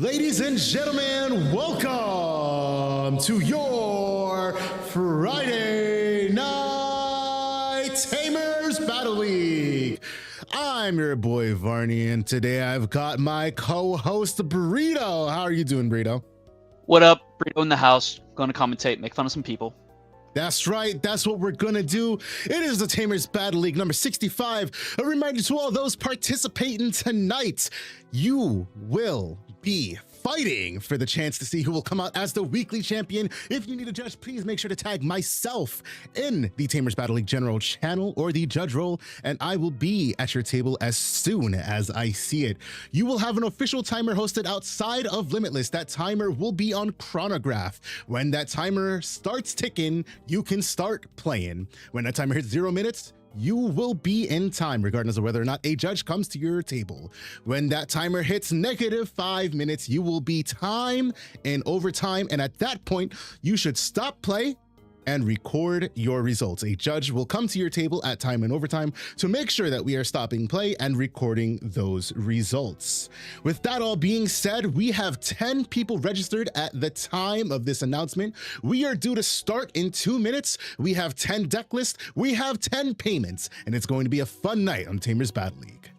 Ladies and gentlemen, welcome to your Friday Night Tamers Battle League. I'm your boy Varney, and today I've got my co-host Burrito. How are you doing, Burrito? What up? Burrito in the house. Going to commentate, make fun of some people. That's right. That's what we're going to do. It is the Tamers Battle League number 65. A reminder to all those participating tonight, you will be fighting for the chance to see who will come out as the weekly champion. If you need a judge, please make sure to tag myself in the Tamers Battle League general channel or the judge role, and I will be at your table as soon as I see it. You will have an official timer hosted outside of Limitless. That timer will be on chronograph. When that timer starts ticking, you can start playing. When that timer hits 0 minutes, you will be in time, regardless of whether or not a judge comes to your table. When that timer hits -5 minutes, you will be time and overtime, and at that point, you should stop play and record your results. A judge will come to your table at time and overtime to make sure that we are stopping play and recording those results. With that all being said, we have 10 people registered at the time of this announcement. We are due to start in 2 minutes. We have 10 deck lists. We have 10 payments, and it's going to be a fun night on Tamers Battle League.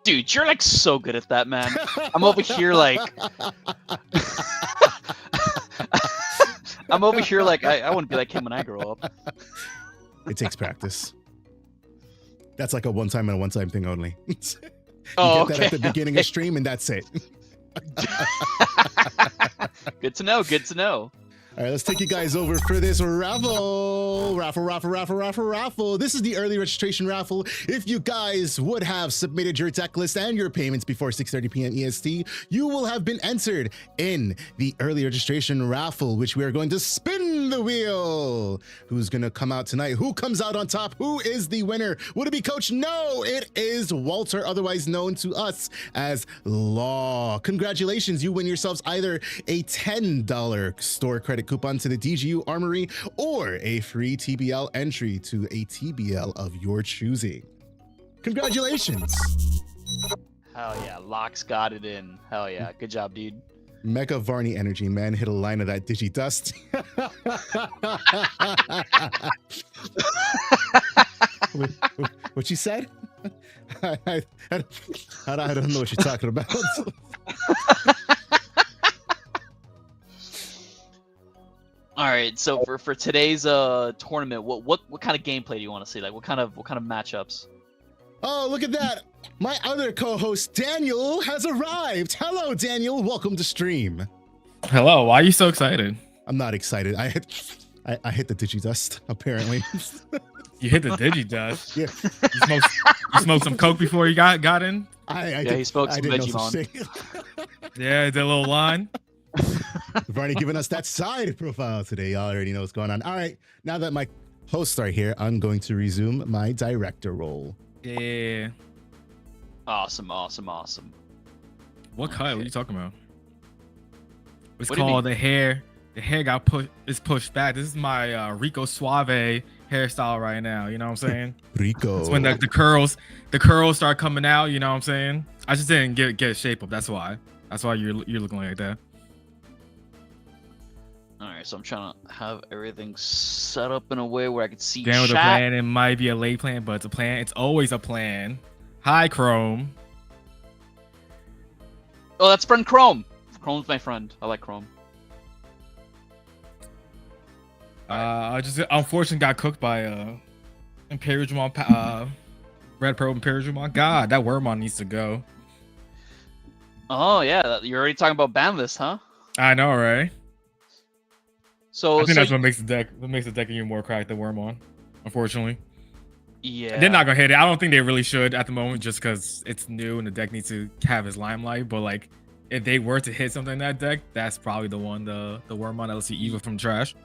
Dude, you're like so good at that, man. I'm over here like... I'm over here like, I want to be like him when I grow up. It takes practice. That's like a one-time and a one-time thing only. You Oh, get that at the beginning of stream, and that's it. Good to know, good to know. All right, let's take you guys over for this raffle. Raffle. This is the early registration raffle. If you guys would have submitted your deck list and your payments before 6:30 p.m. EST, you will have been entered in the early registration raffle, which we are going to spin the wheel. Who's going to come out tonight? Who comes out on top? Who is the winner? Would it be Coach? No, it is Walter, otherwise known to us as Law. Congratulations, you win yourselves either a $10 store credit coupon to the DGU Armory or a free TBL entry to a TBL of your choosing. Congratulations. Hell yeah, Locks got it in. Hell yeah, good job, dude. Mega Varney energy, man. Hit a line of that DigiDust. What you said? I don't know what you're talking about. All right, so for today's tournament, what kind of gameplay do you want to see? Like what kind of matchups? Oh, look at that. My other co-host Daniel has arrived. Hello, Daniel. Welcome to stream. Hello. Why are you so excited? I'm not excited. I hit the DigiDust, apparently. You hit the DigiDust? Yeah. You smoked some coke before you got in? He spoke some Digimon. Yeah, did a little line. Varney giving us that side profile today. Y'all already know what's going on. All right, now that my hosts are here, I'm going to resume my director role. Yeah. Awesome. What cut? What are you talking about? It's What do you called the hair. The hair got pushed back. This is my Rico Suave hairstyle right now. You know what I'm saying? Rico. It's when the curls start coming out. You know what I'm saying? I just didn't get a shape up. That's why. That's why you're looking like that. All right, so I'm trying to have everything set up in a way where I can see Down with chat. a plan. It might be a late plan, but it's a plan. It's always a plan. Hi, Chrome. Oh, that's friend Chrome. Chrome's my friend. I like Chrome. I just unfortunately got cooked by Imperial Digimon, Red Pearl Imperial Digimon. God, that Wormmon needs to go. Oh yeah, you're already talking about ban list, huh? I know, right? So I think that's what makes the deck even more cracked than Wormmon, unfortunately. Yeah. They're not gonna hit it. I don't think they really should at the moment, just because it's new and the deck needs to have his limelight. But like, if they were to hit something in that deck, that's probably the one, the Wormmon LC Eva from trash.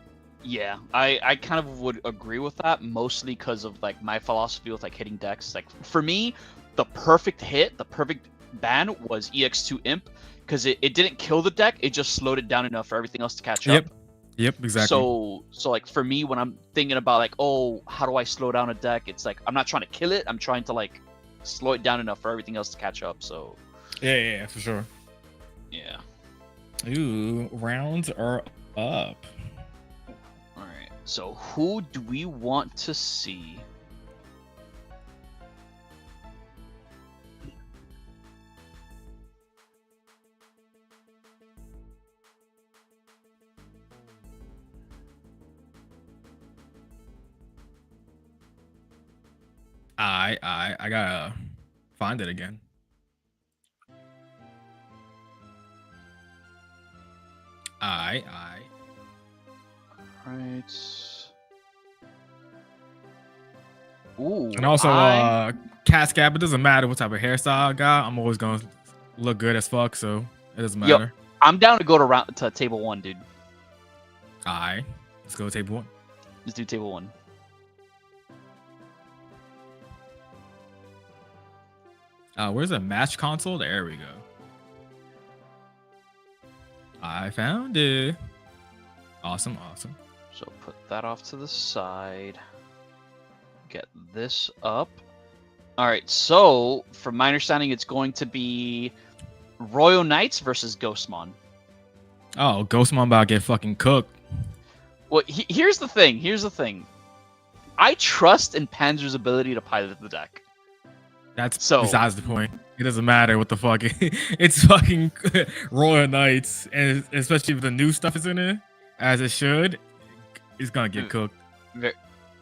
Yeah, I kind of would agree with that, mostly because of like my philosophy with like hitting decks. Like for me, the perfect hit, the perfect ban was EX2 Imp, because it didn't kill the deck, it just slowed it down enough for everything else to catch up. Yep, exactly. So like for me, when I'm thinking about like, oh, how do I slow down a deck? It's like I'm not trying to kill it. I'm trying to like slow it down enough for everything else to catch up. So Yeah, for sure. Yeah. Ooh, rounds are up. All right. So who do we want to see? I gotta find it again. I. Right. Ooh. And also, Cascab, it doesn't matter what type of hairstyle I got. I'm always gonna look good as fuck, so it doesn't Yo. matter. I'm down to go to table 1, dude. Let's go to table 1. Let's do table 1. Where's the match console? There we go. I found it. Awesome. So put that off to the side. Get this up. All right. So from my understanding, it's going to be Royal Knights versus Ghostmon. Oh, Ghostmon about to get fucking cooked. Well, here's the thing. I trust in Panzer's ability to pilot the deck. That's besides the point. It doesn't matter what the fuck. It's fucking Royal Knights, and especially if the new stuff is in it, as it should, it's gonna get cooked.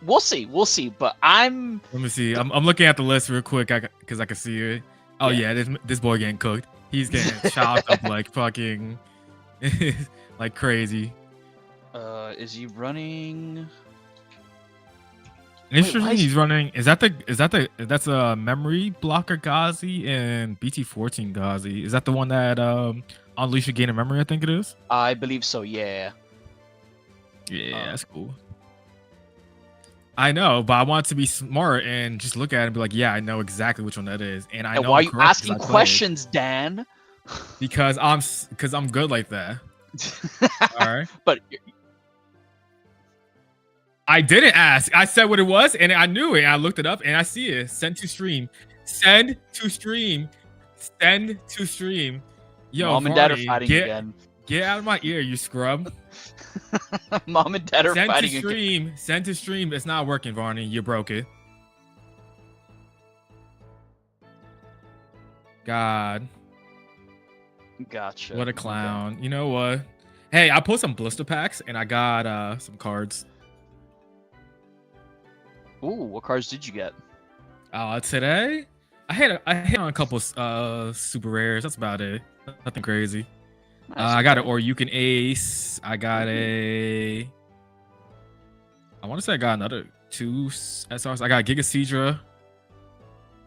We'll see. But Let me see. I'm looking at the list real quick because I can see it. Oh yeah, this boy getting cooked. He's getting chopped up like fucking like crazy. Is he running? Interesting. He's running. That's a memory blocker Ghazi and BT14 Ghazi. Is that the one that unleash a gain of memory? I think it is. I believe so. Yeah. Yeah, that's cool. I know, but I want to be smart and just look at it and be like, yeah, I know exactly which one that is, and I know. Why are you asking questions, Dan? Because I'm good like that. All right, but. I didn't ask. I said what it was, and I knew it. I looked it up, and I see it. Send to stream. Yo, Mom and Dad are fighting again. Get out of my ear, you scrub. Mom and Dad are fighting again. Send to stream. It's not working, Varney. You broke it. God. Gotcha. What a clown. Okay. You know what? Hey, I pulled some blister packs, and I got some cards. Ooh, what cards did you get? Today I hit on a couple super rares. That's about it. Nothing crazy. Nice, I got an Oryukin Ace. I got I want to say I got another 2 SRs. I got Giga Seadra.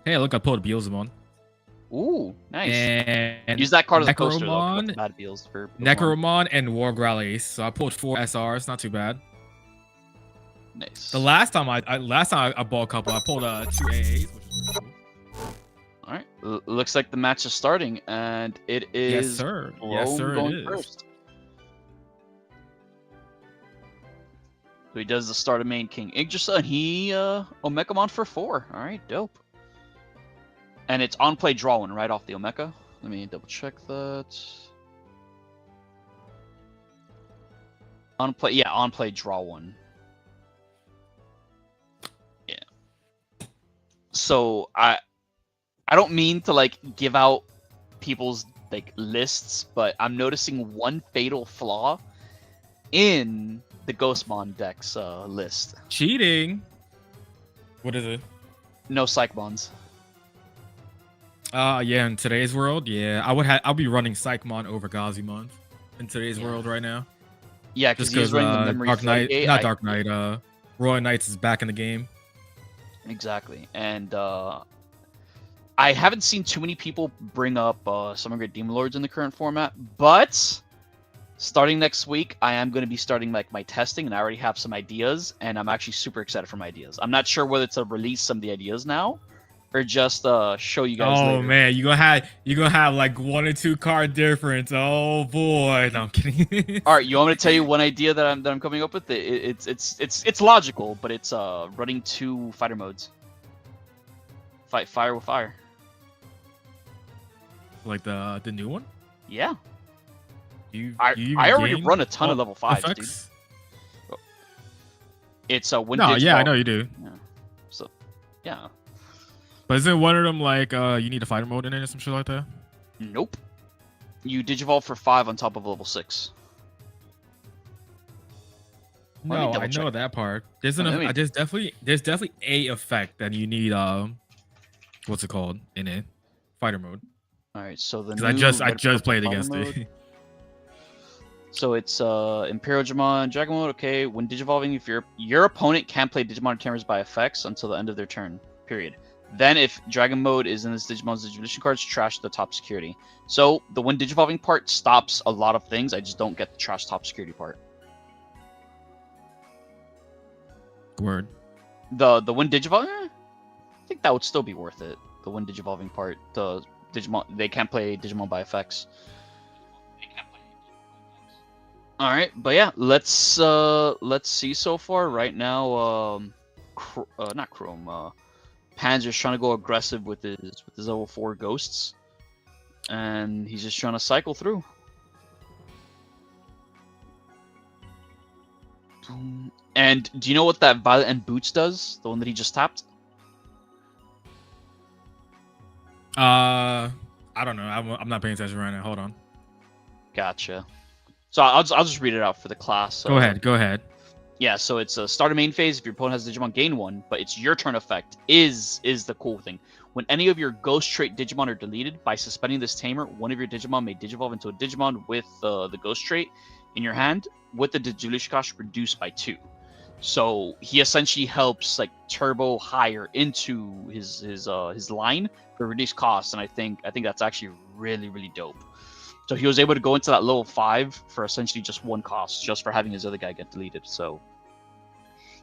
Hey, look, I pulled a Beelzebub. Ooh, nice. And use that card as a coaster though. Bad deals for Necromon and War Growl Ace. So I pulled 4 SRs. Not too bad. Nice. The last time I bought a couple, I pulled 2 AAs, which is cool. All right. Looks like the match is starting, and it is. Yes, sir. Yes, sir. It is. First. So he does the start of main King Yggdrasil, and he Omekamon for 4. All right, dope. And it's on play draw 1 right off the Omeka. Let me double check that. On play draw 1. So I don't mean to like give out people's like lists, but I'm noticing one fatal flaw in the Ghostmon deck's list. Cheating. What is it? No Psych Mons. Yeah, in today's world, yeah, I'll be running Psychmon over Gazimon in today's world right now. Yeah, because he's running the memory Dark Knight, not Dark Knight, Royal Knights is back in the game. Exactly, and I haven't seen too many people bring up Summer Great Demon Lords in the current format, but starting next week, I am going to be starting like my testing, and I already have some ideas, and I'm actually super excited for my ideas. I'm not sure whether to release some of the ideas now, or just show you guys. Oh later. Man, you're gonna have like 1 or 2 card difference. Oh boy, no, I'm kidding. All right, you want me to tell you one idea that I'm coming up with? It's logical, but it's running 2 fighter modes. Fight fire with fire. Like the new one? Yeah. You I already gain run a ton of level 5s, dude. effects? It's a when No, yeah, I Digivolve- know you do. Yeah. So, yeah. But isn't one of them like you need a fighter mode in it or some shit like that? Nope. You Digivolve for 5 on top of level 6. Let me No, double I know check. that part. There's Let an me- there's definitely a effect that you need what's it called in it? Fighter mode. All right, so the Because new I red just played purple against mode. it. So it's Imperial Digimon Dragon mode. Okay, when digivolving, if your opponent can't play Digimon Tamers by effects until the end of their turn. Period. Then, if Dragon mode is in this Digimon's Digivolution cards, trash the top security. So the when digivolving part stops a lot of things. I just don't get the trash top security part. Word. The when digivolving, I think that would still be worth it. The when digivolving part, the Digimon they can't play Digimon by effects. All right, but yeah, let's see so far right now. Not Chrome. Panzer's trying to go aggressive with his level 4 ghosts, and he's just trying to cycle through. And do you know what that Violet and Boots does? The one that he just tapped? I don't know. I'm not paying attention right now. Hold on. Gotcha. So I'll just read it out for the class. So, Go ahead. Yeah, so it's a start of main phase. If your opponent has Digimon, gain 1, but it's your turn effect is the cool thing. When any of your ghost trait Digimon are deleted, by suspending this tamer, one of your Digimon may digivolve into a Digimon with the ghost trait in your hand, with the Digivolution cost reduced by 2. So he essentially helps like turbo higher into his line for reduced costs, and I think that's actually really dope. So he was able to go into that level 5 for essentially just 1 cost, just for having his other guy get deleted. So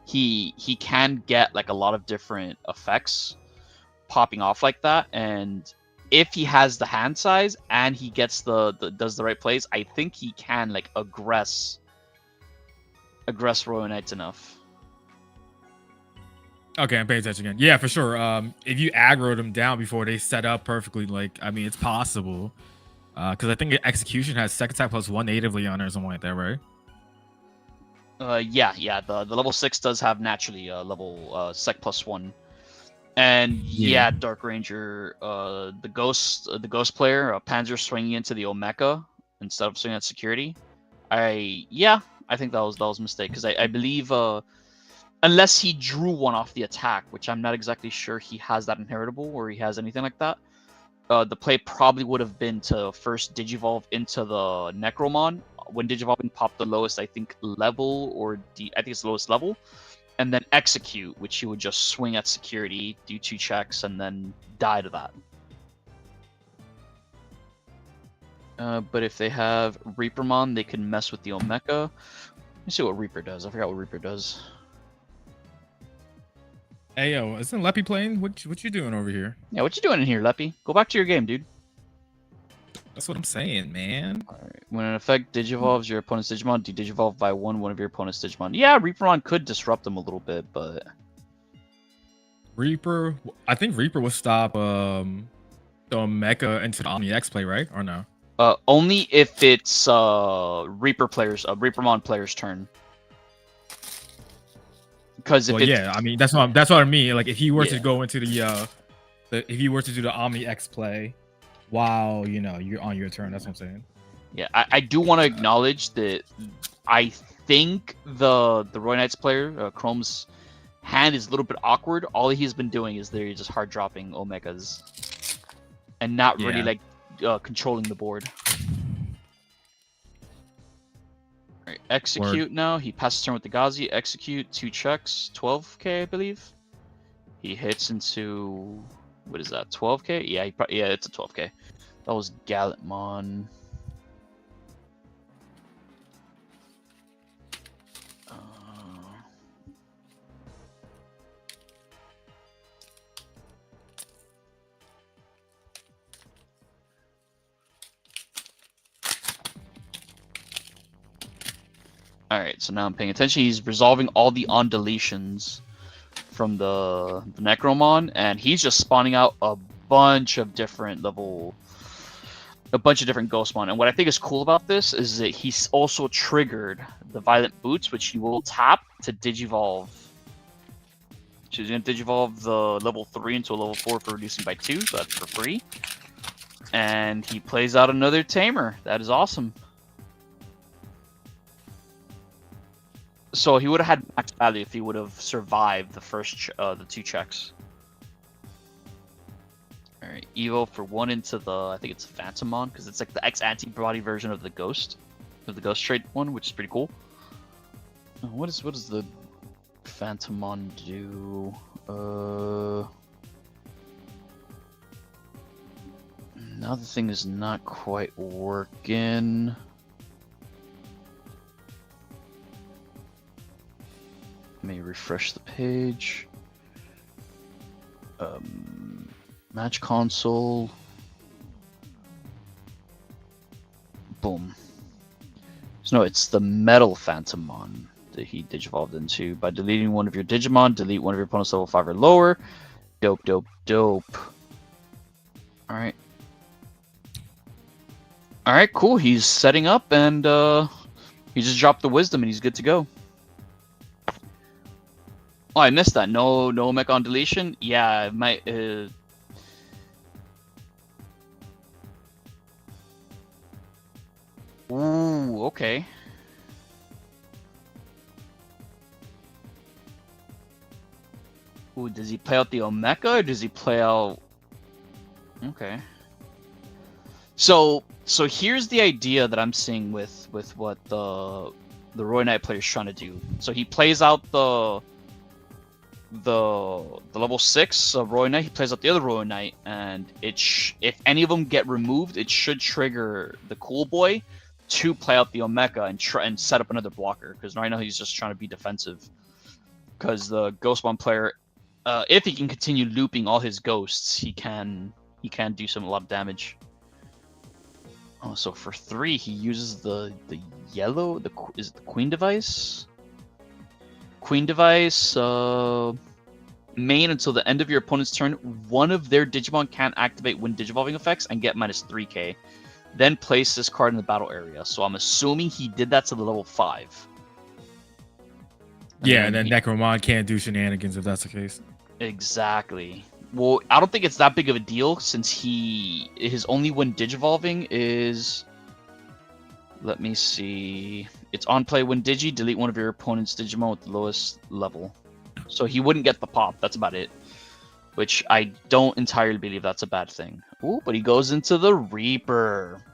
he can get like a lot of different effects popping off like that, and if he has the hand size and he gets does the right plays, I think he can like aggress Royal Knights enough. Okay, I'm paying attention again. Yeah, for sure. If you aggro them down before they set up perfectly, like I mean, it's possible. Because I think execution has second attack +1 natively on it or something like that, right? Yeah. The level 6 does have naturally level sec +1, and yeah, Dark Ranger, the ghost player, Panzer swinging into the Omeka instead of swinging at security. I think that was a mistake, because I believe unless he drew one off the attack, which I'm not exactly sure he has that inheritable or he has anything like that. The play probably would have been to first Digivolve into the Necromon. When Digivolving, pop the lowest, I think, level, or I think it's the lowest level, and then execute, which he would just swing at security, do 2 checks, and then die to that. But if they have Reapermon, they can mess with the Omeka. Let me see what Reaper does. I forgot what Reaper does. Hey yo, isn't Leppy playing? What you doing over here? Yeah, what you doing in here, Leppy? Go back to your game, dude. That's what I'm saying, man. Alright. When an effect digivolves your opponent's Digimon, de-digivolve by one of your opponent's Digimon. Yeah, Reapermon could disrupt them a little bit, but Reaper, I think Reaper will stop the Mecha into the Omni X play, right? Or no? only if it's Reapermon player's turn. Because if yeah, I mean that's what I mean. Like if he were Yeah. to go into if you were to do the Omni X play while you're on your turn, that's what I'm saying. Yeah, I do want to acknowledge that I think the Roy Knights player, Chrome's hand is a little bit awkward. All he's been doing is they're just hard dropping Omegas and not really like controlling the board. All right, execute now. He passes turn with the Gazi. Execute 2 checks, 12k, I believe. He hits into what is that? 12k? Yeah, it's a 12k. That was Gallantmon. Alright, so now I'm paying attention. He's resolving all the on deletions from the Necromon, and he's just spawning out a bunch of different level a bunch of different Ghostmon. And what I think is cool about this is that he's also triggered the Violent Boots, which he will tap to Digivolve. So he's going to Digivolve the level 3 into a level 4 for reducing by 2, so that's for free. And he plays out another Tamer. That is awesome. So he would have had max value if he would have survived the first, the 2 checks. Alright, Evo for 1 into the, I think it's Phantomon, because it's like the X-Antibody version of the Ghost trait one, which is pretty cool. What does the Phantomon do? Now the thing is not quite working. Let me refresh the page. Match console. Boom. So no, it's the Metal Phantomon that he digivolved into. By deleting one of your Digimon, delete one of your opponent's level 5 or lower. Dope, dope, dope. Alright. Alright, cool. He's setting up and he just dropped the wisdom and he's good to go. Oh, I missed that. No mech on deletion? Yeah, it might Ooh, okay. Ooh, does he play out the Omeka or does he play out... Okay. So here's the idea that I'm seeing with what the Roy Knight player is trying to do. So he plays out the level 6 of Roy Knight, he plays out the other Roy Knight, and if any of them get removed, it should trigger the Cool Boy to play out the Omeka and set up another blocker, because right now he's just trying to be defensive. Because the Ghostmon player, if he can continue looping all his ghosts, he can do a lot of damage. Oh, so for 3, he uses the yellow. Is it the Queen device? Queen device. Main until the end of your opponent's turn. One of their Digimon can't activate when digivolving effects and get minus 3k. Then place this card in the battle area. So I'm assuming he did that to the level 5. Yeah, and then Necromon can't do shenanigans if that's the case. Exactly. Well, I don't think it's that big of a deal since his only when digivolving is... Let me see. It's on play when digi, delete one of your opponent's Digimon with the lowest level. So he wouldn't get the pop. That's about it. Which I don't entirely believe that's a bad thing. Ooh, but he goes into the Reaper.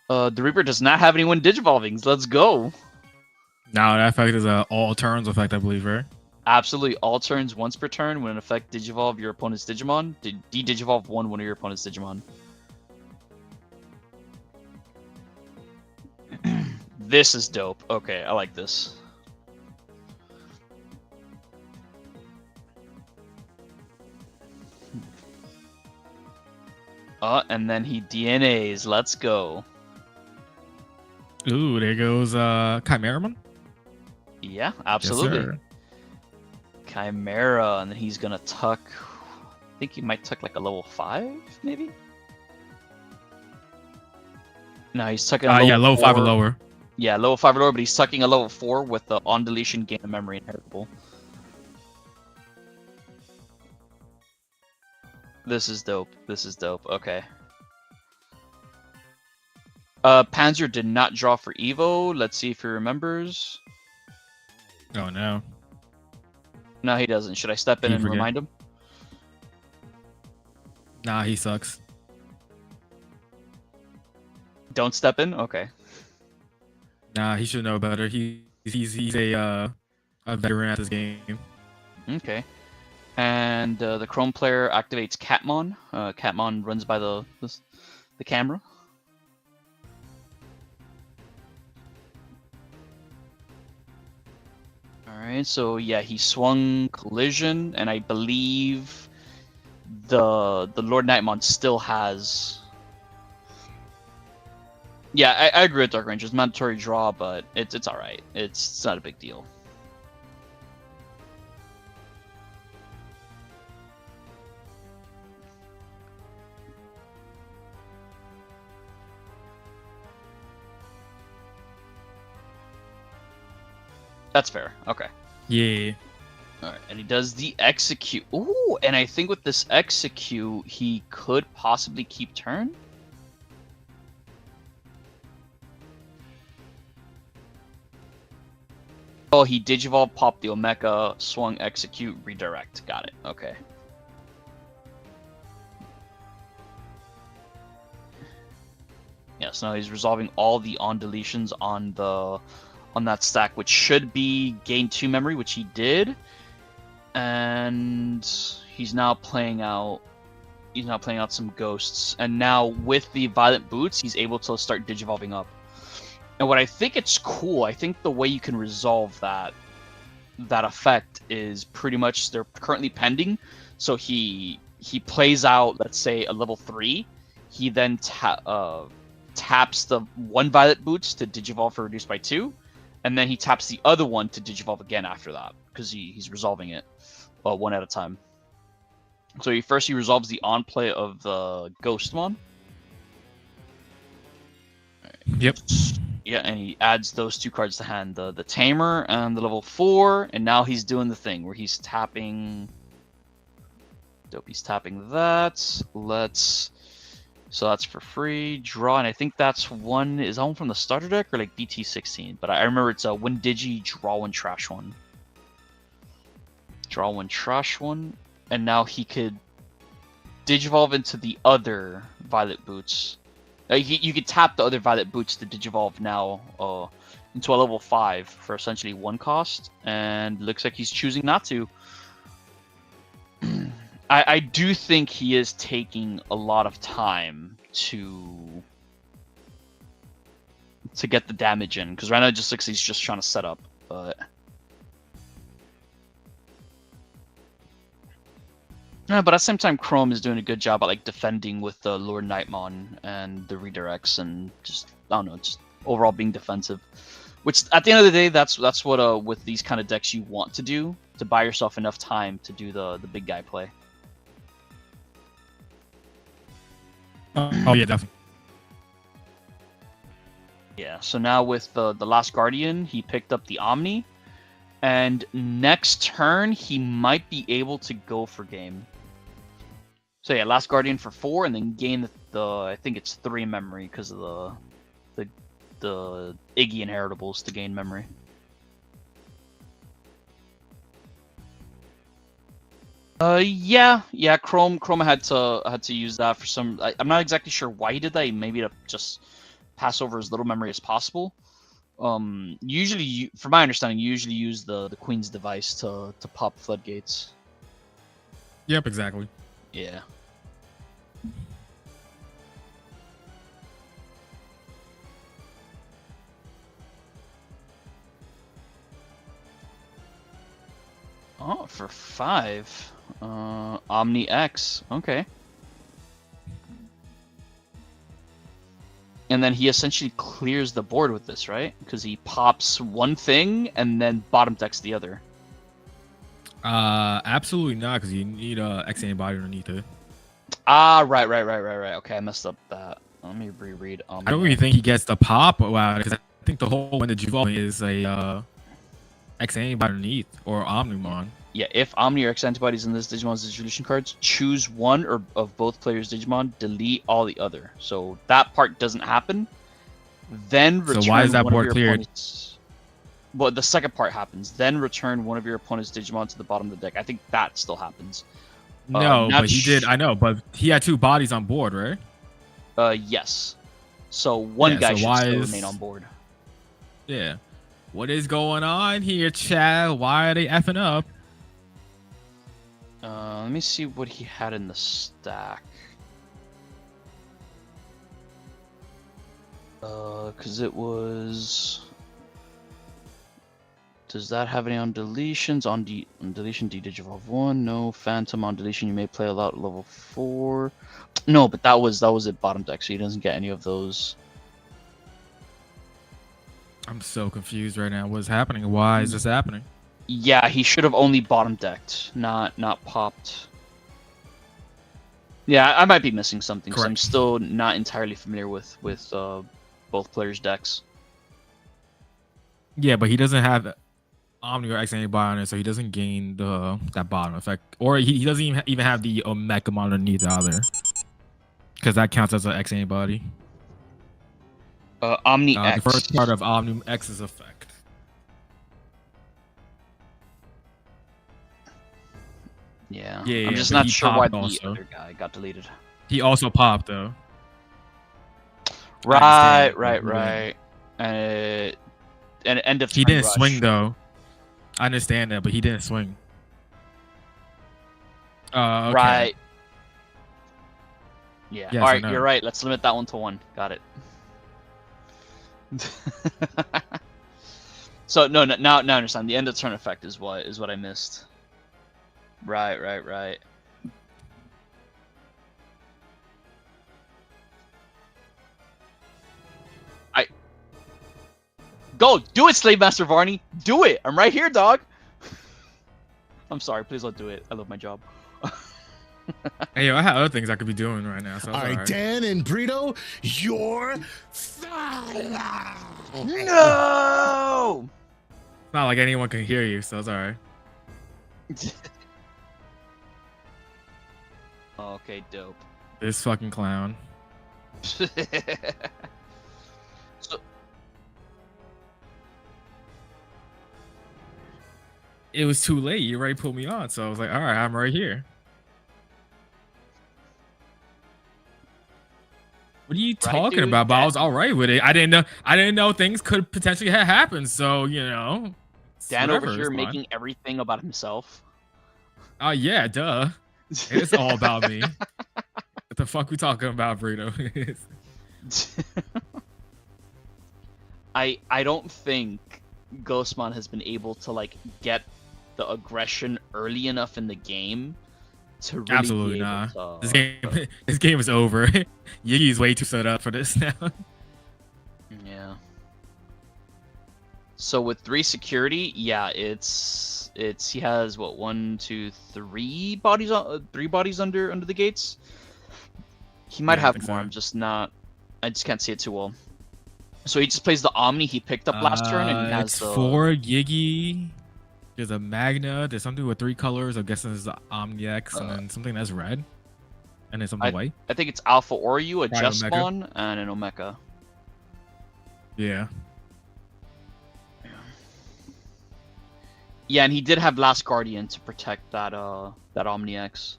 The Reaper does not have any when digivolvings. Let's go. Now that effect is a all turns effect, I believe, right? Absolutely. All turns once per turn. When an effect digivolve your opponent's Digimon, de-digivolve one of your opponent's Digimon. This is dope. Okay, I like this. And then he DNAs. Let's go. Ooh, there goes Chimeramon. Yeah, absolutely. Yes, sir. Chimera, and then he's gonna tuck. I think he might tuck like a level 5, maybe. No, he's tucking. Yeah, level 5 or lower. Yeah, level 5 or lower, but he's tucking a level 4 with the on deletion gain of memory inheritable. This is dope. This is dope. Okay. Panzer did not draw for Evo. Let's see if he remembers. Oh no. No, he doesn't. Should I step in and remind him? Nah, he sucks. Don't step in? Okay. Nah, he should know better. He's a veteran at this game. Okay. And the Chrome player activates Catmon. Catmon runs by the camera. Alright, so yeah, he swung Collision, and I believe the Lord Nightmon still has... Yeah, I agree with Dark Ranger. It's mandatory draw, but it's alright. It's not a big deal. That's fair. Okay. Yeah. All right, and he does the execute. Ooh, and I think with this execute, he could possibly keep turn. Oh, he Digivolve, popped the Omeka, swung, execute, redirect. Got it. Okay. Yeah, so now he's resolving all the on deletions on that stack, which should be gain 2 memory, which he did. And he's now playing out some ghosts. And now with the Violent Boots, he's able to start Digivolving up. And what I think it's cool, I think the way you can resolve that effect is pretty much they're currently pending. So he plays out, let's say, a level 3. He then taps the one Violet Boots to Digivolve for reduced by 2, and then he taps the other one to Digivolve again after that, because he's resolving it one at a time. So he resolves the on play of the Ghostmon. Yep. Yeah, and he adds those 2 cards to hand, the Tamer and the level 4, and now he's doing the thing where he's tapping. Dope, he's tapping that. So that's for free. Draw, and I think that's one. Is that one from the starter deck or like BT16? But I remember it's a win Digi, draw 1, trash 1. Draw 1, trash 1. And now he could Digivolve into the other Violet Boots. You could tap the other Violet Boots to Digivolve now into a level 5 for essentially 1 cost. And looks like he's choosing not to. I do think he is taking a lot of time to get the damage in, because right now it just looks like he's just trying to set up. But at the same time, Chrome is doing a good job at like defending with the Lord Nightmon and the redirects, and just I don't know, just overall being defensive. Which at the end of the day, that's what with these kind of decks you want to do, to buy yourself enough time to do the big guy play. Oh yeah, definitely. Yeah, so now with the Last Guardian, he picked up the Omni, and next turn he might be able to go for game. So yeah, Last Guardian for 4, and then gain the I think it's 3 memory because of the Iggy inheritables to gain memory. Yeah, Chrome had to use that for some. I'm not exactly sure why he did that. Maybe to just pass over as little memory as possible. Usually, from my understanding, you usually use the Queen's device to pop floodgates. Yep, exactly. Yeah. Oh, for 5. Omni X. Okay. And then he essentially clears the board with this, right? Because he pops one thing and then bottom decks the other. Absolutely not, because you need X antibody underneath it. Ah, right. Okay, I messed up that. Let me reread. I don't really think he gets the pop out, because I think the whole one that you've is a X antibody underneath or Omnimon. Yeah, if Omni or X antibodies in this Digimon's distribution cards, choose one or of both players' Digimon, delete all the other. So that part doesn't happen. Then return. So why is that board cleared? Opponent's... Well, the second part happens. Then return one of your opponent's Digimon to the bottom of the deck. I think that still happens. No, but he did. I know, but he had 2 bodies on board, right? Yes. So one guy should still remain on board. Yeah. What is going on here, Chad? Why are they effing up? Let me see what he had in the stack. Because it was... Does that have any on deletions? On deletion, D-Digivolve 1. No. Phantom on deletion, you may play a lot at level 4. No, but that was at bottom deck, so he doesn't get any of those. I'm so confused right now. What's happening? Why is this happening? Yeah, he should have only bottom decked, not popped. Yeah, I might be missing something, because I'm still not entirely familiar with both players' decks. Yeah, but he doesn't have Omni or X antibody on it, so he doesn't gain that bottom effect, or he doesn't even have the Omega underneath either, because that counts as an X antibody. Omni The X. first part of Omni X's effect. Yeah. Yeah, I'm just but not he sure why popped the also. other guy got deleted. He also popped though. Right. And end of He turn didn't rush. swing though. I understand that, but he didn't swing. Okay. Right. Yeah. Yes All or right, no? you're right. Let's limit that one to 1. Got it. So no, now I understand. The end of turn effect is what I missed. Right. Go do it, Slave Master Varney. Do it. I'm right here, dog. I'm sorry. Please don't do it. I love my job. Hey, yo, I have other things I could be doing right now. So All right, Dan and Brito, you're fire. No. It's not like anyone can hear you, so it's all right. Okay, dope. This fucking clown. So, It was too late. You already put me on, so I was like, all right, I'm right here. What are you talking dude, about? But I was all right with it. I didn't know things could potentially have happened. So Dan whatever, over here it's fine. making everything about himself. Oh yeah, duh. It's all about me. What the fuck we talking about, Brito? I don't think Ghostmon has been able to like get the aggression early enough in the game to really Absolutely be able not. to, This game is over. Yiggy's way too set up for this now. Yeah. So with 3 security, yeah, it's he has what 1, 2, 3 bodies on 3 bodies under the gates. He might Yeah, I have think more. so. I'm just not. I just can't see it too well. So he just plays the Omni he picked up last turn, and he has It's the 4 Yiggy. There's a Magna. There's something with 3 colors. I'm guessing it's the Omni X, and then something that's red, and then something white. I think it's Alpha Oryu, a Prime Just Omega. Spawn, and an Omega. Yeah. Yeah, and he did have Last Guardian to protect that Omni X.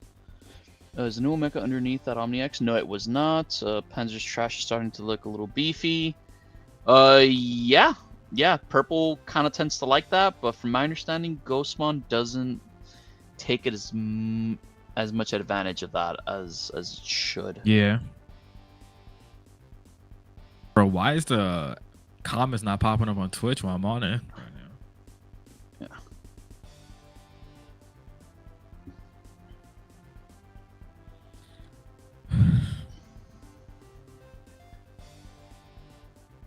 Is the new Omega underneath that Omni X? No, it was not. Panzer's trash is starting to look a little beefy. Yeah, purple kind of tends to like that, but from my understanding, Ghostmon doesn't take it as much advantage of that as it should. Yeah. Bro, why is the comments not popping up on Twitch while I'm on it right now? Yeah.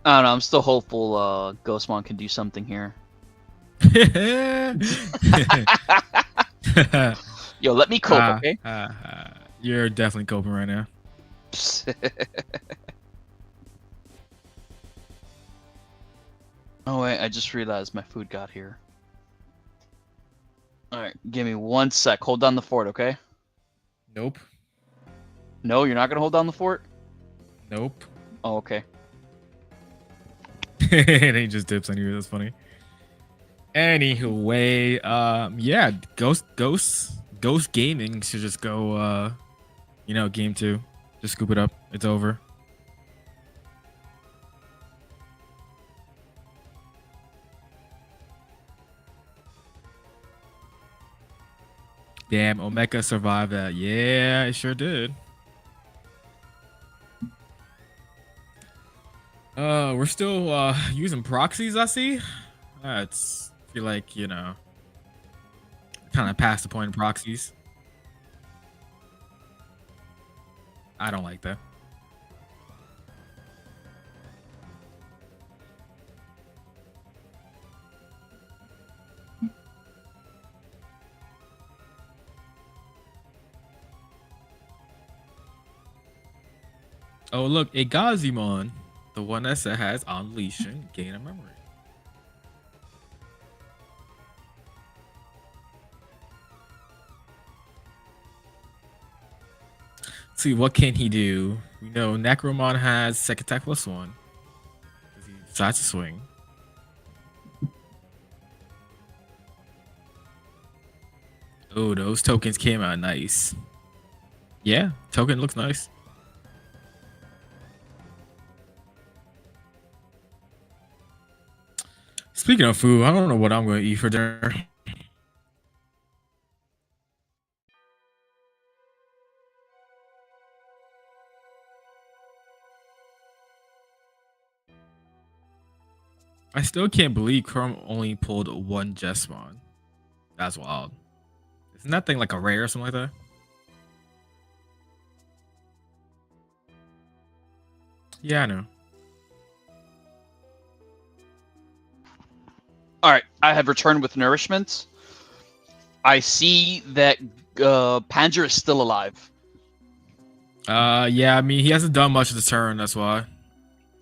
I don't know. I'm still hopeful Ghostmon can do something here. Yo, let me cope, okay? You're definitely coping right now. Oh wait, I just realized my food got here. Alright, give me 1 sec. Hold down the fort, okay? Nope. No, you're not gonna hold down the fort? Nope. Oh, okay. And he just dips on you. That's funny. Anyway, yeah, Ghost Gaming should just go, game 2. Just scoop it up. It's over. Damn, Omega survived that. Yeah, it sure did. We're still using proxies, I see. It's feel like, kind of past the point of proxies. I don't like that. Oh, look, a Gazimon. The one that has Unleashing Gain of Memory. See, what can he do? We know Necromon has second attack +1. Because he decides to swing. Oh, those tokens came out nice. Yeah, token looks nice. Speaking of food, I don't know what I'm going to eat for dinner. I still can't believe Chrome only pulled one Jesmon. That's wild. Isn't that thing like a rare or something like that? Yeah, I know. All right, I have returned with nourishment. I see that Panzer is still alive. Yeah, I mean, he hasn't done much this turn, that's why.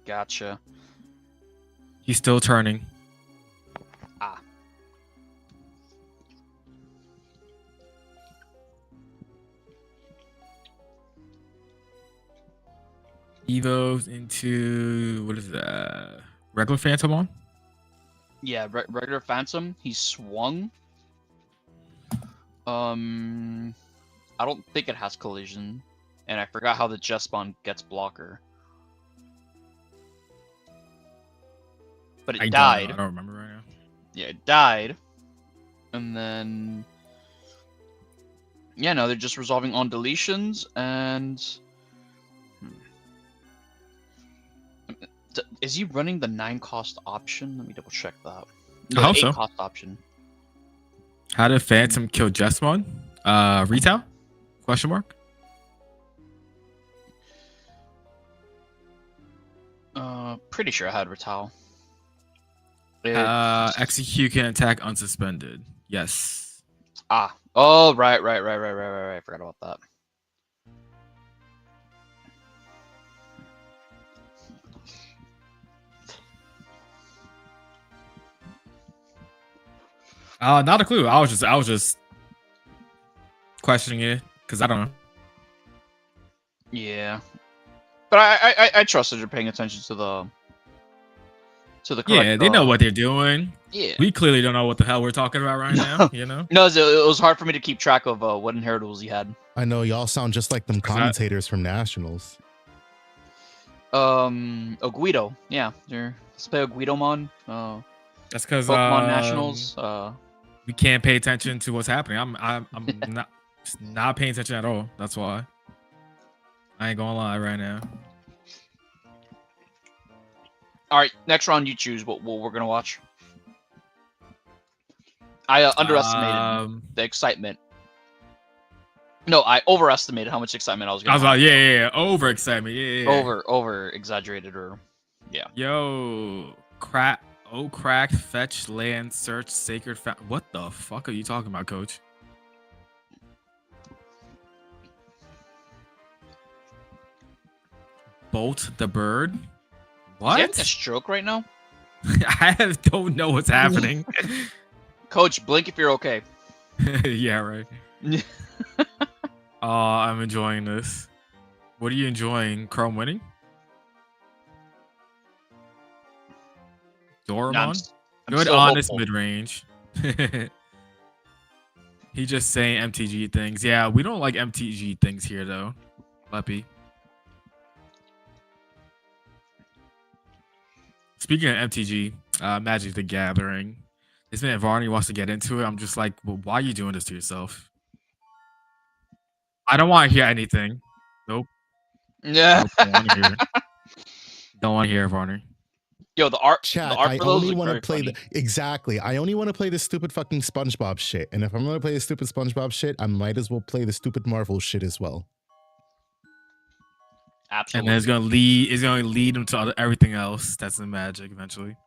Gotcha. He's still turning. Ah. Evo's into, what is that? Regular Phantomon? Yeah, regular Phantom. He swung. I don't think it has collision, and I forgot how the Jespawn gets blocker. But it died. I don't remember right now. Yeah, it died, and then yeah, no, they're just resolving on deletions and. Is he running the 9-cost option? Let me double check that. No, I hope the so. 8-cost option. How did Phantom kill Jesmon? Retail? Question mark? Pretty sure I had Ratal. Execute can attack unsuspended. Yes. Oh, right. I forgot about that. Not a clue. I was just questioning it because I don't know. Yeah, but I trust that you're paying attention to the correct, yeah, they know what they're doing. Yeah, We clearly don't know what the hell we're talking about right now. You know? No, it was hard for me to keep track of what inheritables he had. I know y'all sound just like them commentators from Nationals. Guido. Yeah, let's play a Guidomon. That's because Pokemon Nationals. We can't pay attention to what's happening. I'm not paying attention at all. That's why. I ain't gonna lie right now. All right, next round you choose what we're gonna watch. I underestimated the excitement. No, I overestimated how much excitement I was gonna. I was like, yeah, over excitement, yeah. Over exaggerated, or yeah. Yo, cracked, fetch, land, search, sacred. What the fuck are you talking about, Coach? Bolt the bird. What? Is he having a stroke right now? Don't know what's happening. Coach, blink if you're okay. Yeah, right. Oh, I'm enjoying this. What are you enjoying? Chrome winning? Doramon? Good honest mid-range. He just saying MTG things. Yeah, we don't like MTG things here though. Leppy. Speaking of MTG, Magic the Gathering. This man Varney wants to get into it. I'm just like, well, why are you doing this to yourself? I don't want to hear anything. Nope. Yeah. Nope, don't want to hear Varney. Yo, the art. Chat, the art I for those only look want to very play funny. exactly. I only want to play the stupid fucking SpongeBob shit. And if I'm gonna play the stupid SpongeBob shit, I might as well play the stupid Marvel shit as well. Absolutely. And then it's gonna lead him to everything else that's in Magic eventually.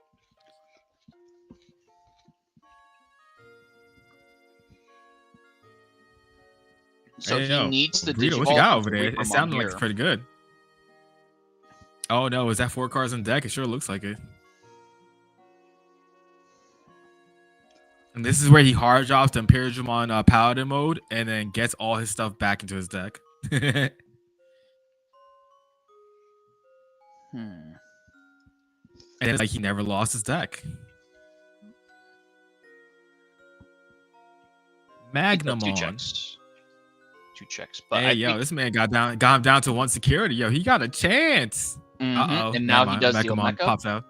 So hey, he needs to Rito, Digivolve. what you got over there? Reaper It sounded like here. it's pretty good. Oh no, is that 4 cards in deck? It sure looks like it. And this is where he hard drops the Imperiumon Paladin mode and then gets all his stuff back into his deck. Hmm. And it's like he never lost his deck. Magnum Two on. checks. Two checks. But Hey, I yo, think, this man got him down to 1 security. Yo, he got a chance. Uh-oh. and Never now he mind. does the Magnum Omeka. pops out.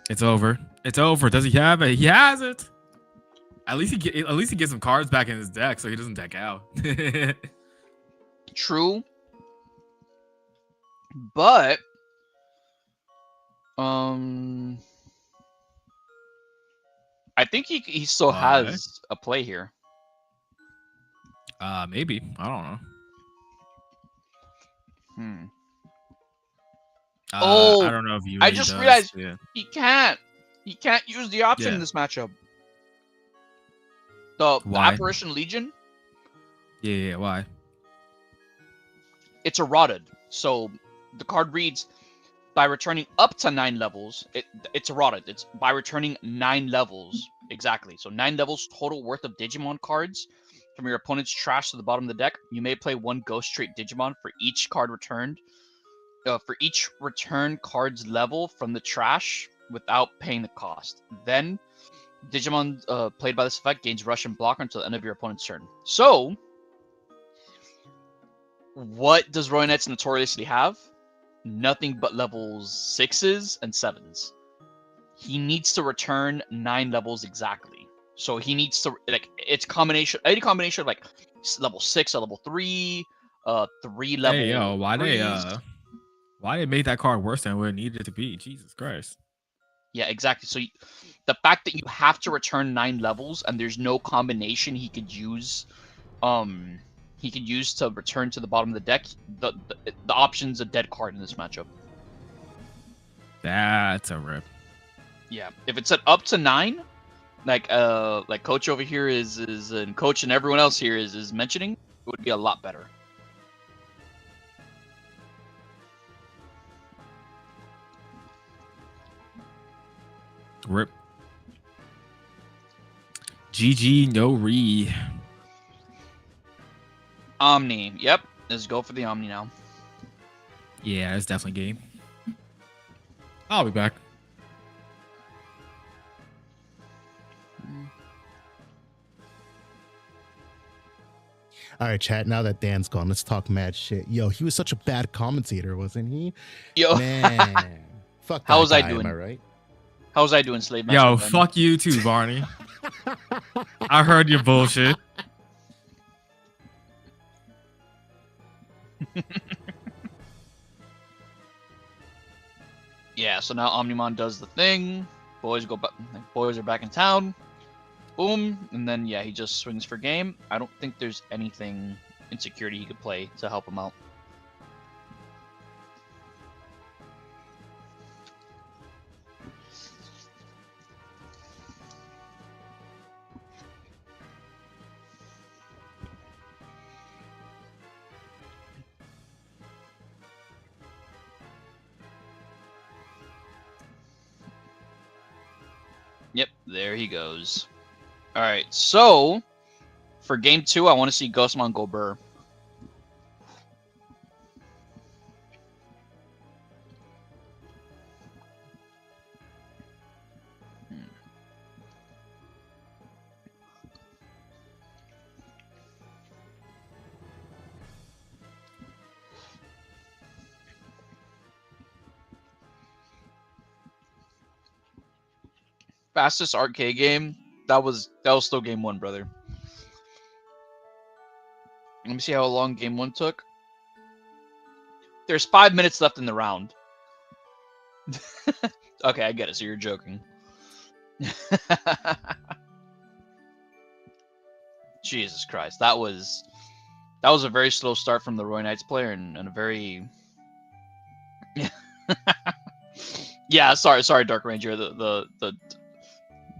It's over. It's over. Does he have it? He has it. At least he gets some cards back in his deck, so he doesn't deck out. True. But I think he still has a play here. Maybe. I don't know. I don't know if he really I just does. realized Yeah. he can't use the option in this matchup. The Apparition Legion. Yeah. Why? It's eroded. So the card reads, by returning up to 9 levels, it's eroded. It's by returning 9 levels. Exactly. So 9 levels total worth of Digimon cards from your opponent's trash to the bottom of the deck. You may play 1 Ghost Trait Digimon for each card returned. For each return card's level from the trash without paying the cost. Then, Digimon played by this effect gains Rush and Blocker until the end of your opponent's turn. So, what does Roy Knights notoriously have? Nothing but levels 6s and 7s. He needs to return 9 levels exactly. So he needs to, like, it's any combination of like level 6 or level 3, 3 level. Hey, yo, why threes. they made that card worse than what it needed to be? Jesus Christ. Yeah, exactly. So the fact that you have to return 9 levels and there's no combination he could use to return to the bottom of the deck, the option's a dead card in this matchup. That's a rip. Yeah. If it's at up to 9, like Coach over here is and Coach and everyone else here is mentioning, it would be a lot better. Rip. GG, no re. Omni. Yep. Let's go for the Omni now. Yeah, it's definitely game. I'll be back. All right, chat. Now that Dan's gone, let's talk mad shit. Yo, he was such a bad commentator, wasn't he? Yo. Man. Fuck that How was guy, I doing? am I right? How was I doing, Slave Master? Yo, fuck you too, Barney. I heard your bullshit. Yeah, so now Omnimon does the thing. Boys are back in town. Boom, and then yeah, he just swings for game. I don't think there's anything in security he could play to help him out. Yep, there he goes. All right, so for game 2, I want to see Ghostmon go Burr. Fastest arcade game. That was still game 1, brother. Let me see how long game 1 took. There's 5 minutes left in the round. Okay, I get it. So you're joking. Jesus Christ, that was a very slow start from the Roy Knights player and a very yeah. Sorry, Dark Ranger. The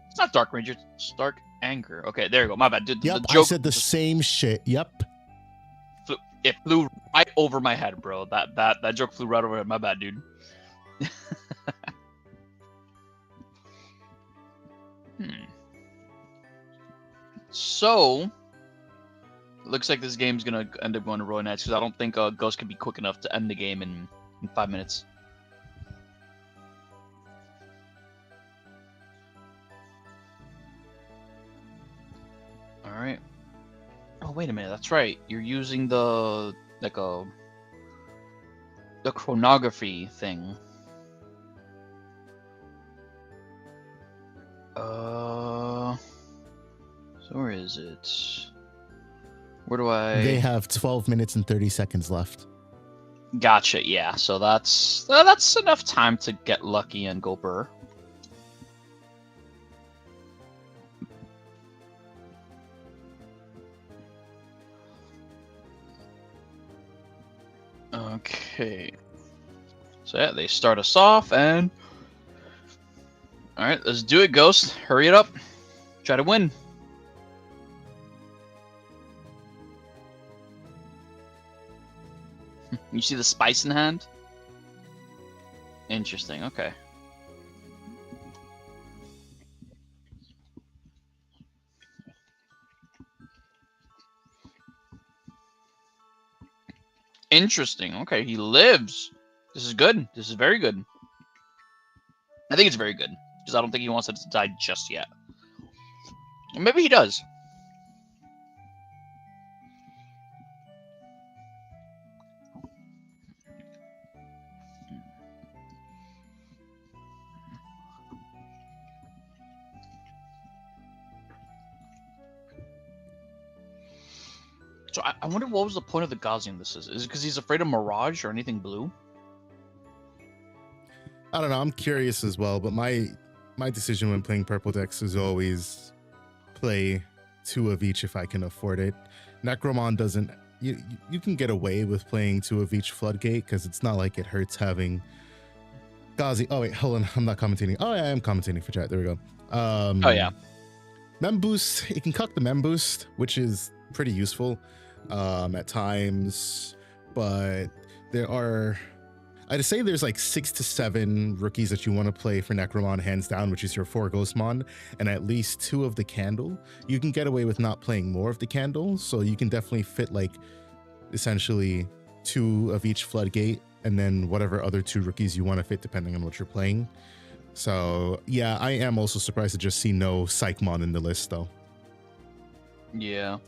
it's not Dark Ranger. It's Dark Anger. Okay, there you go. My bad, dude. Yep, the joke I said the same shit. Yep. It flew right over my head, bro. That joke flew right over my head. My bad, dude. So, looks like this game's gonna end up going to Roy Knights because I don't think Ghost can be quick enough to end the game in 5 minutes. All right. Oh, wait a minute. That's right. You're using the the chronography thing. So where is it? Where do I? They have 12 minutes and 30 seconds left. Gotcha. Yeah. So that's enough time to get lucky and go burr. Okay. So yeah, they start us off, and all right, let's do it, Ghost. Hurry it up. Try to win. You see the spice in hand? Interesting. Okay. Interesting. Okay, he lives. This is good. This is very good. I think it's very good because I don't think he wants it to die just yet. Or maybe he does. So I wonder what was the point of the Gaussian this is. Is it because he's afraid of Mirage or anything blue? I don't know. I'm curious as well, but my decision when playing purple decks is always play 2 of each if I can afford it. Necromon doesn't. You can get away with playing 2 of each Floodgate because it's not like it hurts having Gauzy. Oh wait, hold on. I'm not commentating. Oh yeah, I am commentating for chat. There we go. Oh yeah. Mem boost. It can cuck the mem boost, which is pretty useful at times, but I'd say there's like 6 to 7 rookies that you want to play for Necromon hands down, which is your 4 Ghostmon and at least 2 of the Candle. You can get away with not playing more of the Candle, so you can definitely fit like essentially 2 of each Floodgate and then whatever other 2 rookies you want to fit depending on what you're playing. So yeah, I am also surprised to just see no Psychmon in the list though. Yeah.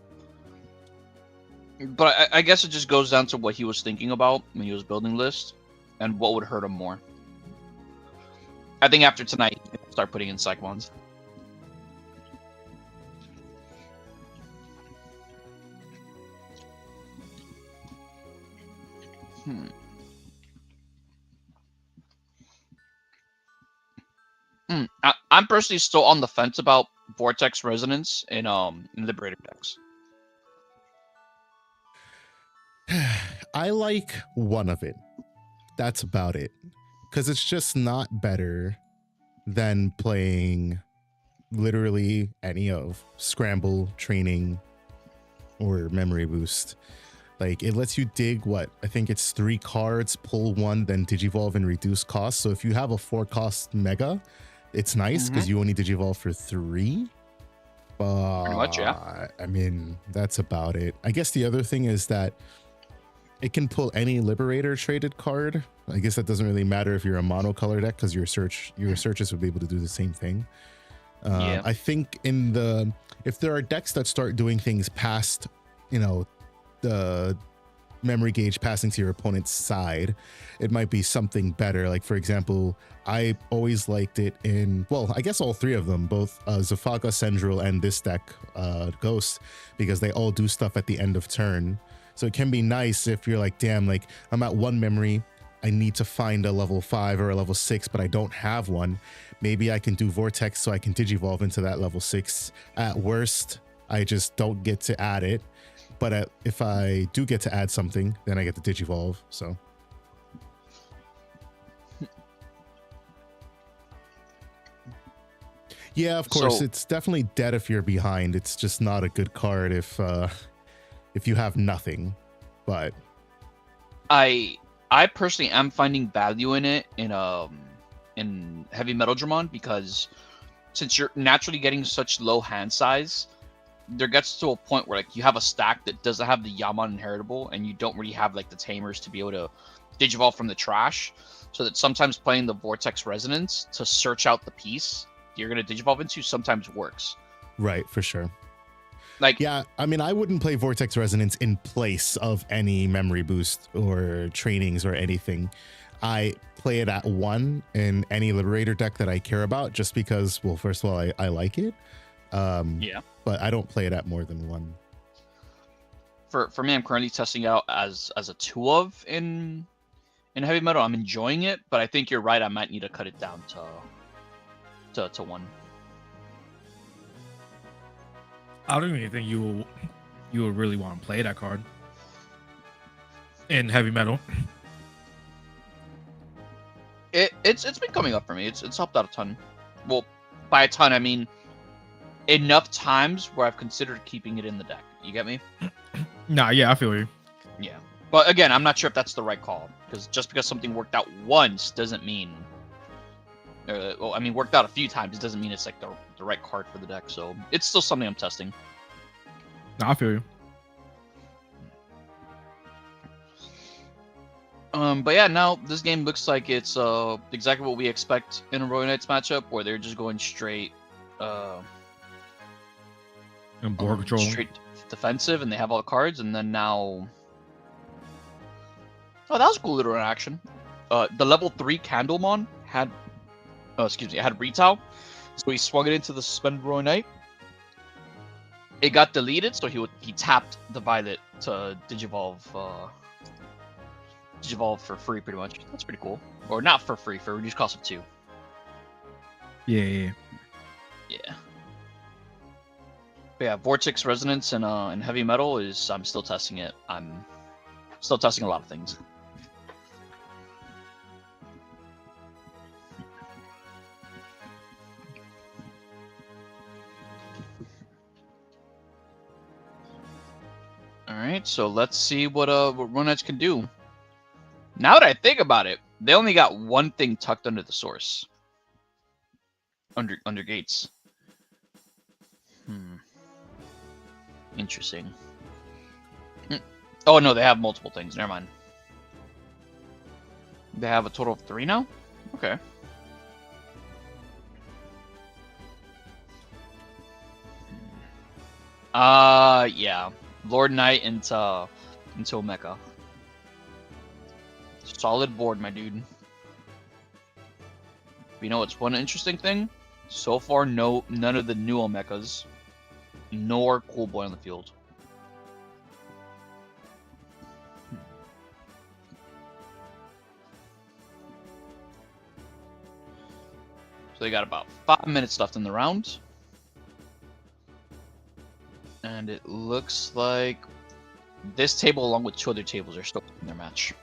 But I guess it just goes down to what he was thinking about when he was building list and what would hurt him more. I think after tonight, he'll start putting in Psychmons. I'm personally still on the fence about Vortex Resonance in Liberator decks. I like one of it. That's about it. Because it's just not better than playing literally any of Scramble, Training, or Memory Boost. Like, it lets you dig what? I think it's 3 cards, pull 1, then Digivolve and reduce cost. So if you have a 4 cost Mega, it's nice because you only Digivolve for 3. But pretty much, yeah. I mean, that's about it. I guess the other thing is that it can pull any Liberator traded card. I guess that doesn't really matter if you're a monocolor deck because your searches would be able to do the same thing. Yeah. I think if there are decks that start doing things past, the memory gauge passing to your opponent's side, it might be something better. Like, for example, I always liked it in, well, I guess all 3 of them, both Zafaga, Sendril, and this deck, Ghost, because they all do stuff at the end of turn. So it can be nice if you're like, damn, like I'm at 1 memory, I need to find a level 5 or a level 6, but I don't have one. Maybe I can do Vortex so I can Digivolve into that level 6. At worst, I just don't get to add it. But if I do get to add something, then I get to Digivolve, so. Yeah, of course, it's definitely dead if you're behind. It's just not a good card if you have nothing, but I personally am finding value in it in Heavy Metal Dramon because since you're naturally getting such low hand size, there gets to a point where like you have a stack that doesn't have the Yaman inheritable and you don't really have like the Tamers to be able to Digivolve from the trash, so that sometimes playing the Vortex Resonance to search out the piece you're gonna Digivolve into sometimes works. Right, for sure. Like, yeah, I mean, I wouldn't play Vortex Resonance in place of any memory boost or trainings or anything. I play it at 1 in any Liberator deck that I care about, just because, well, first of all, I like it. yeah. But I don't play it at more than 1. For me, I'm currently testing out as a 2 of in heavy metal. I'm enjoying it, but I think you're right. I might need to cut it down to 1. I don't even think you will really want to play that card in heavy metal. It's been coming up for me. It's helped out a ton. Well, by a ton, I mean enough times where I've considered keeping it in the deck. You get me? Nah, yeah, I feel you. Yeah. But again, I'm not sure if that's the right call, because just because something worked out once doesn't mean well, I mean, worked out a few times, it doesn't mean it's like the right card for the deck. So it's still something I'm testing. Nah, I feel you. But yeah, now this game looks like it's exactly what we expect in a Royal Knights matchup, where they're just going straight And board control. straight defensive, and they have all the cards. And then now, oh, that was a cool little interaction. The level 3 Candlemon had, it had retail, so he swung it into the suspended Royal Knight. It got deleted, so he tapped the Violet to Digivolve for free, pretty much. That's pretty cool. Or not for free, for reduced cost of 2. Yeah. Yeah. But yeah, Vortex Resonance and Heavy Metal I'm still testing it. I'm still testing a lot of things. Alright, so let's see what Royal Knights can do. Now that I think about it, they only got one thing tucked under the source. Under gates. Interesting. Oh no, they have multiple things. Never mind. They have a total of 3 now? Okay. Yeah. Lord Knight into Mecha. Solid board, my dude. But you know what's one interesting thing? So far, none of the new Omechas, nor Cool Boy on the field. So they got about 5 minutes left in the round. And it looks like this table, along with 2 other tables, are still in their match.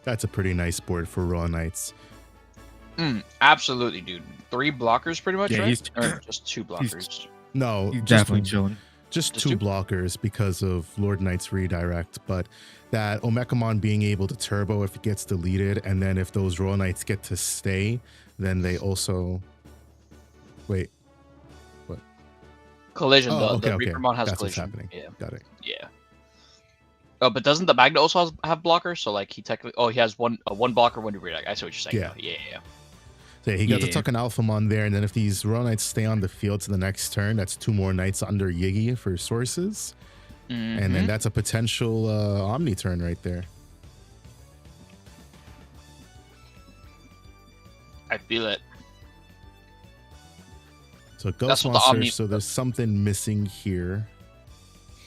That's a pretty nice board for Royal Knights. Absolutely, dude. 3 blockers, pretty much, Yeah, right? Or just 2 blockers. No, He's just definitely chilling. Just Just 2 2? blockers because of Lord Knight's redirect, but that Omecamon being able to turbo if it gets deleted, and then if those Royal Knights get to stay, then they also... Wait. What? Collision. Oh, the okay. Reapermon has That's what's collision. happening. Yeah. Got it. Yeah. Oh, but doesn't the Magna also have blockers? So like he technically, he has one blocker, one to redirect. I see what you're saying. Yeah. Yeah. So he got to Yeah. tuck an Alphamon there, and then if these Royal Knights stay on the field to the next turn, that's 2 more Knights under Yiggy for sources. And then that's a potential Omni turn right there. I feel it. So That's Ghost what the Monster, Omni- so there's something missing here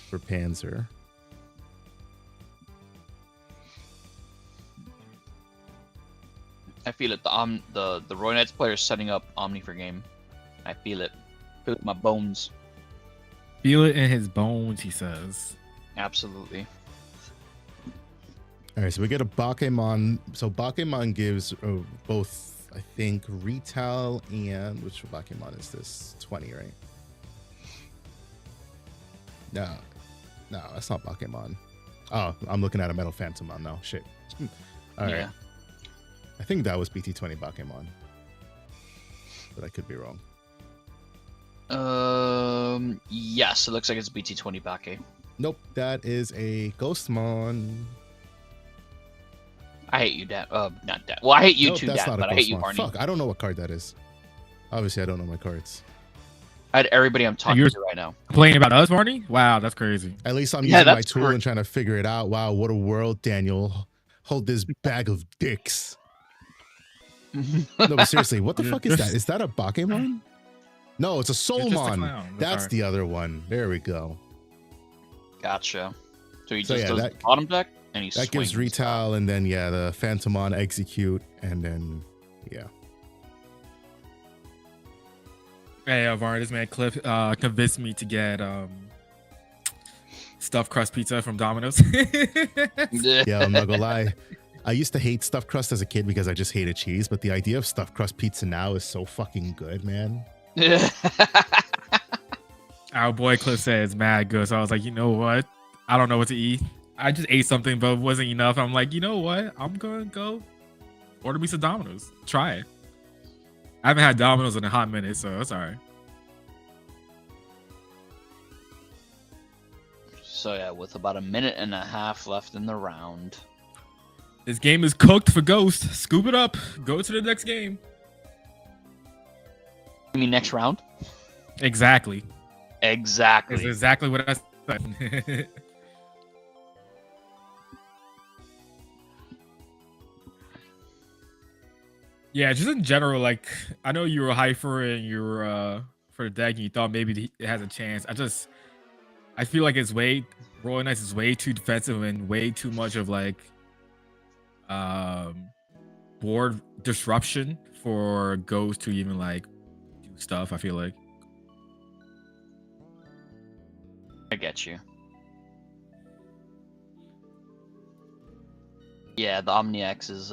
for Panzer. I feel it. The Royal Knights player is setting up Omni for game. I feel it. Feel it in my bones. Feel it in his bones, he says. Absolutely. All right, so we get a Bakemon. So Bakemon gives both, I think, retail and which Bakemon is this? 20, right? No. No, that's not Bakemon. Oh, I'm looking at a Metal Phantomon now. Shit. All right. Yeah. I think that was BT20 Bakemon, but I could be wrong. Yes, it looks like it's BT20 Bake. Nope, that is a Ghostmon. I hate you, Dad. Not Dad. Well, I hate you Nope, too, that's Dad, not a but I hate you, Ghostmon. Barney. Fuck, I don't know what card that is. Obviously, I don't know my cards. I had everybody I'm talking to right now. Complaining about us, Barney? Wow, that's crazy. At least I'm Yeah, using my that's tool great. and trying to figure it out. Wow, what a world, Daniel. Hold this bag of dicks. No, but seriously, what the fuck is that? Is that a Bakemon? No, it's a Soulmon. That's the other one. There we go. Gotcha. So he So, just yeah, does that- the bottom deck, and he That gives swings. retail, and then yeah, the Phantomon execute, and then yeah. Hey, Barney, this man Cliff convinced me to get stuffed crust pizza from Domino's. Yeah, I'm not gonna lie. I used to hate stuffed crust as a kid because I just hated cheese, but the idea of stuffed crust pizza now is so fucking good, man. Our boy Cliff said it's mad good, so I was like, you know what? I don't know what to eat. I just ate something, but it wasn't enough. I'm like, you know what? I'm gonna go order me some Domino's. Try it. I haven't had Domino's in a hot minute, so it's all right. So yeah, with about a minute and a half left in the round. This game is cooked for Ghost. Scoop it up. Go to the next game. You mean next round? Exactly. Exactly. That's exactly what I said. Yeah, just in general, like I know you were hyped for it and you were for the deck and you thought maybe it has a chance. I feel like it's Royal Knights is way too defensive and way too much of like board disruption for Ghost to even like do stuff, I feel like. I get you. Yeah, the OmniX is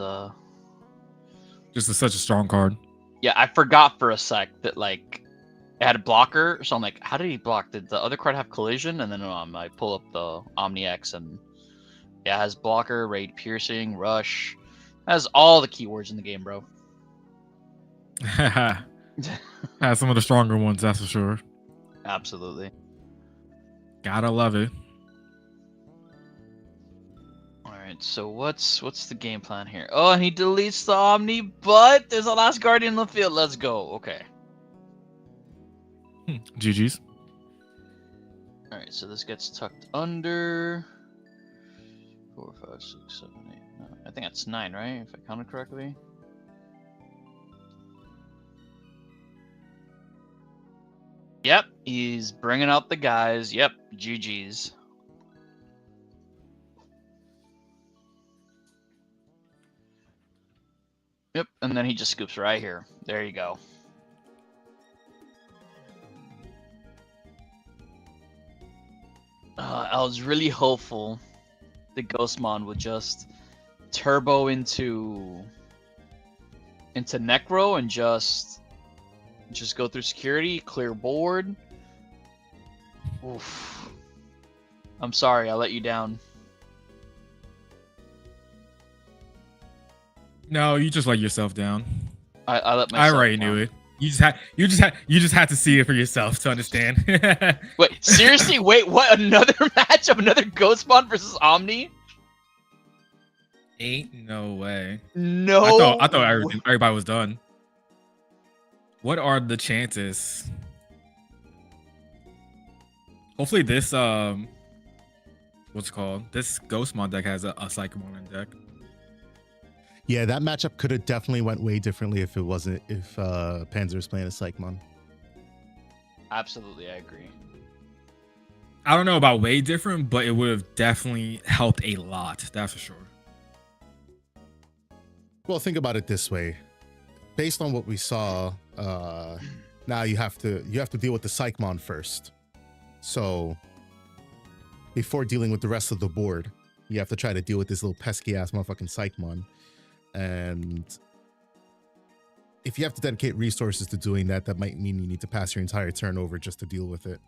Just such a strong card. yeah, I forgot for a sec that like it had a blocker, so I'm like, how did he block? Did the other card have collision? And then I pull up the OmniX and yeah, it has blocker, raid piercing, rush. It has all the keywords in the game, bro. Has some of the stronger ones, that's for sure. Absolutely. Gotta love it. Alright, so what's the game plan here? Oh, and he deletes the Omni, but there's a last guardian in the field. Let's go. Okay. GG's. Alright, so this gets tucked under 4, 5, 6, 7, 8, 9. I think that's 9, right? If I counted correctly. Yep, he's bringing out the guys. Yep, GG's. Yep, and then he just scoops right here. There you go. I was really hopeful the Ghostmon would just turbo into Necro and just go through security, clear board. Oof. I'm sorry, I let you down. No, you just let yourself down. I let myself I already down. knew it. You just had to see it for yourself to understand. Wait, seriously? Wait, what? Another match of another Ghostmon versus Omni? Ain't no way. No. I thought everybody was done. What are the chances? Hopefully this what's it called? This Ghostmon deck has a Psychomon in deck. Yeah, that matchup could have definitely went way differently if Panzer was playing a Psychmon. Absolutely, I agree. I don't know about way different, but it would have definitely helped a lot. That's for sure. Well, think about it this way. Based on what we saw, now you have to deal with the Psychmon first. So before dealing with the rest of the board, you have to try to deal with this little pesky ass motherfucking Psychmon. And if you have to dedicate resources to doing that, that might mean you need to pass your entire turn over just to deal with it.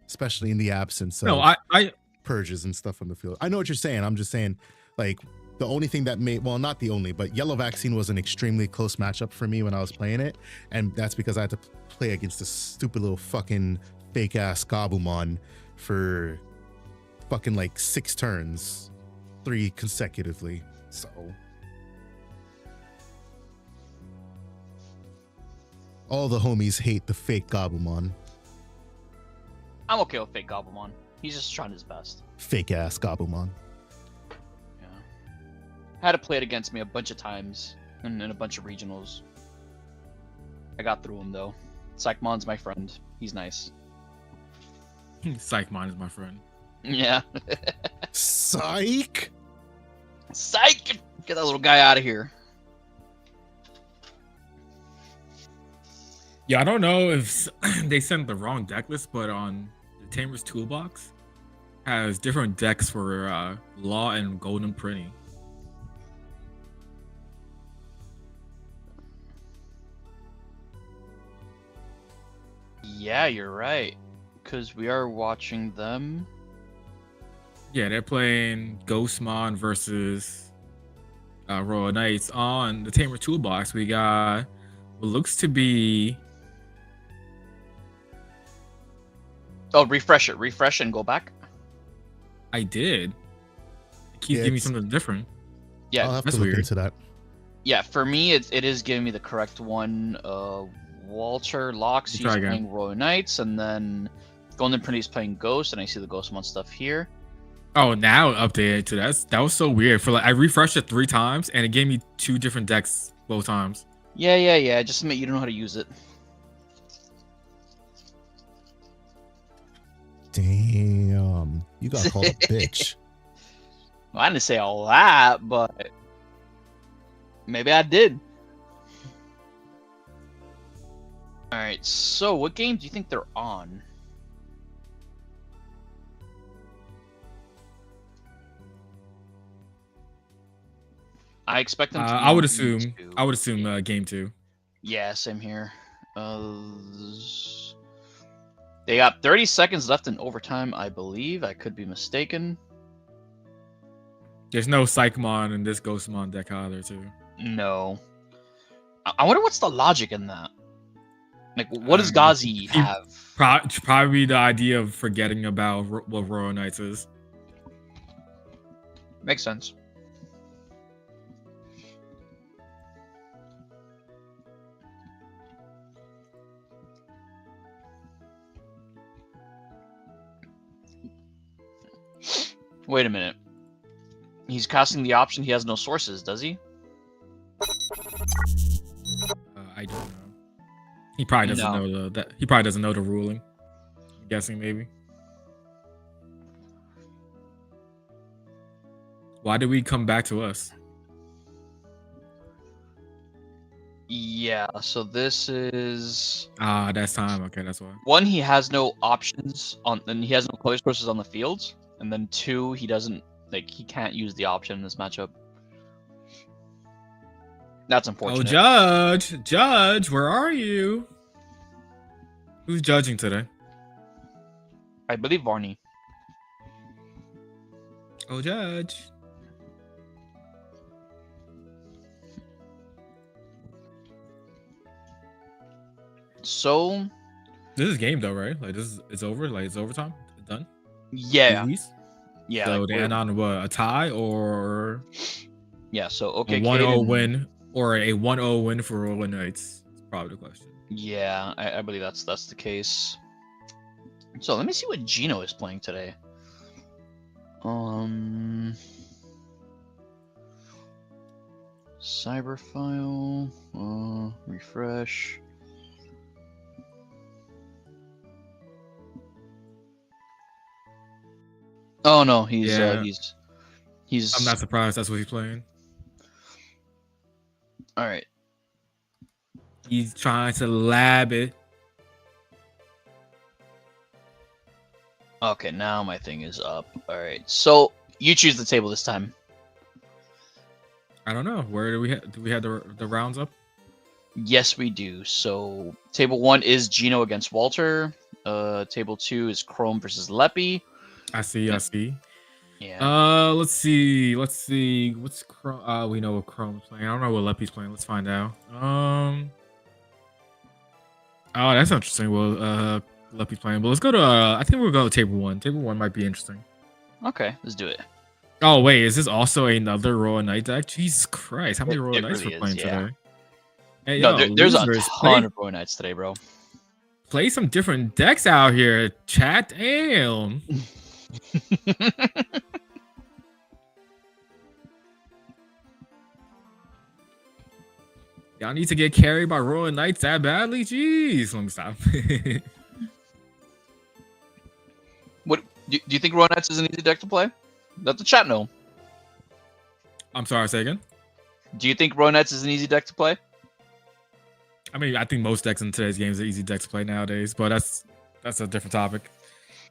especially in the absence of No, I purges and stuff on the field. I know what you're saying. I'm just saying, like, the only thing that made, well, not the only, but Yellow Vaccine was an extremely close matchup for me when I was playing it. And that's because I had to play against this stupid little fucking fake ass Gabumon for fucking like 6 turns, 3 consecutively. So all the homies hate the fake Gabumon. I'm okay with fake Gabumon. He's just trying his best. Fake ass Gabumon. Yeah. Had to play it against me a bunch of times in a bunch of regionals. I got through him though. Psychmon's my friend. He's nice. Psychmon is my friend. Yeah. Psych. Psych! Get that little guy out of here. Yeah, I don't know if they sent the wrong deck list, but on the Tamers Toolbox has different decks for Law and Golden Prinny. Yeah, you're right. Because we are watching them. Yeah, they're playing Ghostmon versus Royal Knights. On the Tamer Toolbox, we got what looks to be... Oh, refresh it. Refresh and go back. I did. It keeps Yeah, giving me it's- something different. Yeah, I'll have that's to look weird. into that. yeah. For me, it is giving me the correct one. Walter Locks, he's Try again. playing Royal Knights, and then Golden Prinny's playing Ghost, and I see the Ghostmon stuff here. Oh, now updated to that was so weird. For like, I refreshed it 3 times and it gave me 2 different decks both times. Yeah. Just admit you don't know how to use it. Damn, you got called a bitch. Well, I didn't say all that, but maybe I did. All right. So, what game do you think they're on? I expect them to. Be I would on assume. E2. I would assume game 2. Yeah, same here. They got 30 seconds left in overtime, I believe. I could be mistaken. There's no Psychmon in this Ghostmon deck either, too. No. I wonder what's the logic in that. Like, what does Ghazi have? Probably the idea of forgetting about what Royal Knights is. Makes sense. Wait a minute. He's casting the option. He has no sources, does he? I don't know. He probably doesn't know that. He probably doesn't know the ruling. I'm guessing maybe. Why did we come back to us? Yeah, so this is That's time. Okay, that's why. 1, he has no options on, and he has no color sources on the fields, and then 2, he doesn't, like, he can't use the option in this matchup. That's unfortunate. Oh, Judge, where are you? Who's judging today? I believe Varney. Oh, Judge. So, This is game though, right? Like it's over. Like it's overtime. It's done. yeah, Please? yeah. So like, they end on what? A tie or yeah, so okay, a 1-0 Caden- win or a 1-0 win for Royal Knights? That's probably the question. Yeah, I believe that's the case. So let me see what Gino is playing today. Cyberfile, refresh. Oh no, he's Yeah. he's I'm not surprised. That's what he's playing. all right. He's trying to lab it. Okay, now my thing is up. All right, so you choose the table this time. I don't know. Where do we have the rounds up? Yes, we do. So table 1 is Gino against Walter. Table 2 is Chrome versus Leppy. I see. Yeah. Let's see. What's Chrome? We know what Chrome's playing. I don't know what Leppy's playing. Let's find out. Oh, that's interesting. Well, Leppy's playing. But let's go to. I think we'll go to Table 1. Table 1 might be interesting. Okay, let's do it. Oh wait, is this also another Royal Knight deck? Jesus Christ, how many Royal Knights really we're playing yeah. today? Hey, No, yo, there's a losers, ton of Royal Knights today, bro. play some different decks out here, chat. Damn. Y'all need to get carried by Royal Knights that badly? Jeez, let me stop. What do you think Royal Knights is an easy deck to play? Let the chat know. I'm sorry, say again. Do you think Royal Knights is an easy deck to play? I mean, I think most decks in today's games are easy decks to play nowadays, but that's a different topic.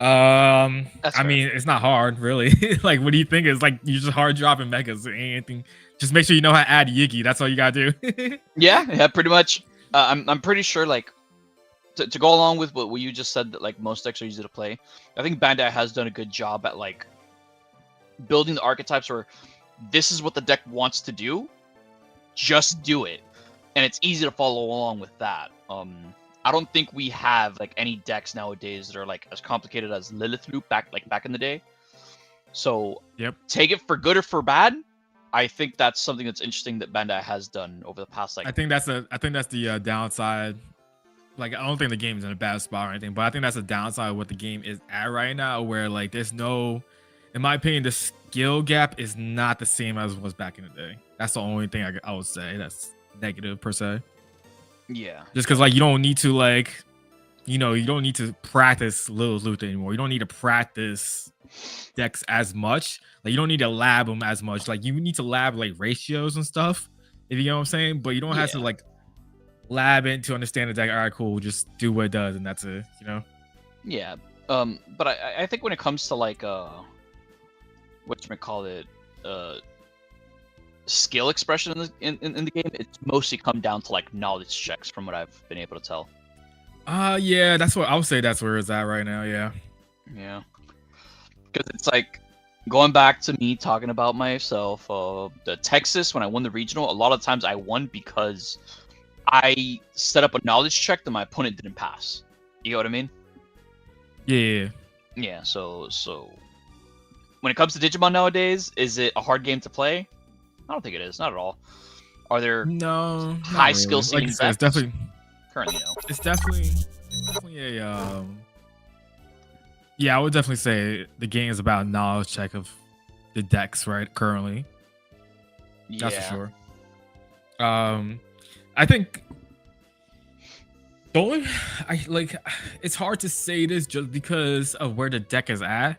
I mean, it's not hard, really. Like, what do you think is like you just hard dropping megas or anything? Just make sure you know how to add Yigi. That's all you gotta do. Yeah, pretty much. I'm pretty sure like to go along with what you just said that like most decks are easy to play. I think Bandai has done a good job at like building the archetypes where this is what the deck wants to do. Just do it, and it's easy to follow along with that. I don't think we have like any decks nowadays that are like as complicated as Lilith Loop back in the day. So Yep. Take it for good or for bad. I think that's something that's interesting that Bandai has done over the past like. I think that's the downside. Like, I don't think the game is in a bad spot or anything, but I think that's the downside of what the game is at right now, where like there's no, in my opinion, the skill gap is not the same as it was back in the day. That's the only thing I would say that's negative per se. Yeah. Just because like you don't need to like, you don't need to practice Lilith Luth anymore. You don't need to practice decks as much. Like, you don't need to lab them as much. Like, you need to lab like ratios and stuff, if you know what I'm saying. But you don't have to like lab it to understand the deck. All right, cool. Just do what it does, and that's it. Yeah. But I think when it comes to like whatchamacallit, skill expression in the game, it's mostly come down to like knowledge checks from what I've been able to tell. Yeah, that's what I would say. That's where it's at right now. Yeah. Yeah. Because it's like going back to me talking about myself. The Texas, when I won the regional, a lot of times I won because I set up a knowledge check that my opponent didn't pass. You know what I mean? Yeah. Yeah. So when it comes to Digimon nowadays, is it a hard game to play? I don't think it is. Not at all. Are there high skill ceiling decks? It's definitely currently no. It's definitely a yeah, I would definitely say the game is about knowledge check of the decks right currently. Yeah. That's for sure. I think it's hard to say this just because of where the deck is at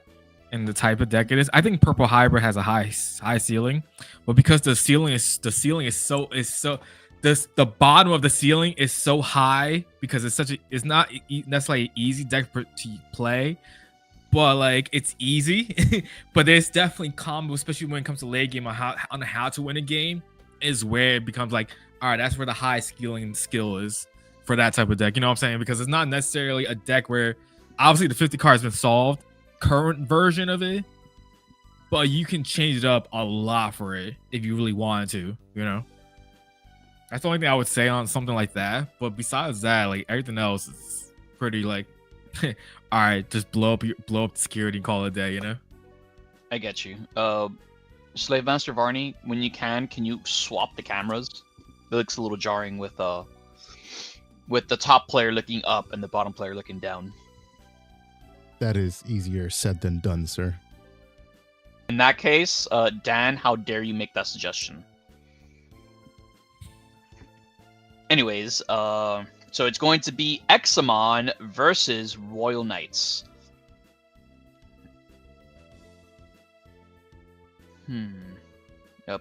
and the type of deck it is. I think Purple Hybrid has a high ceiling, but because the bottom of the ceiling is so high because it's not necessarily an easy deck to play, but like it's easy. But there's definitely combos, especially when it comes to late game on how to win a game, is where it becomes like, all right, that's where the high skilling skill is for that type of deck. You know what I'm saying? Because it's not necessarily a deck where obviously the 50 card has been solved, current version of it, but you can change it up a lot for it if you really wanted to, That's the only thing I would say on something like that. But besides that, like everything else is pretty like, all right, just blow up security and call it a day, I get you. Slave Master Varney, when you can you swap the cameras? It looks a little jarring with the top player looking up and the bottom player looking down. That is easier said than done, sir. In that case, Dan, how dare you make that suggestion? Anyways, so it's going to be Examon versus Royal Knights.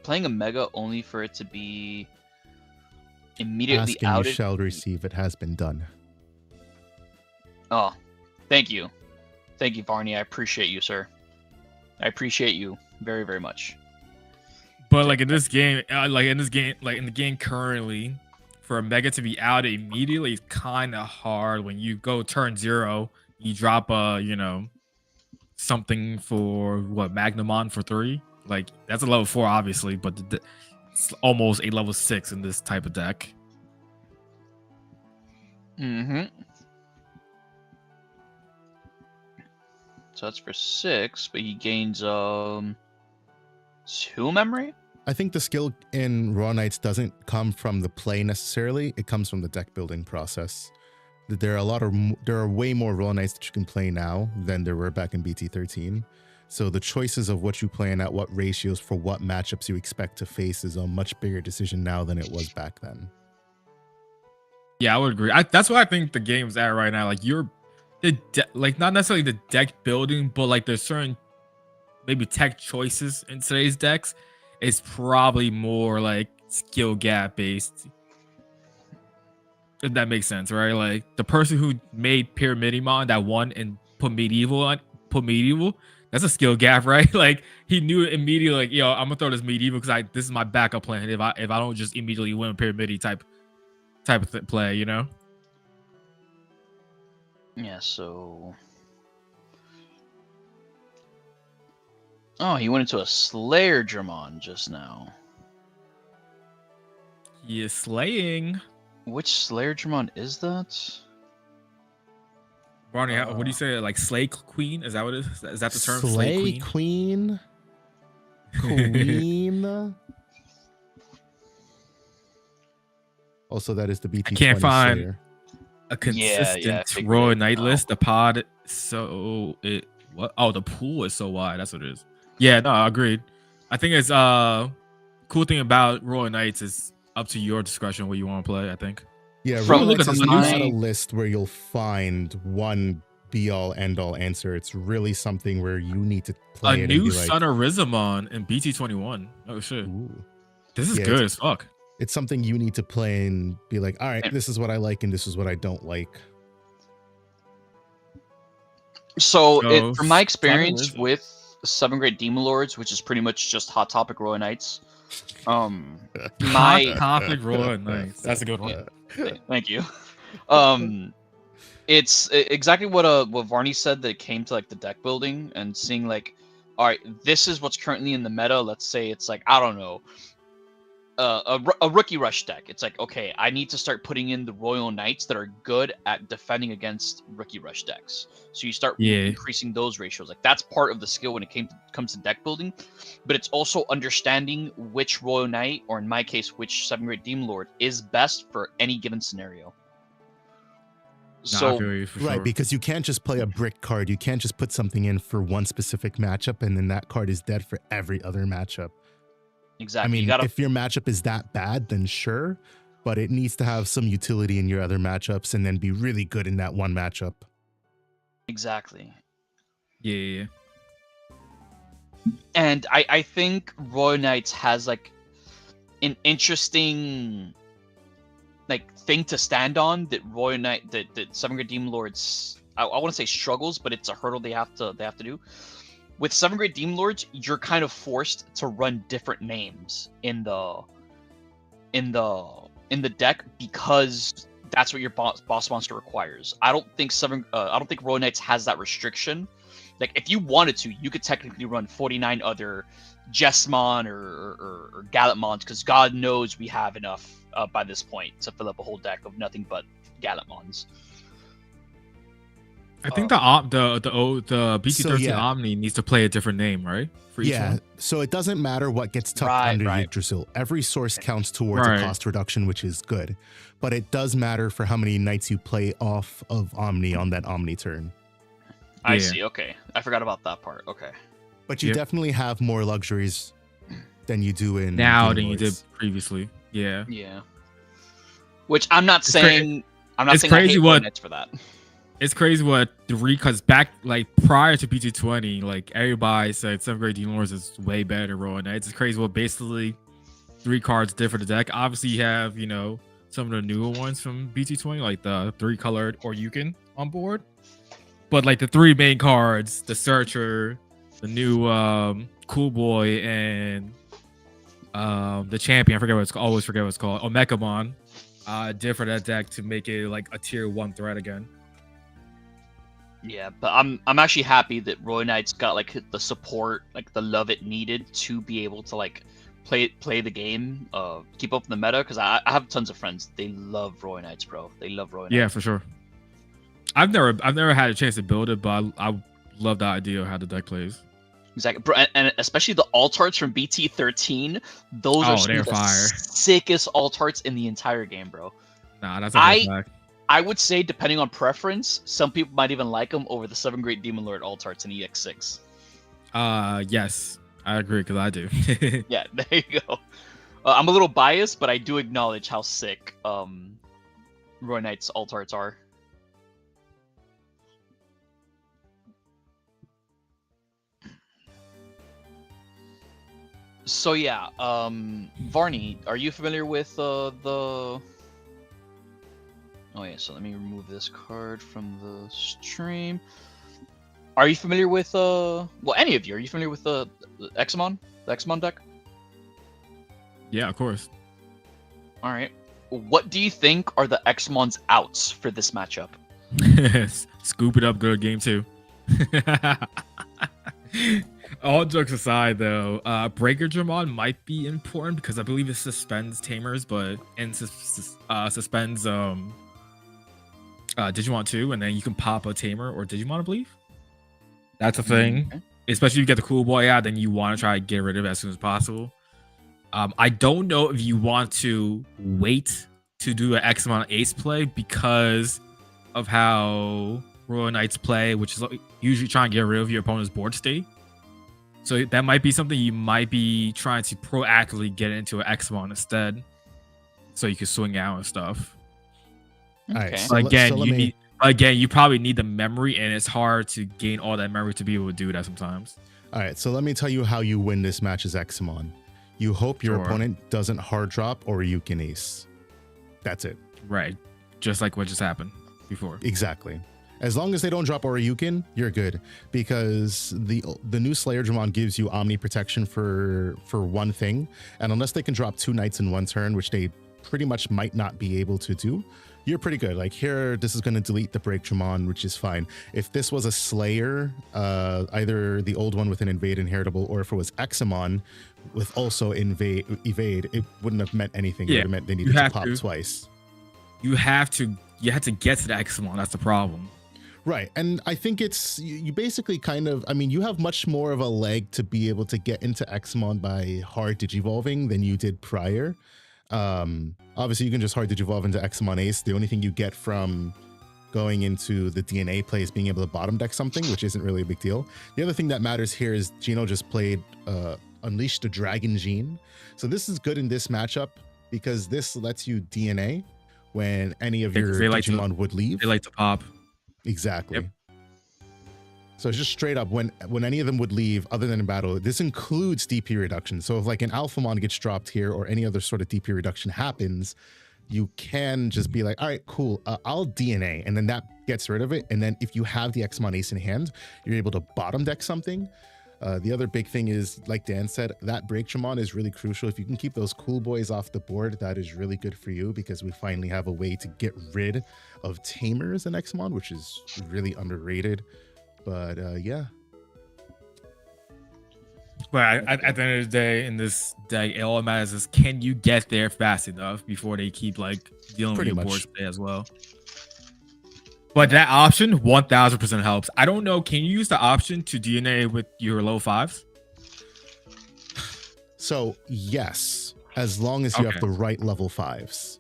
Playing a Mega only for it to be immediately Asking outed. you shall receive. It has been done. Oh, thank you. Thank you, Varney. I appreciate you, sir. I appreciate you very, very much. But like in this game, in the game currently, for a Mega to be out immediately is kind of hard when you go turn 0 you drop something for what Magnamon for 3. Like that's a level 4, obviously, but it's almost a level 6 in this type of deck. Mm-hmm. So that's for 6, but he gains 2 memory. I think the skill in Royal Knights doesn't come from the play necessarily. It comes from the deck building process. There are way more Royal Knights that you can play now than there were back in BT13. So the choices of what you play and at what ratios for what matchups you expect to face is a much bigger decision now than it was back then. Yeah, I would agree. That's what I think the game's at right now. Like like not necessarily the deck building, but like there's certain maybe tech choices in today's decks. It's probably more like skill gap based. If that makes sense, right? Like the person who made Pyramidimon that won and put medieval, that's a skill gap, right? Like he knew immediately, like, yo, I'm gonna throw this medieval because this is my backup plan. If I don't just immediately win Pyramidi type of play, you know? Yeah. So. Oh, he went into a Slayer Dramon just now. He is slaying. Which Slayer Dramon is that? Barney, what do you say? Like Slay Queen? Is that what it is? Is that the term? Slay Queen? Queen? Also, that is the BT. I can't find Slayer. a consistent Royal Knight list. The pod, so it what? Oh, the pool is so wide. That's what it is. Yeah, no, I agreed. I think it's cool thing about Royal Knights is up to your discretion what you want to play. I think. Yeah, From Royal Knights is not a list where you'll find one be-all, end-all answer. It's really something where you need to play a new Son of Rizamon in BT21. Oh shit, ooh. This is good as fuck. It's something you need to play and be like, all right, this is what I like and this is what I don't like. So from my experience with 7th grade Demon Lords, which is pretty much just Hot Topic Royal Knights. Hot Topic Royal Knights. That's a good one. Thank you. It's exactly what Varney said, that it came to like the deck building and seeing like, all right, this is what's currently in the meta. Let's say it's like, I don't know, a Rookie Rush deck. It's like, okay, I need to start putting in the Royal Knights that are good at defending against Rookie Rush decks. So you start increasing those ratios. Like that's part of the skill when it comes to deck building. But it's also understanding which Royal Knight, or in my case, which 7th grade Demon Lord is best for any given scenario. So right, because you can't just play a brick card. You can't just put something in for one specific matchup and then that card is dead for every other matchup. Exactly. I mean, if your matchup is that bad, then sure, but it needs to have some utility in your other matchups and then be really good in that one matchup. Exactly. Yeah. And I think Royal Knights has like an interesting like thing to stand on that Royal Knight that 7th grade Demon Lords I want to say struggles, but it's a hurdle they have to do. With 7th grade Demon Lords, you're kind of forced to run different names in the deck because that's what your boss monster requires. I don't think Royal Knights has that restriction. Like if you wanted to, you could technically run 49 other Jessmon or Gallantmons, because God knows we have enough by this point to fill up a whole deck of nothing but Gallantmons. I think the BT13 Omni needs to play a different name, right? For each one? So it doesn't matter what gets tucked under Yggdrasil. Every source counts towards a cost reduction, which is good. But it does matter for how many knights you play off of Omni on that Omni turn. I see, okay. I forgot about that part, okay. But you definitely have more luxuries than you do in now than you did previously. Yeah. Yeah. Which I'm not saying I hate Knights for that. It's crazy what because back like prior to BT20, like everybody said 7th grade Demon Lords is way better than Royal Knights. It's crazy what basically 3 cards differ the deck. Obviously you have, some of the newer ones from BT20, like the 3-colored Oryukin on board. But like the 3 main cards, the Searcher, the new Cool Boy, and the Champion, I always forget what it's called, Omekamon, differ that deck to make it like a tier 1 threat again. Yeah, but I'm actually happy that Roy Knight's got like the support, like the love it needed to be able to like play the game, keep up in the meta. Because I have tons of friends, they love Roy Knights, bro. They love Roy Knights. Yeah, for sure. I've never had a chance to build it, but I love the idea of how the deck plays. Exactly, bro, and especially the alt arts from BT13. Those are some they're of the fire. sickest alt arts in the entire game, bro. Nah, that's a fact. I would say, depending on preference, some people might even like them over the 7 Great Demon Lord alt arts in EX6. Yes, I agree because I do. Yeah, there you go. I'm a little biased, but I do acknowledge how sick Roy Knight's alt arts are. So yeah, Varney, are you familiar with the? Oh yeah, so let me remove this card from the stream. Are you familiar with well, any of you? Are you familiar with the Examon, the Examon deck? Yeah, of course. All right. What do you think are the Examon's outs for this matchup? Scoop it up, good game too. All jokes aside, though, Breaker Dramon might be important because I believe it suspends Tamers, and suspends Digimon 2, and then you can pop a Tamer or Digimon, I believe. That's a thing. Okay. Especially if you get the cool boy out, then you want to try to get rid of it as soon as possible. I don't know if you want to wait to do an X amount of ace play because of how Royal Knights play, which is usually trying to get rid of your opponent's board state. So that might be something you might be trying to proactively get into an X-Mon instead, so you can swing out and stuff. Okay. All right, so you probably need the memory, and it's hard to gain all that memory to be able to do that sometimes. All right, so let me tell you how you win this match as X-Mon. You hope your opponent doesn't hard drop or you can ace. That's it. Right. Just like what just happened before. Exactly. As long as they don't drop Oryukin, you're good, because the new Slayer Dramon gives you Omni Protection for one thing, and unless they can drop 2 Knights in one turn, which they pretty much might not be able to do, you're pretty good. Like here, this is going to delete the Break Dramon, which is fine. If this was a Slayer, either the old one with an Invade Inheritable, or if it was Examon with also Evade, it wouldn't have meant anything. Yeah, it would have meant they needed to pop twice. You have to get to the Examon. That's the problem. Right. And I think it's, you basically kind of, I mean, you have much more of a leg to be able to get into Examon by hard Digivolving than you did prior. Obviously, you can just hard Digivolve into Examon Ace. The only thing you get from going into the DNA play is being able to bottom deck something, which isn't really a big deal. The other thing that matters here is Gino just played Unleash the Dragon Gene. So this is good in this matchup because this lets you DNA when any of your Digimon would leave. They like to pop. Exactly. Yep. So it's just straight up when any of them would leave other than in battle, this includes DP reduction. So if like an Alphamon gets dropped here or any other sort of DP reduction happens, you can just be like, all right, cool, I'll DNA, and then that gets rid of it. And then if you have the Examon Ace in hand, you're able to bottom deck something. The other big thing is, like Dan said, that Break Dramon is really crucial. If you can keep those cool boys off the board, that is really good for you, because we finally have a way to get rid of Tamers in Examon, which is really underrated. But yeah. But at the end of the day, in this day, all that matters is, can you get there fast enough before they keep like dealing with your board state as well? But that option 1000% helps. I don't know. Can you use the option to DNA with your low 5s? So yes, as long as you have the right level 5s.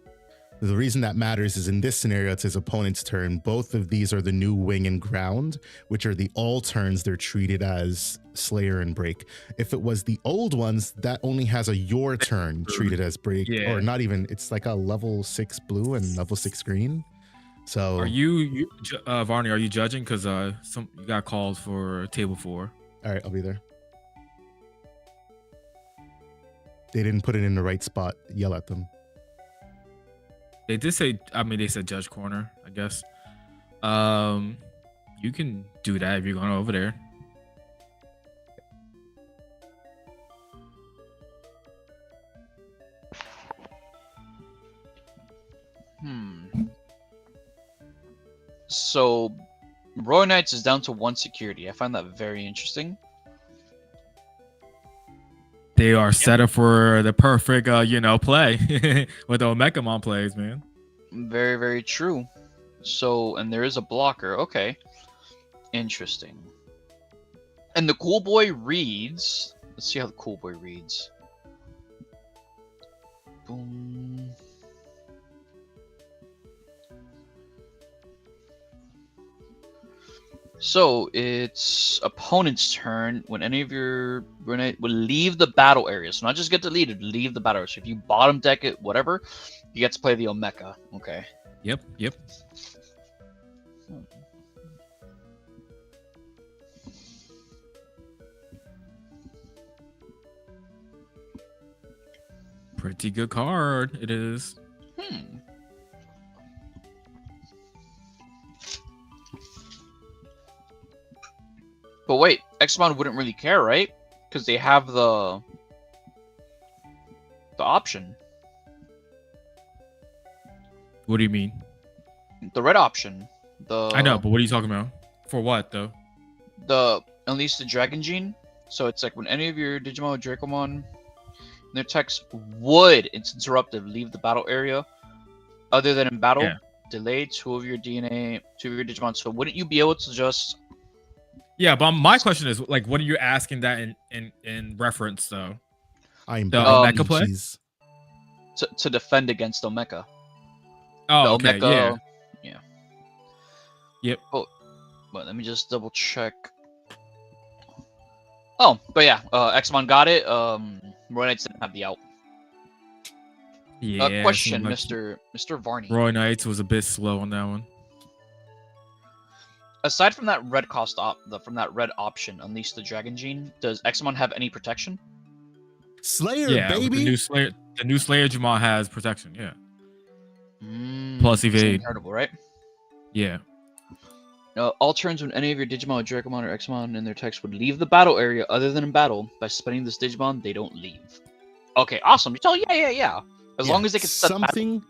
The reason that matters is in this scenario, it's his opponent's turn. Both of these are the new Wing and Ground, which are the all turns they're treated as Slayer and Break. If it was the old ones, that only has a your turn treated as Break, or not even. It's like a level 6 blue and level 6 green. So are you Varney, are you judging? Because you got called for table 4. All right, I'll be there. They didn't put it in the right spot. Yell at them. They did say, I mean, they said judge corner, I guess. You can do that if you're going over there. So Royal Knights is down to 1 security. I find that very interesting. They are set up for the perfect, play with the Omegamon plays, man. Very, very true. So, and there is a blocker. Okay. Interesting. And the cool boy reads... Let's see how the cool boy reads. Boom. So, it's opponent's turn when any of your Brunette will leave the battle area. So not just get deleted, leave the battle area. So if you bottom deck it, whatever, you get to play the Omeka. Okay. Yep. Pretty good card, it is. But wait, Xmon wouldn't really care, right? Because they have the option. What do you mean? The red option. I know, but what are you talking about? For what, though? The Unleash the Dragon Gene. So it's like when any of your Digimon or Dracomon, their text would, it's interrupted, leave the battle area. Other than in battle, delay 2 of your DNA, 2 of your Digimon. So wouldn't you be able to just... Yeah, but my question is, like, what are you asking that in reference, though? I'm the Omeka play? To defend against Omeka. Oh, okay, Omeka, yeah. Yeah. Yep. Oh, but let me just double check. Oh, but yeah, Xmon got it. Roy Knights didn't have the out. Yeah. Question, Mr. Varney. Roy Knights was a bit slow on that one. Aside from that red from that red option, Unleash the Dragon Gene, does Xmon have any protection? Slayer, Yeah, baby. The new Slayer Jamon has protection. Yeah. Plus evade. Incredible, right? Yeah. All turns when any of your Digimon, Dracomon, or Xmon in their text would leave the battle area other than in battle, by spending this Digimon, they don't leave. Okay, awesome. Oh, yeah. As long as they can set something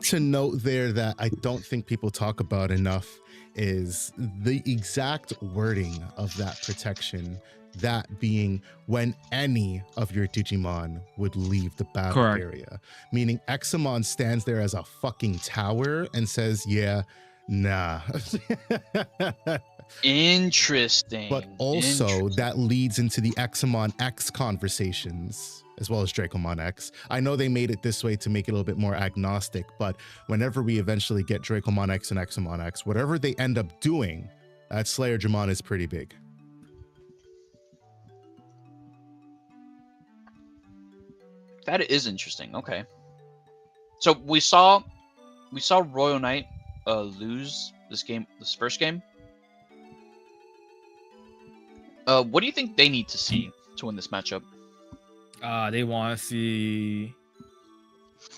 to note there that I don't think people talk about enough is the exact wording of that protection. That being when any of your Digimon would leave the battle area. Meaning Examon stands there as a fucking tower and says, yeah, nah. Interesting. But also that leads into the Examon X conversations, as well as Dracomon X. I know they made it this way to make it a little bit more agnostic, but whenever we eventually get Dracomon X and Examon X, whatever they end up doing, that Slayer Jamon is pretty big. That is interesting. Okay. So we saw Royal Knight lose this first game. What do you think they need to see to win this matchup? They want to see,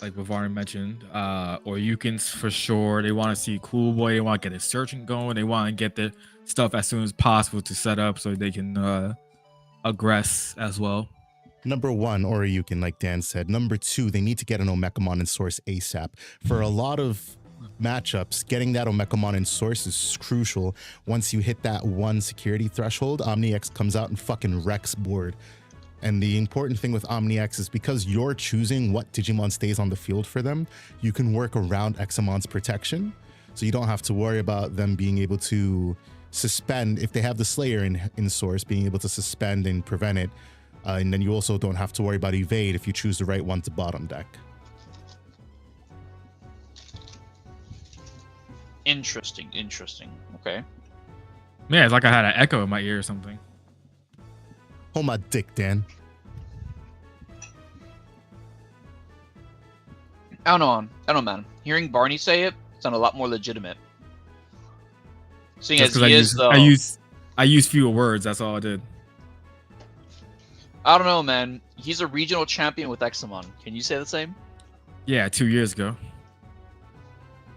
like what Varney mentioned, or Yukins for sure. They want to see Cool Boy. They want to get his searching going. They want to get the stuff as soon as possible to set up so they can aggress as well. Number 1, or Yukin, like Dan said. Number 2, they need to get an Omegamon in source ASAP. For a lot of matchups, getting that Omegamon in source is crucial. Once you hit that 1 security threshold, OmniX comes out and fucking wrecks board. And the important thing with OmniX is because you're choosing what Digimon stays on the field for them, you can work around Examon's protection. So you don't have to worry about them being able to suspend, if they have the Slayer in source, being able to suspend and prevent it. And then you also don't have to worry about evade if you choose the right one to bottom deck. Interesting. Okay. Man, it's like I had an echo in my ear or something. Hold my dick, Dan. I don't know, man. Hearing Barney say it sounded a lot more legitimate. Seeing as he is, though. I use fewer words. That's all I did. I don't know, man. He's a regional champion with Examon. Can you say the same? Yeah, 2 years ago.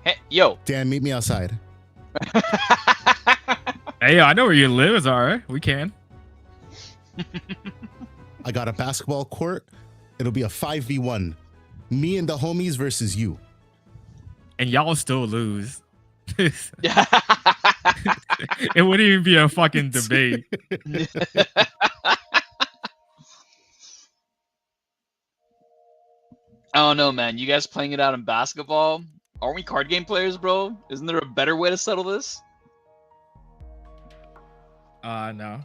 Hey, yo. Dan, meet me outside. Hey, I know where you live. It's all right. We can. I got a basketball court. It'll be a 5v1. Me and the homies versus you. And y'all still lose. It wouldn't even be a fucking debate. I don't know, man. You guys playing it out in basketball? Aren't we card game players, bro? Isn't there a better way to settle this? No.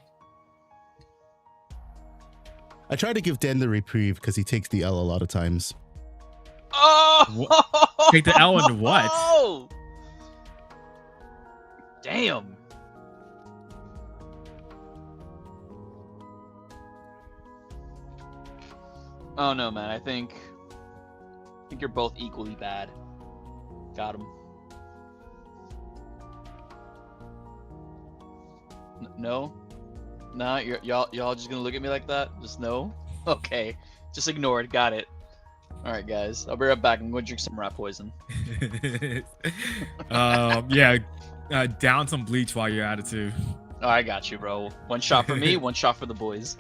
I try to give Dan the reprieve because he takes the L a lot of times. Oh! Take the L into what? Damn. Oh no, man. I think you're both equally bad. Got him. No? Nah, y'all just gonna look at me like that? Just no? Okay. Just ignore it. Got it. Alright, guys. I'll be right back. I'm going to drink some rat poison. Yeah. Down some bleach while you're at it, too. Oh, I got you, bro. One shot for me, one shot for the boys.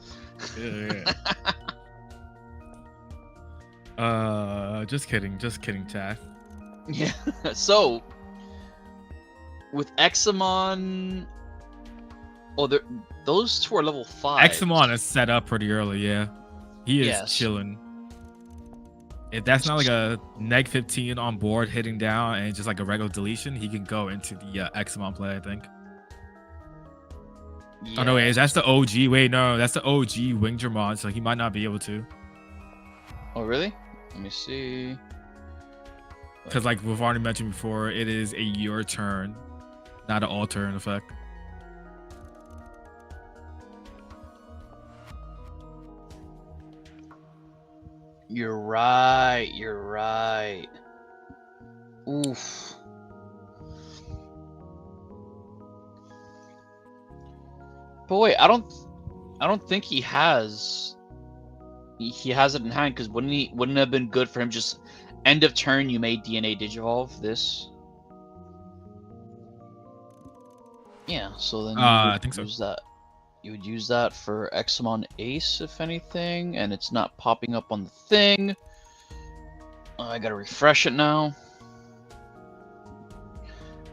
Just kidding, chat. Yeah. So, with Examon, those two are level 5. Examon is set up pretty early, yeah. He is chilling. If that's not like a neg 15 on board hitting down and just like a regular deletion, he can go into the Examon play, I think. Yeah. Oh no, wait, that's the OG. Wait, no, that's the OG Wingdramon, so he might not be able to. Oh really? Let me see. Because like we've already mentioned before, it is a your turn, not an all turn effect. You're right. Oof. But wait, I don't think he has it in hand, because wouldn't it have been good for him just end of turn you made DNA Digivolve this? Yeah, so then I think so. You would use that for Examon Ace, if anything, and it's not popping up on the thing. I gotta refresh it now.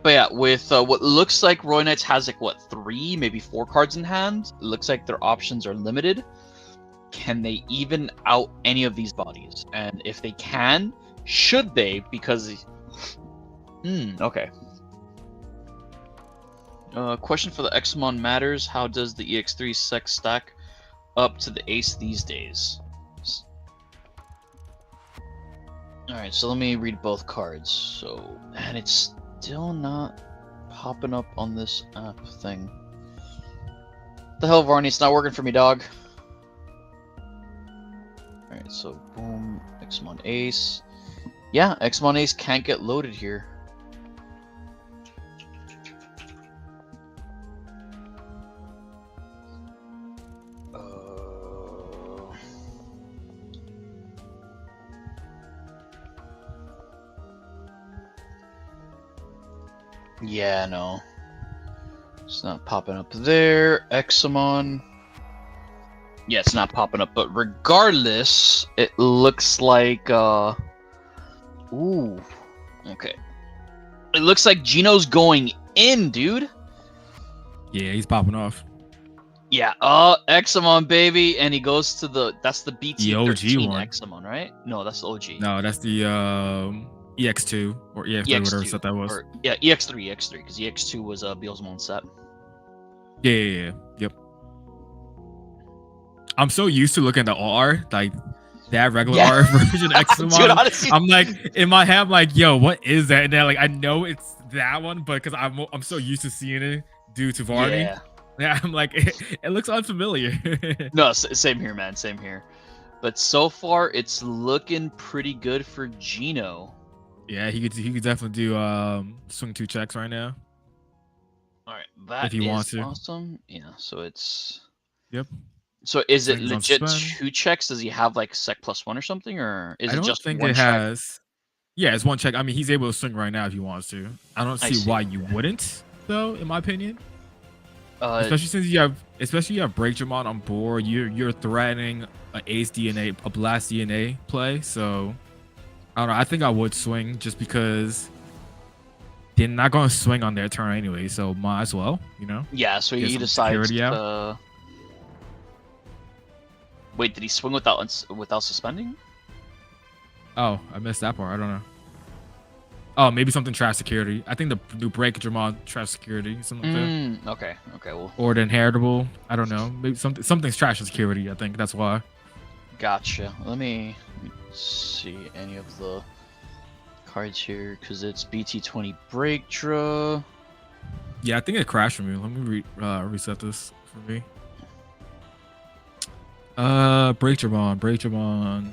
But yeah, with what looks like Roy Knights has like, what, 3, maybe 4 cards in hand? It looks like their options are limited. Can they even out any of these bodies? And if they can, should they? Because... okay. Question for the Examon matters. How does the EX3 sec stack up to the Ace these days? Alright, so let me read both cards. So, and it's still not popping up on this app thing. The hell, Varney, it's not working for me, dog. Alright, so boom, Examon Ace. Yeah, Examon Ace can't get loaded here. Yeah, no. It's not popping up there. Examon. Yeah, it's not popping up, but regardless, it looks like, ooh. Okay. It looks like Gino's going in, dude. Yeah, he's popping off. Yeah, Examon, baby, and he goes to that's the BT13 Examon, right? No, that's the OG. No, that's the, EX2 or EX3, whatever set that was. Yeah, EX3, because EX2 was Beelzemon set. Yep. I'm so used to looking at the R, like that regular R version Examon. Dude, honestly, I'm like, in my head, I'm like, yo, what is that? And then like I know it's that one, but because I'm so used to seeing it due to Varney. Yeah, I'm like, it looks unfamiliar. No, same here, man, same here. But so far, it's looking pretty good for Gino. Yeah, he could definitely do swing 2 checks right now. All right, that is awesome. Yeah, so it's So is it legit 2 checks? Does he have like sec +1 or something, or is it just one check? Has. Yeah, it's 1 check. I mean, he's able to swing right now if he wants to. I don't see why you wouldn't, though, in my opinion. Especially since you have Breakdramon on board, you're threatening an Ace DNA, a Blast DNA play, so. I don't know. I think I would swing just because they're not going to swing on their turn anyway, so might as well, you know. Yeah, so Get he some decides security out. to. Wait, did he swing without suspending? Oh, I missed that part. I don't know. Oh, maybe something trash security. I think the new break Digimon trash security, something like that. Okay, well. Or the inheritable. I don't know. Maybe something's trash security. I think that's why. Gotcha. Let me see any of the cards here, because it's BT20 break draw. Yeah, I think it crashed for me. Let me reset this for me. Break Digimon.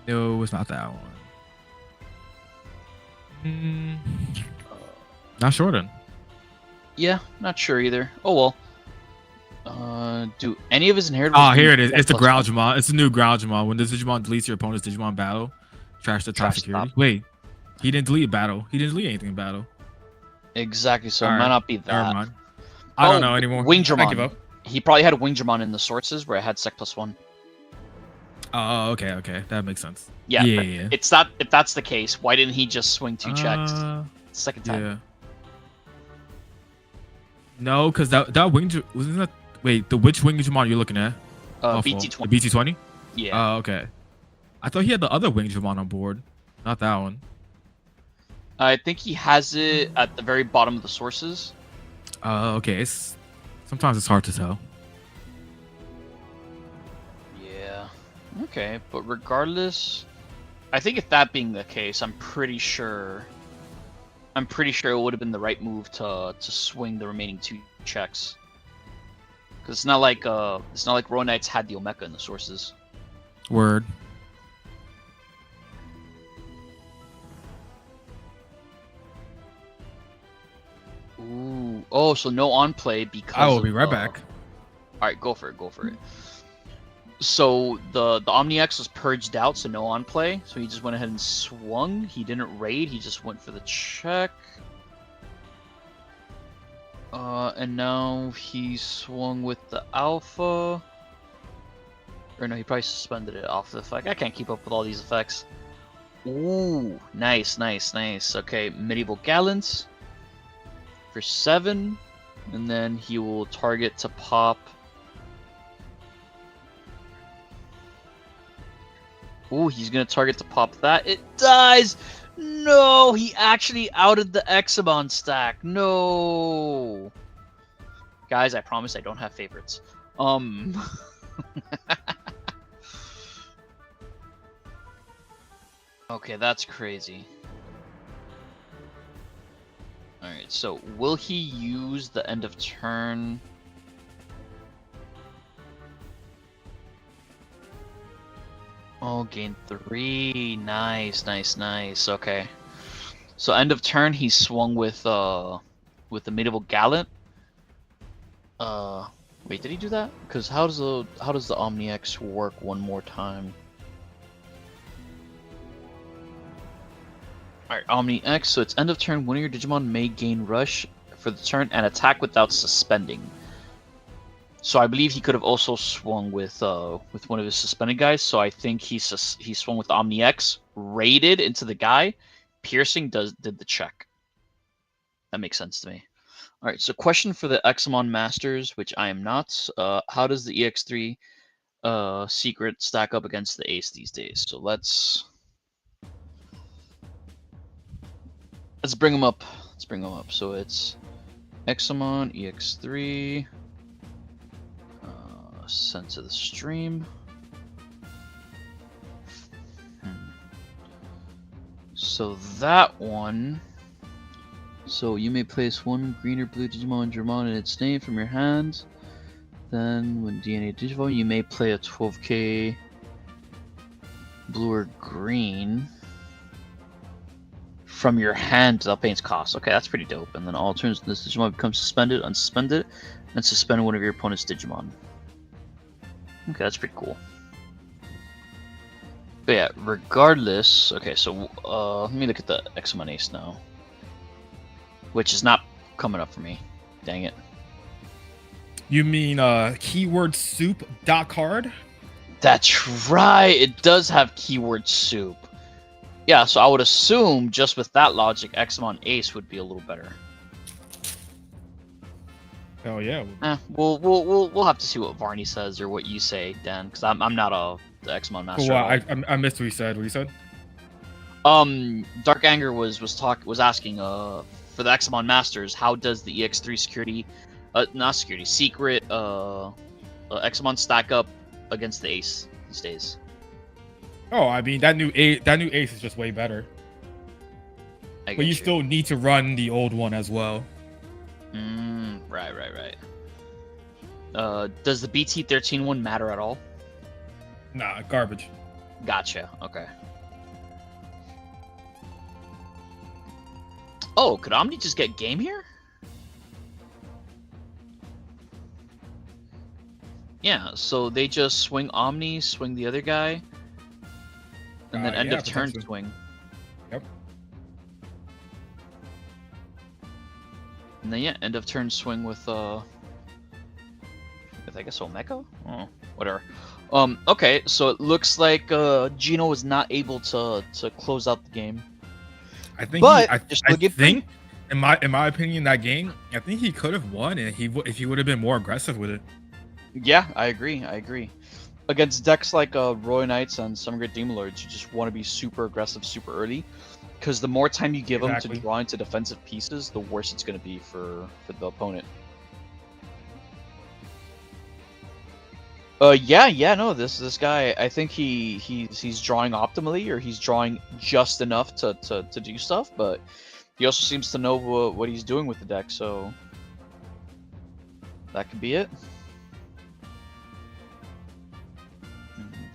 No, it's not that one. Not sure then. Yeah, not sure either. Oh well. Do any of his inheritors? Oh, here it is. It's the ground Digimon. It's the new ground Digimon. When this Digimon deletes your opponent's Digimon battle, trash the top security. Stop. Wait, he didn't delete battle. He didn't delete anything in battle. Exactly. So All it might right. not be that. Never mind. I don't know anymore. Wing I give up. Dramon. He probably had Wing Dramon in the sources where it had Sec +1. Oh, okay. That makes sense. Yeah. Yeah. It's that. If that's the case, why didn't he just swing 2 checks? Second time. Yeah. No, because that wing wasn't that. Wait, which wing Digimon you're looking at? BT20. The BT20. Yeah. Oh, okay. I thought he had the other wing Digimon on board, not that one. I think he has it at the very bottom of the sources. Okay. Sometimes it's hard to tell. Yeah. Okay, but regardless, I think if that being the case, I'm pretty sure it would have been the right move to swing the remaining 2 checks. Because it's not like Ronites had the Omeka in the sources. Word. Ooh. Oh, so no on play because I will be right back. All right, go for it. So the Omni X was purged out, so no on play. So he just went ahead and swung. He didn't raid. He just went for the check. And now he swung with the alpha. Or no, he probably suspended it off the effect. I can't keep up with all these effects. Ooh, nice. Okay, Medieval Gallants for 7. And then he will target to pop. Ooh, he's gonna target to pop that. It dies! No! He actually outed the Examon stack. No! Guys, I promise I don't have favorites. Okay, that's crazy. Alright, so will he use the end of turn? Oh, gain 3. Nice. Okay. So end of turn, he swung with the Medieval Gallant. Wait, did he do that? Because how does the Omni X work one more time? Alright, Omni X, so it's end of turn, one of your Digimon may gain Rush for the turn and attack without suspending. So I believe he could have also swung with one of his suspended guys, so I think he swung with Omni X, raided into the guy, piercing did the check. That makes sense to me. Alright, so question for the Examon Masters, which I am not. How does the EX3 secret stack up against the Ace these days? So let's bring them up. So it's Examon, EX3, sent to the stream. So that one. So you may place 1 green or blue Digimon Dramon in its name from your hand. Then when DNA Digivolve, you may play a 12k blue or green from your hand without paying its cost. Okay, that's pretty dope. And then all turns this Digimon becomes suspended, unsuspended, and suspend one of your opponent's Digimon. Okay, that's pretty cool. But yeah, regardless, okay, so let me look at the Examon Ace now. Which is not coming up for me. Dang it. You mean keyword soup.card? That's right. It does have keyword soup. Yeah, so I would assume just with that logic, Examon Ace would be a little better. Hell yeah. We'll have to see what Varney says or what you say, Dan, because I'm not the Examon master. Well, at all. I missed what you said. What you said? Dark Anger was asking for the Examon Masters, how does the EX3 security, not security, secret Examon stack up against the Ace these days? Oh, I mean that new ace is just way better. But you still need to run the old one as well. Right. Does the BT13 one matter at all? Nah, garbage. Gotcha. Okay. Oh, could Omni just get game here? Yeah, so they just swing Omni, swing the other guy, and then end of turn swing. Yep. And then yeah, end of turn swing with I guess Omeko? Oh, whatever. Okay, so it looks like Gino was not able to close out the game. I think in my opinion, that game, I think he could have won, and if he would have been more aggressive with it. Yeah, I agree. Against decks like Royal Knights and some Great Demon Lords, you just want to be super aggressive super early, because the more time you give them to draw into defensive pieces, the worse it's going to be for the opponent. No, this guy, I think he's drawing optimally, or he's drawing just enough to do stuff, but he also seems to know what he's doing with the deck, so that could be it.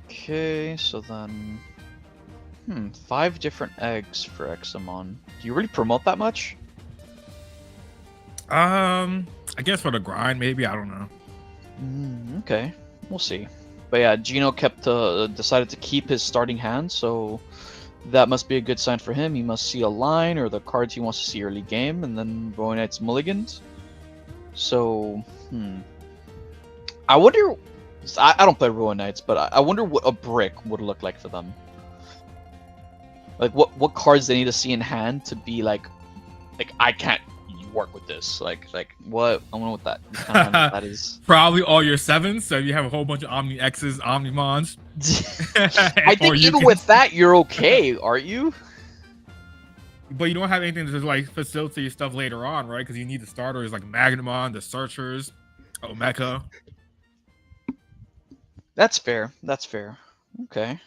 Okay, so then 5 different eggs for Examon. Do you really promote that much? I guess for the grind, maybe. I don't know. Okay. We'll see. But yeah, Gino decided to keep his starting hand, so that must be a good sign for him. He must see a line or the cards he wants to see early game, and then Roy Knight's mulligans. So, I wonder... I don't play Roy Knights, but I wonder what a brick would look like for them. Like, what cards they need to see in hand to be like I can't work with this. Like what? I wonder what that is. Probably all your 7s. So you have a whole bunch of Omni X's, Omnimons. I think even with that, you're okay, aren't you? But you don't have anything to like facilitate your stuff later on, right? Because you need the starters like Magnamon, the Searchers, Omeka. That's fair. Okay.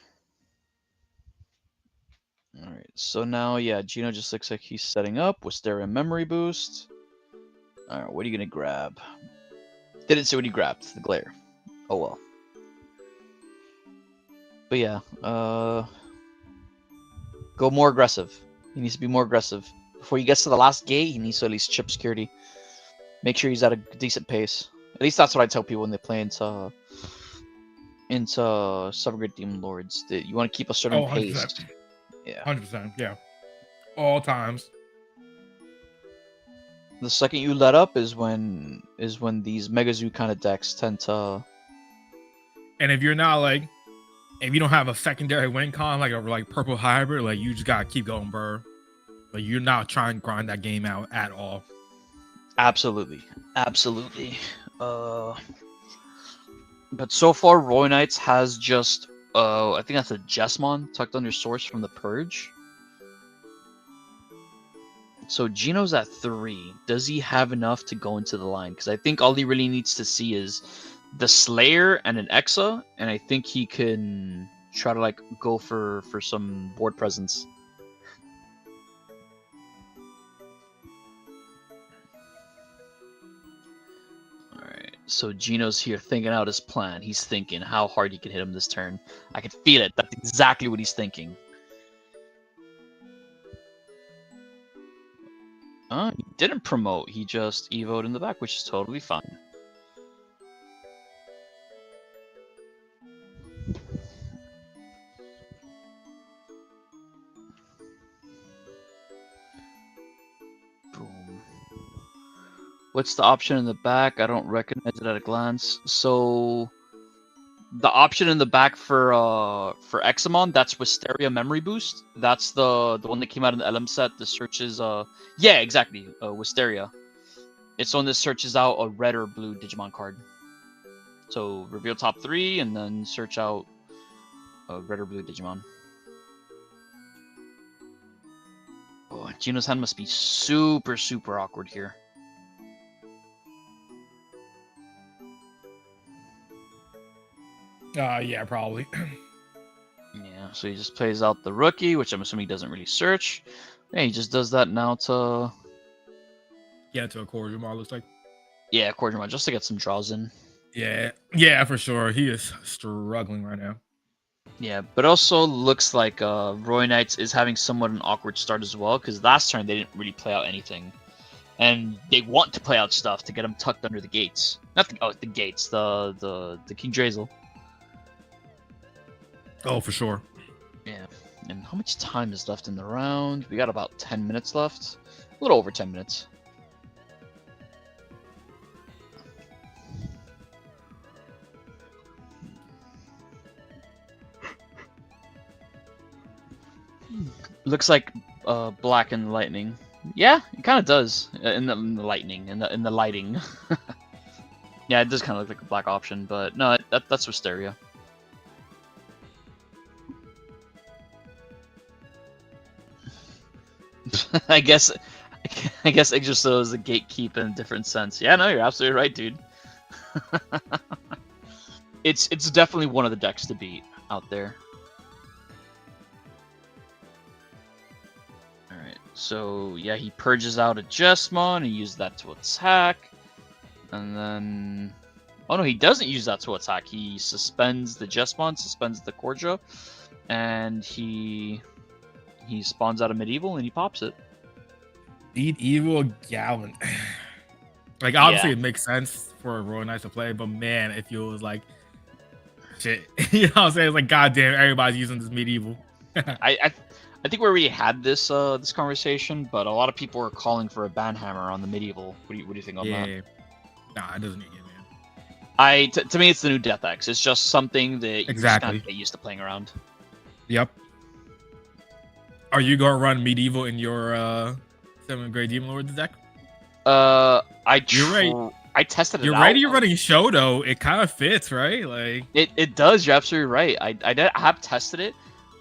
Alright, so now, yeah, Gino just looks like he's setting up. Wisteria Memory Boost. Alright, what are you gonna grab? Didn't see what he grabbed. The Glare. Oh well. But yeah, go more aggressive. He needs to be more aggressive. Before he gets to the last gate, he needs to at least chip security. Make sure he's at a decent pace. At least that's what I tell people when they play into Seven Great Demon Lords. That you want to keep a certain pace. Yeah. 100%. Yeah. All times. The second you let up is when these Mega Zoo kind of decks tend to. And if you're not like, if you don't have a secondary win con like purple hybrid, like you just gotta keep going, bro. Like you're not trying to grind that game out at all. Absolutely. But so far, Roy Knights has just I think that's a Jesmon tucked under Source from the Purge. So Gino's at 3. Does he have enough to go into the line? Because I think all he really needs to see is the Slayer and an Exa, and I think he can try to like go for some board presence. Alright, so Gino's here thinking out his plan. He's thinking how hard he can hit him this turn. I can feel it. That's exactly what he's thinking. He didn't promote. He just evoed in the back, which is totally fine. Boom. What's the option in the back? I don't recognize it at a glance. So the option in the back for Examon, that's Wisteria Memory Boost. That's the one that came out in the LM set. The searches yeah, exactly. Wisteria. It's one that searches out a red or blue Digimon card. So reveal top 3 and then search out a red or blue Digimon. Oh, Gino's hand must be super, super awkward here. Yeah, probably. Yeah, so he just plays out the rookie, which I'm assuming he doesn't really search. Yeah, he just does that now to... Yeah, to a Cordial, looks like. Yeah, Cordial, just to get some draws in. Yeah, for sure. He is struggling right now. Yeah, but also looks like Roy Knights is having somewhat an awkward start as well, because last turn they didn't really play out anything. And they want to play out stuff to get him tucked under the gates. Not the gates, the King Drazel. Oh, for sure. Yeah. And how much time is left in the round? We got about 10 minutes left. A little over 10 minutes. Looks like black and lightning. Yeah, it kind of does in the lightning, in the lighting. Yeah, it does kind of look like a black option, but no, that's Wisteria. I guess Yggdrasil is a gatekeep in a different sense. Yeah, no, you're absolutely right, dude. It's definitely one of the decks to beat out there. Alright, so yeah, he purges out a Jesmon, he uses that to attack. And then... Oh no, he doesn't use that to attack. He suspends the Jesmon, suspends the Korja, and he spawns out a Medieval and he pops it. Medieval Gallon. Like, obviously, Yeah. it makes sense for a Royal Knights to play, but man, if you was like, shit, you know what I'm saying? It's like, goddamn, everybody's using this Medieval. I think we already had this this conversation, but a lot of people are calling for a banhammer on the Medieval. What do you think on that? Nah, it doesn't need it, man. To me, it's the new Death X. It's just something that you just Exactly. kind of get used to playing around. Yep. Are you gonna run Medieval in your 7th grade Demon Lord deck? You're right. I tested it You're out. right. You're running Shoto. It kind of fits, right? Like It does. You're absolutely right. I have tested it.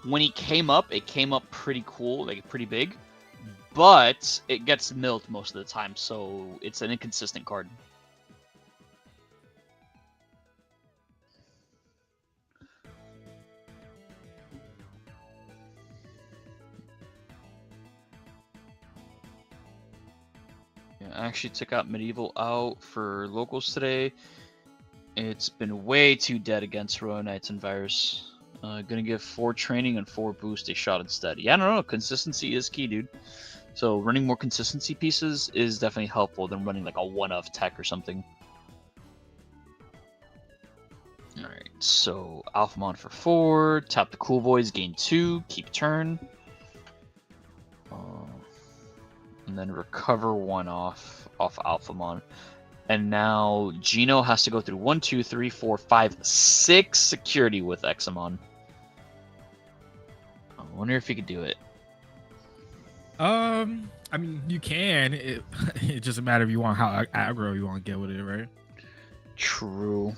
When he came up, it came up pretty cool, like pretty big, but it gets milled most of the time, so it's an inconsistent card. Yeah, I actually took out Medieval out for locals today. It's been way too dead against Royal Knights and Virus. Gonna give 4 training and 4 boost a shot instead. Yeah, no, consistency is key, dude. So running more consistency pieces is definitely helpful than running like a one-of tech or something. Alright, so Alphamon for 4, tap the Cool Boys, gain 2, keep turn. And then recover 1 off Alphamon. And now Gino has to go through 1, 2, 3, 4, 5, 6 security with Examon. I wonder if he could do it. I mean, you can. It doesn't matter if you want how aggro you want to get with it, right? True.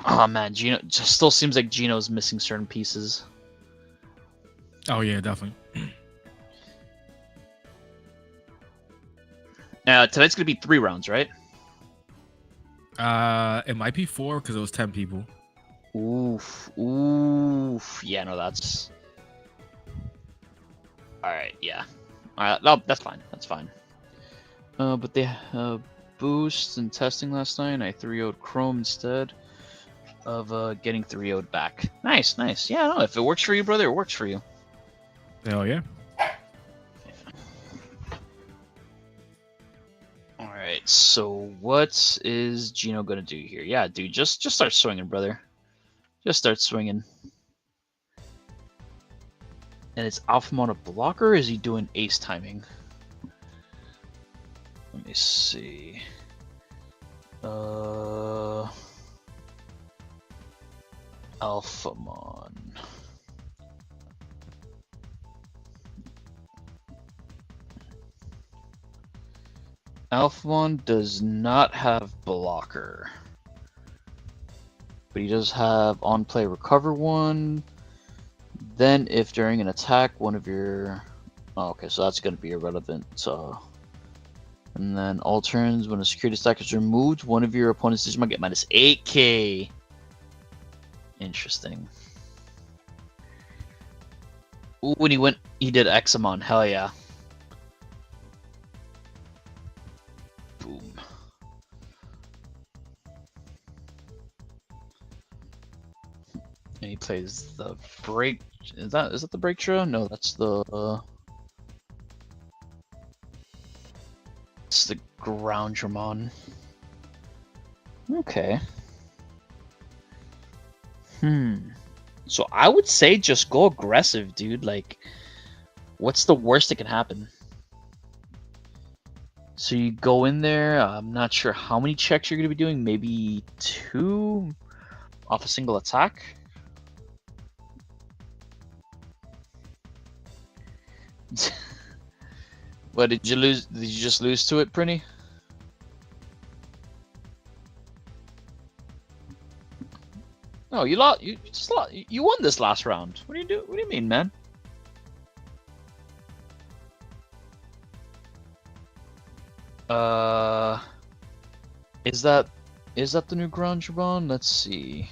Oh man, Gino just still seems like Gino's missing certain pieces. Oh yeah, definitely. Tonight's gonna be 3 rounds, right? It might be 4 because it was 10 people. Oof. Yeah, no, that's... Alright, yeah. Alright, no, that's fine. That's fine. But they boosts and testing last night. I 3-0'd Chrome instead of getting 3-0'd back. Nice. Yeah, no, if it works for you, brother, it works for you. Hell yeah. Alright, so what is Gino gonna do here? Yeah, dude, just start swinging, brother. Just start swinging. And is Alphamon a blocker, or is he doing ace timing? Let me see. Alphamon. Alphamon does not have blocker. But he does have on play recover 1. Then if during an attack one of your... Oh, okay, so that's going to be irrelevant. And then all turns, when a security stack is removed, one of your opponent's Digimon get minus 8k. Interesting. Ooh, when he did Examon, hell yeah. Boom. And he plays the break. Is that the break draw? No, that's the it's the ground Dramon. Okay. So I would say just go aggressive, dude. Like, what's the worst that can happen? So you go in there. I'm not sure how many checks you're going to be doing. Maybe 2 off a single attack. What, did you lose? Did you just lose to it, Prinny? No, you lost. You just lost. You won this last round. What do you do? What do you mean, man? Is that the new ground Jabon? Let's see.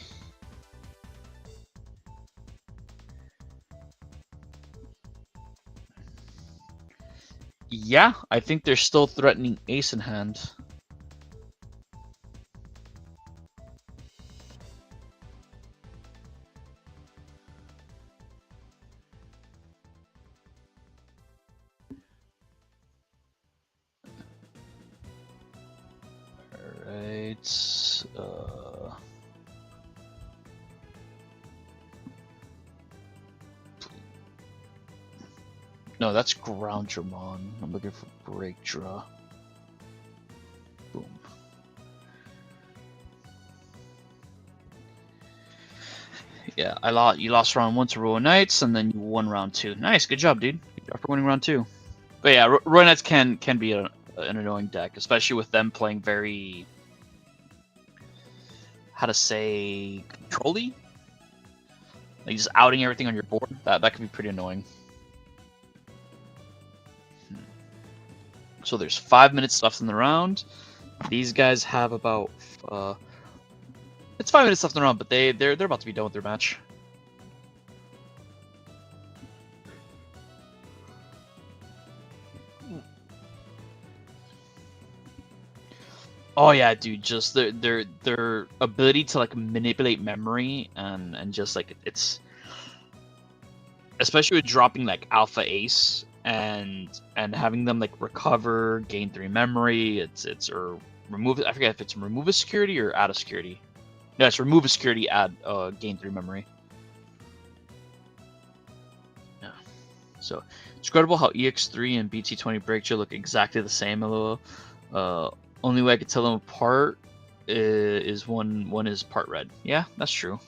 Yeah, I think they're still threatening ace in hand. Alright, no, that's ground Dramon. I'm looking for break draw. Boom. Yeah, you lost round 1 to Royal Knights, and then you won round 2. Nice, good job, dude. Good job for winning round 2. But yeah, Royal Knights can be an annoying deck, especially with them playing very, how to say, control-y? Like just outing everything on your board. That can be pretty annoying. So there's 5 minutes left in the round. These guys have about it's 5 minutes left in the round, but they're about to be done with their match. Oh yeah, dude, just their ability to like manipulate memory and just like it's, especially with dropping like Alpha Ace and having them like recover, gain 3 memory, it's or remove, I forget if it's remove a security or add a security. No, it's remove a security, add gain 3 memory. Yeah. So it's incredible how EX3 and BT20 Breakthrough look exactly the same, LOL. Only way I could tell them apart is one is part red. Yeah, that's true.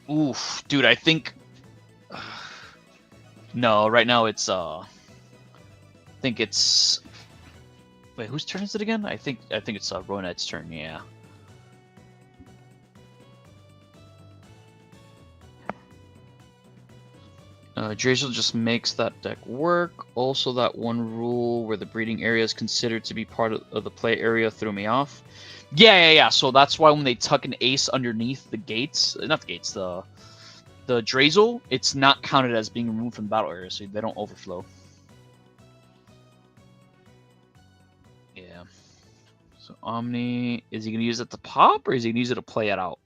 Oof, dude, I think no, right now it's I think it's, wait, whose turn is it again? I think it's Ronet's turn, yeah. Drazel just makes that deck work. Also, that one rule where the breeding area is considered to be part of the play area threw me off. Yeah. So that's why when they tuck an ace underneath the gates, not the gates, the Drazel, it's not counted as being removed from the battle area, so they don't overflow. Yeah. So Omni, is he gonna use it to pop, or is he gonna use it to play it out?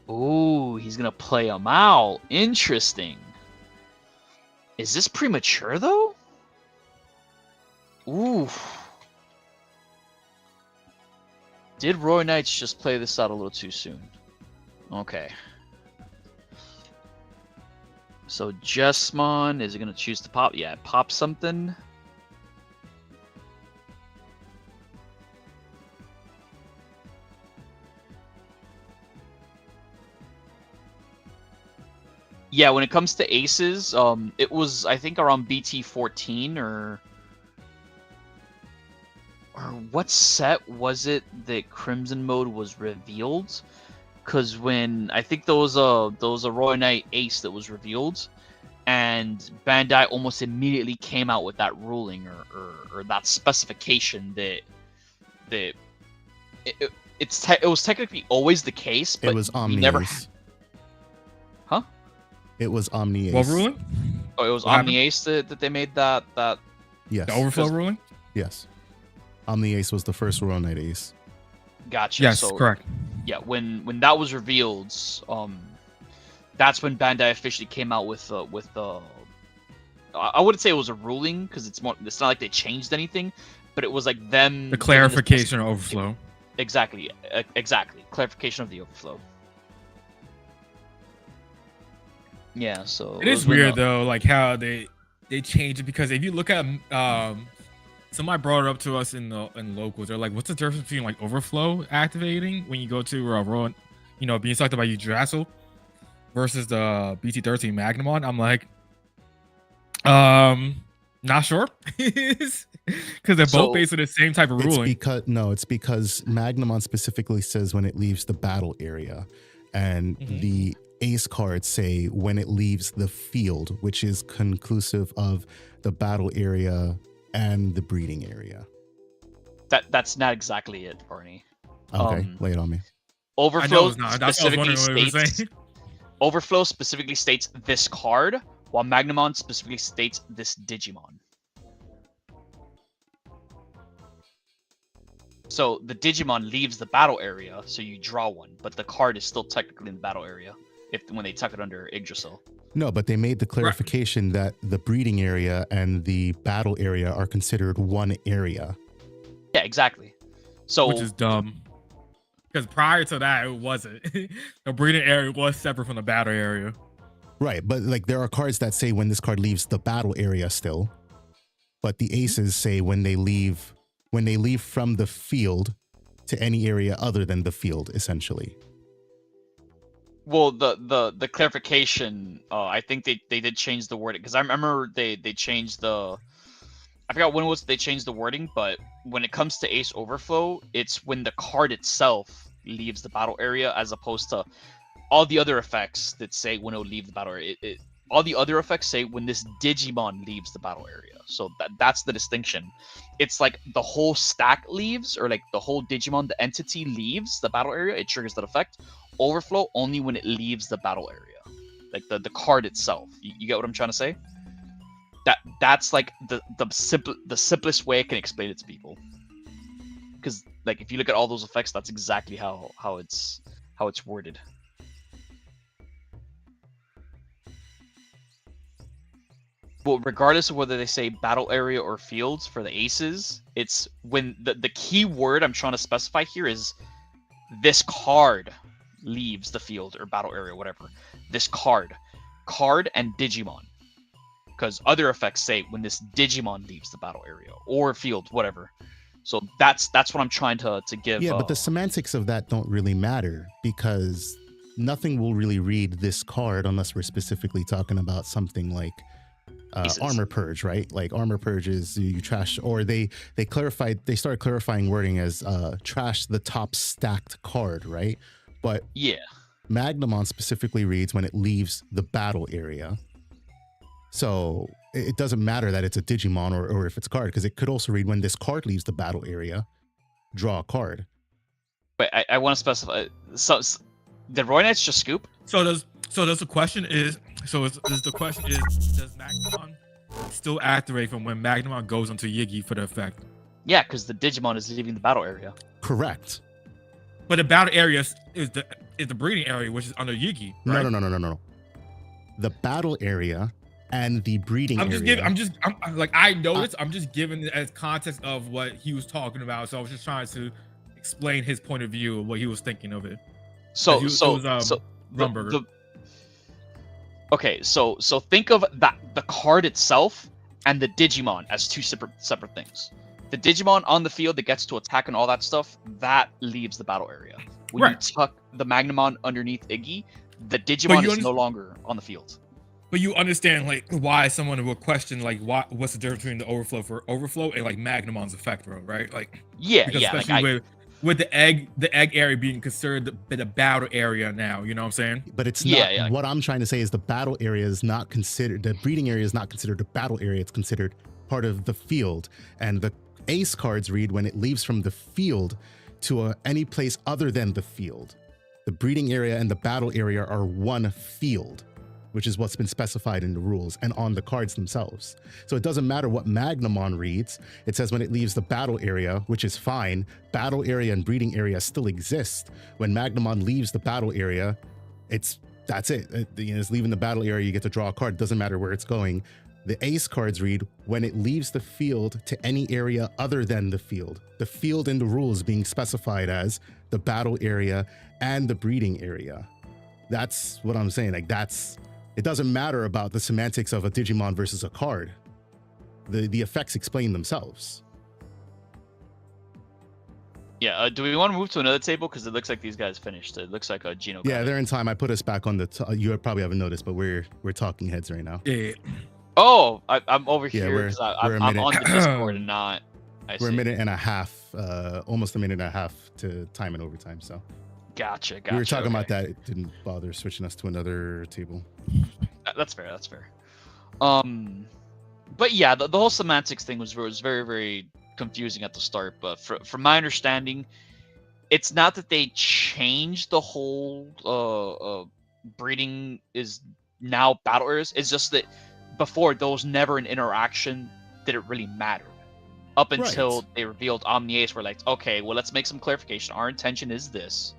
Ooh, he's gonna play him out. Interesting. Is this premature though? Ooh. Did Roy Knights just play this out a little too soon? Okay. So Jessmon, is it going to choose to pop? Yeah, pop something. Yeah, when it comes to aces, it was, I think, around BT 14 or what set was it that Crimson Mode was revealed? Because when I think there was a Roy Knight ace that was revealed, and Bandai almost immediately came out with that ruling or that specification that it was technically always the case, but It was Omni never. Ace. Huh? It was Omni Ace. What ruling? Oh, it was What Omni Ace that they made that. Yes. The overflow ruling? Yes. Omni Ace was the first Royal Knight Ace. Gotcha. Yes, so, correct. Yeah, when that was revealed, that's when Bandai officially came out with the. I wouldn't say it was a ruling because it's not like they changed anything, but it was like them. The clarification or overflow. Exactly. Clarification of the overflow. Yeah, so It is weird though, like how they changed it, because if you look at somebody brought it up to us in locals, they're like, what's the difference between like overflow activating when you go to Rowan, being selected by Yggdrasil versus the BT13 Magnamon? I'm like, not sure. Because they're both based on the same type of ruling. It's because Magnamon specifically says when it leaves the battle area, and the ace cards say when it leaves the field, which is conclusive of the battle area and the breeding area. That's not exactly it, Barney. Okay, lay it on me. Overflow specifically states this card, while Magnamon specifically states this Digimon. So the Digimon leaves the battle area, so you draw one, but the card is still technically in the battle area when they tuck it under Yggdrasil. No, but they made the clarification that the breeding area and the battle area are considered one area. Yeah, exactly. So which is dumb. Because prior to that, it wasn't. The breeding area was separate from the battle area. Right, but like there are cards that say when this card leaves the battle area still, but the aces say when they leave from the field to any area other than the field, essentially. Well, the clarification, I think they did change the wording, because I remember they changed I forgot when it was they changed the wording, but when it comes to Ace Overflow, it's when the card itself leaves the battle area, as opposed to all the other effects that say when it will leave the battle area. All the other effects say when this Digimon leaves the battle area. So that's the distinction. It's like the whole stack leaves, or like the whole Digimon, the entity leaves the battle area, it triggers that effect. Overflow only when it leaves the battle area, like the card itself. You get what I'm trying to say? That's like the simplest way I can explain it to people. Because like if you look at all those effects, that's exactly how it's worded. Well, regardless of whether they say battle area or fields for the aces, it's when the key word I'm trying to specify here is this card leaves the field or battle area, whatever. This card and Digimon, because other effects say when this Digimon leaves the battle area or field, whatever. So that's what I'm trying to give. Yeah, but the semantics of that don't really matter, because nothing will really read this card unless we're specifically talking about something like Armor Purge, right? Like Armor Purge is you trash, or they started clarifying wording as trash the top stacked card, right? But yeah, Magnamon specifically reads when it leaves the battle area. So it doesn't matter that it's a Digimon or if it's a card, because it could also read when this card leaves the battle area, draw a card. But I want to specify. So did Roy Knights just scoop? Does the question is does Magnamon still activate from when Magnamon goes onto Yiggy for the effect? Yeah, because the Digimon is leaving the battle area. Correct. But the battle area is the breeding area, which is under Yiggy. Right? No. The battle area and the breeding area. I know this. I'm just giving it as context of what he was talking about. So I was just trying to explain his point of view, what he was thinking of it. So Rumburger. Okay, so think of that the card itself and the Digimon as two separate things. The Digimon on the field that gets to attack and all that stuff, that leaves the battle area. When you tuck the Magnamon underneath Iggy, the Digimon is no longer on the field. But you understand like why someone would question like what's the difference between the overflow and like Magnamon's effect, bro, right? Like especially with the egg area being considered the battle area now, you know what I'm saying? But it's not. What I'm trying to say is the battle area is not considered. The breeding area is not considered a battle area. It's considered part of the field, and the ace cards read when it leaves from the field to any place other than the field. The breeding area and the battle area are one field, which is what's been specified in the rules and on the cards themselves. So it doesn't matter what Magnamon reads. It says when it leaves the battle area, which is fine, battle area and breeding area still exist. When Magnamon leaves the battle area, that's it. It's leaving the battle area, you get to draw a card. It doesn't matter where it's going. The ace cards read when it leaves the field to any area other than the field. The field in the rules being specified as the battle area and the breeding area. That's what I'm saying. Like it doesn't matter about the semantics of a Digimon versus a card. The effects explain themselves. Yeah, do we want to move to another table? Because it looks like these guys finished. It looks like a Geno. Yeah, they're in time. I put us back on the. You probably haven't noticed, but we're talking heads right now. Yeah. Oh, I'm over here because I'm on the Discord and not. We're a minute and a half, almost a minute and a half to time and overtime. So. Gotcha. We were talking about that. It didn't bother switching us to another table. That's fair. But yeah, the whole semantics thing was very, very confusing at the start. But from my understanding, it's not that they changed the whole breeding is now battle areas. It's just that before there was never an interaction that it really mattered. Up until they revealed Omni-Ace, we're like, okay, well, let's make some clarification. Our intention is this.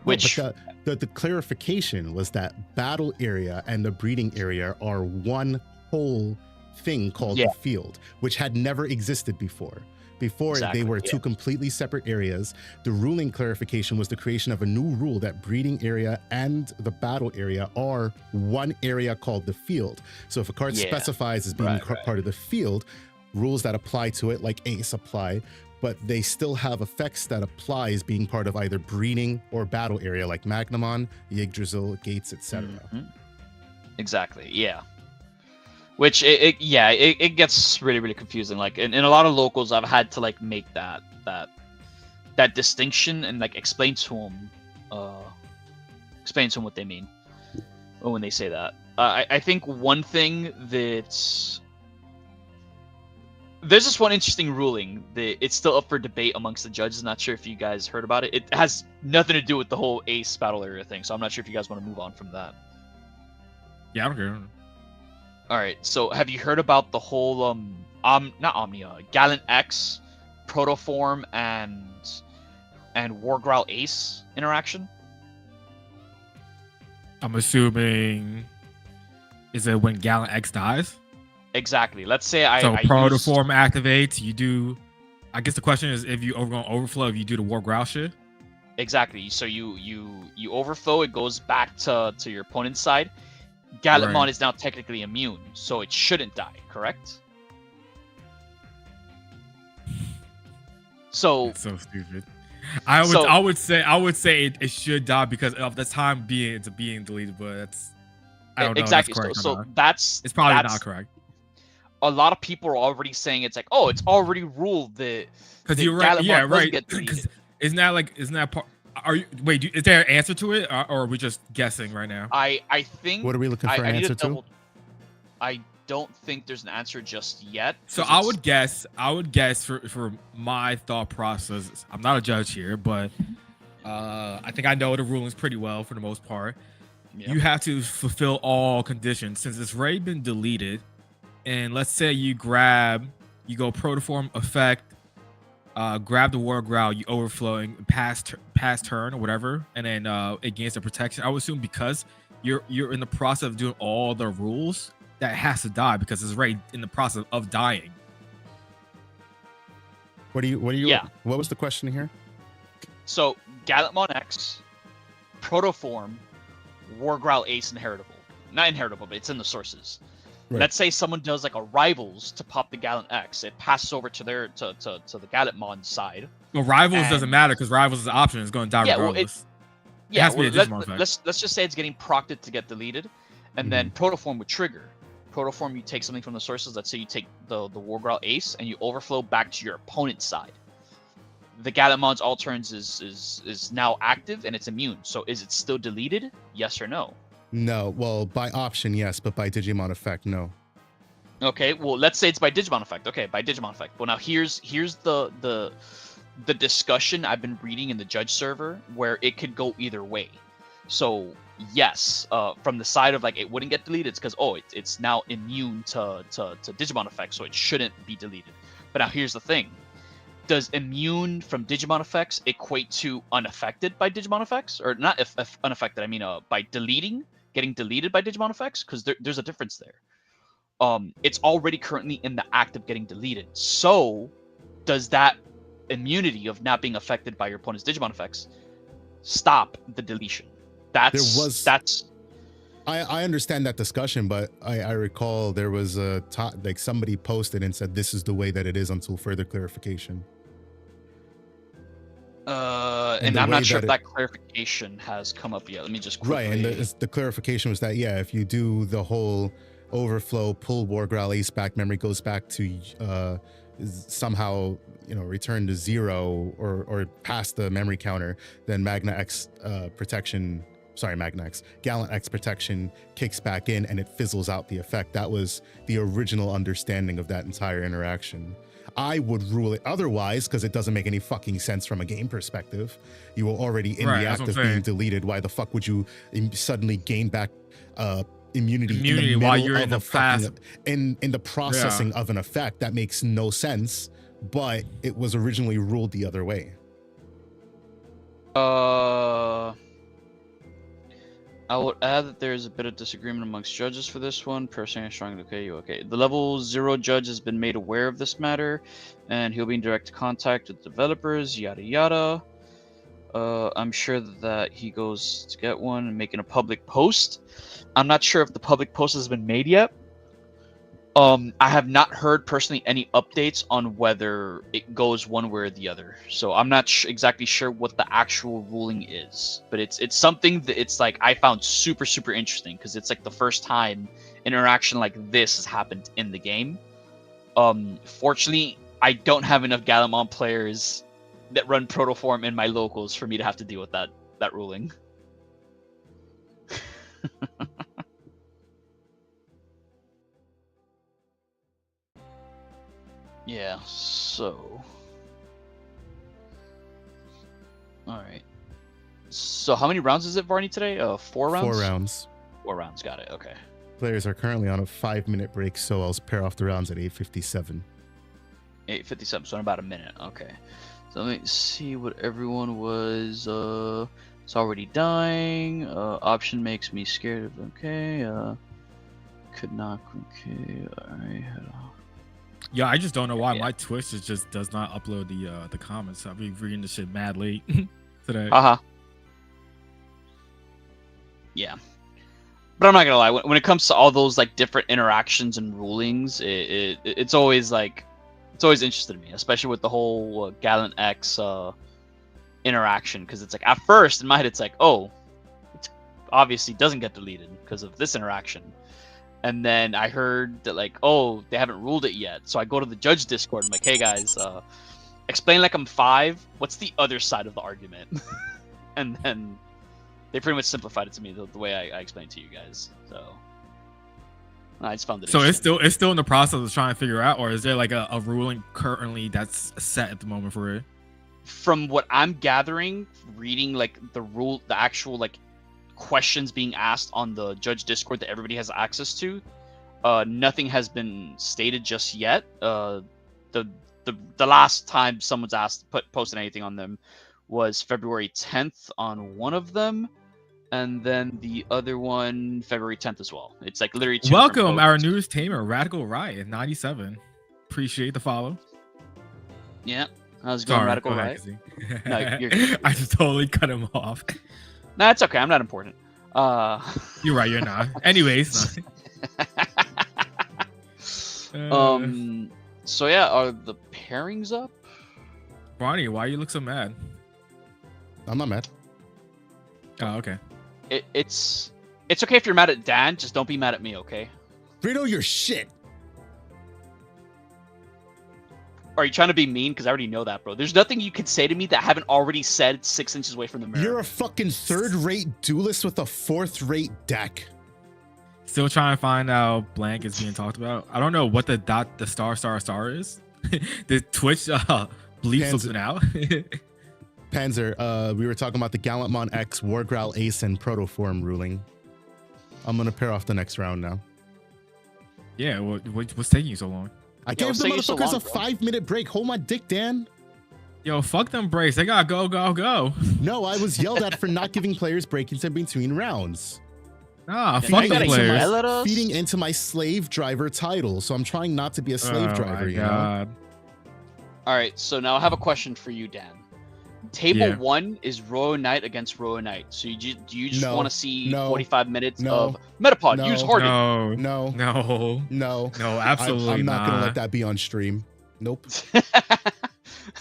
Which the clarification was that battle area and the breeding area are one whole thing called the field, which had never existed before. They were two completely separate areas. The ruling clarification was the creation of a new rule that breeding area and the battle area are one area called the field. So if a card specifies as being part of the field, rules that apply to it, like Ace, apply, but they still have effects that apply as being part of either breeding or battle area, like Magnamon, Yggdrasil, Gates, etc. Mm-hmm. Exactly, yeah. Which it gets really, really confusing. Like in a lot of locals, I've had to like make that distinction and like explain to them what they mean when they say that. I think one thing that's there's this one interesting ruling that it's still up for debate amongst the judges. Not sure if you guys heard about it. It has nothing to do with the whole Ace battle area thing, so I'm not sure if you guys want to move on from that. Yeah, I don't care. All right, so have you heard about the whole not Omnia, Gallant X, Protoform, and Wargrowl Ace interaction? I'm assuming is it when Gallant X dies? Exactly. Let's say Protoform activates. You do. I guess the question is if you overflow, if you do the Wargrowl shit. Exactly. So you overflow, it goes back to your opponent's side. Gallantmon is now technically immune, so it shouldn't die, correct? So it's so stupid. I would say it should die because of the time it's being deleted, but that's I don't know. Exactly. It's probably not correct. A lot of people are already saying it's like, oh, it's already ruled that because you're right. Yeah, right. Isn't that part? Is there an answer to it, or are we just guessing right now? I think. What are we looking for an answer to? I don't think there's an answer just yet. So I would guess for my thought process. I'm not a judge here, but I think I know the rulings pretty well for the most part. Yeah. You have to fulfill all conditions since it's already been deleted. And let's say you go Protoform effect. Grab the Wargrowl, you overflowing past turn or whatever, and then it gains the protection. I would assume because you're in the process of doing all the rules, that has to die because it's already in the process of dying. What Yeah. What was the question here? So Gallantmon X, Protoform, Wargrowl Ace inheritable. Not inheritable, but it's in the sources. Right. Let's say someone does like a Rivals to pop the Gallant X. It passes over to their to the Gallantmon side. Well, Rivals And- doesn't matter because Rivals is an option. It's going to die Yeah, well, regardless. Yeah, has to be a well, Digimon effect. let's just say it's getting procted to get deleted, and then Protoform would trigger. Protoform, you take something from the sources. Let's say you take the Wargrowl Ace and you overflow back to your opponent's side. The Gallantmon's all turns is now active and it's immune. So is it still deleted? Yes or no? No. Well, by option, yes, but by Digimon effect, no. Okay, well, let's say it's by Digimon effect. Okay, by Digimon effect. Well, now here's the discussion I've been reading in the judge server where it could go either way. So yes, from the side of like it wouldn't get deleted, it's because it's now immune to Digimon effects, so it shouldn't be deleted. But now here's the thing: does immune from Digimon effects equate to unaffected by Digimon effects, or not? If unaffected, I mean by getting deleted by Digimon effects, because there's a difference there. It's already currently in the act of getting deleted. So does that immunity of not being affected by your opponent's Digimon effects stop the deletion? I understand that discussion, but I recall there was like somebody posted and said this is the way that it is until further clarification. And I'm not sure if that clarification has come up yet. Let me just quickly... Right, and the clarification was that if you do the whole overflow, pull Wargrowl Ace back, memory goes back to somehow return to 0 or past the memory counter, then Gallant X protection kicks back in and it fizzles out the effect. That was the original understanding of that entire interaction. I would rule it otherwise because it doesn't make any fucking sense from a game perspective. You were already in the act of being deleted. Why the fuck would you suddenly gain back immunity while you're in the in the processing of an effect? That makes no sense, but it was originally ruled the other way. I would add that there is a bit of disagreement amongst judges for this one. Personally, I strongly okay. The level 0 judge has been made aware of this matter, and he'll be in direct contact with developers, yada yada. I'm sure that he goes to get one and making a public post. I'm not sure if the public post has been made yet. I have not heard personally any updates on whether it goes one way or the other. So I'm not exactly sure what the actual ruling is. But it's something that it's like I found super, super interesting because it's like the first time interaction like this has happened in the game. Fortunately, I don't have enough Gallantmon players that run Protoform in my locals for me to have to deal with that ruling. Yeah, so... Alright. So how many rounds is it, Varney, today? 4 rounds? 4 rounds. 4 rounds, got it, okay. Players are currently on a 5-minute break, so I'll pair off the rounds at 8:57. 8:57, so in about a minute, okay. So let me see what everyone was... It's already dying. Option makes me scared of... Okay, could not... Okay, alright, head off. Yeah, I just don't know why my Twitch just does not upload the comments. I'll be reading this shit mad late today. Yeah, but I'm not gonna lie. When it comes to all those like different interactions and rulings, it's always like it's always interested me, especially with the whole Gallant X interaction, because it's like at first in my head it's like, oh, it obviously doesn't get deleted because of this interaction. And then I heard that like, oh, they haven't ruled it yet. So I go to the judge Discord. I'm like, hey guys, explain like I'm 5. What's the other side of the argument? And then they pretty much simplified it to me the way I explained it to you guys. So I just found it. So it's still in the process of trying to figure out, or is there like a ruling currently that's set at the moment for it? From what I'm gathering, reading like the actual like questions being asked on the judge Discord that everybody has access to, nothing has been stated just yet. The last time someone's posted anything on them was February 10th on one of them, and then the other one February 10th as well. It's like literally 2 welcome our newest tamer, Radical Riot 97. Appreciate the follow. Yeah, I was going Sorry, radical go right. ahead, No, Kazzy. you're- I just totally cut him off. Nah, it's okay. I'm not important. You're right, you're not. Anyways. So yeah, are the pairings up? Ronnie, why you look so mad? I'm not mad. Oh, okay. It's okay if you're mad at Dan. Just don't be mad at me, okay? Brito, you're shit. Are you trying to be mean? Because I already know that, bro. There's nothing you could say to me that I haven't already said 6 inches away from the mirror. You're a fucking third-rate duelist with a fourth-rate deck. Still trying to find out blank is being talked about. I don't know what the star is. The Twitch bleeps something out. Panzer, we were talking about the Gallantmon X, Wargrowl Ace, and Protoform ruling. I'm gonna pair off the next round now. Yeah, what's taking you so long? I gave the motherfuckers a 5-minute break. Hold my dick, Dan. Yo, fuck them breaks. They gotta go. No, I was yelled at for not giving players breaks in between rounds. Nah, Fuck fuck them players. Feeding into my slave driver title, so I'm trying not to be a slave driver, you know? All right, so now I have a question for you, Dan. Table 1 is Royal Knight against Royal Knight. So do you just want to see 45 minutes of Metapod? Use Harden. No, absolutely I'm not gonna let that be on stream. Nope. It's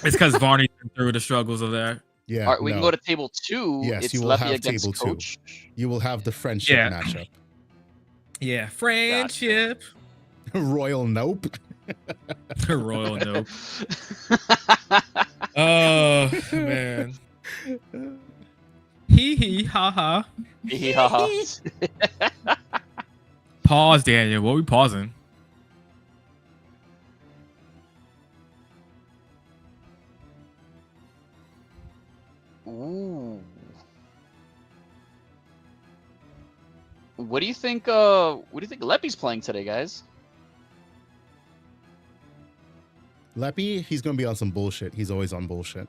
because Varney's been through the struggles of that. Yeah. All right, we can go to table 2. Yes, it's you will Leppy have against table Coach. 2. You will have the friendship matchup. Yeah, friendship. Royal Nope. Royal Nope. Oh man. Hee hee ha ha. Hee hee ha ha. Pause, Daniel. What are we pausing? Ooh. What do you think Leppy's playing today, guys? Leppy, he's gonna be on some bullshit. He's always on bullshit.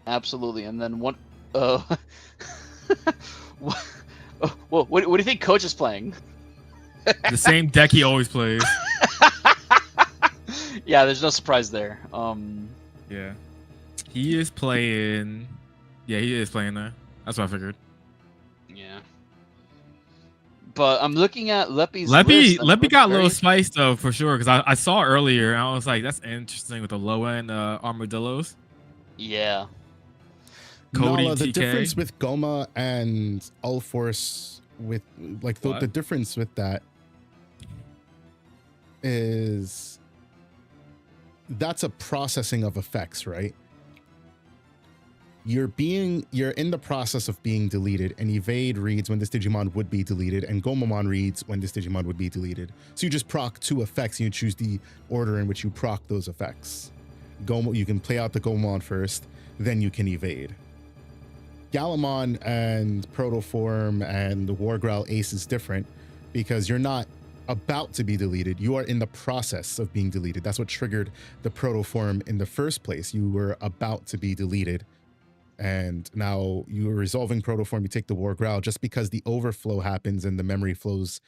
Absolutely. And then what what do you think Coach is playing? The same deck he always plays. Yeah, there's no surprise there. Yeah. He is playing. Yeah, he is playing there. That's what I figured. Yeah. But I'm looking at Leppy's Leppy list. got a little spice though, for sure, because I saw earlier and I was like, that's interesting with the low end armadillos. Yeah. Cody, Nala, the TK. difference with Goma and Ulforce with like the difference with that is that's a processing of effects, right? You're in the process of being deleted, and Evade reads when this Digimon would be deleted, and Gomamon reads when this Digimon would be deleted. So you just proc 2 effects, and you choose the order in which you proc those effects. You can play out the Gomamon first, then you can evade. Gallantmon and Protoform and the Wargrowl Ace is different because you're not about to be deleted. You are in the process of being deleted. That's what triggered the Protoform in the first place. You were about to be deleted. And now you are resolving Protoform, you take the Wargrowl. Just because the overflow happens and the memory flows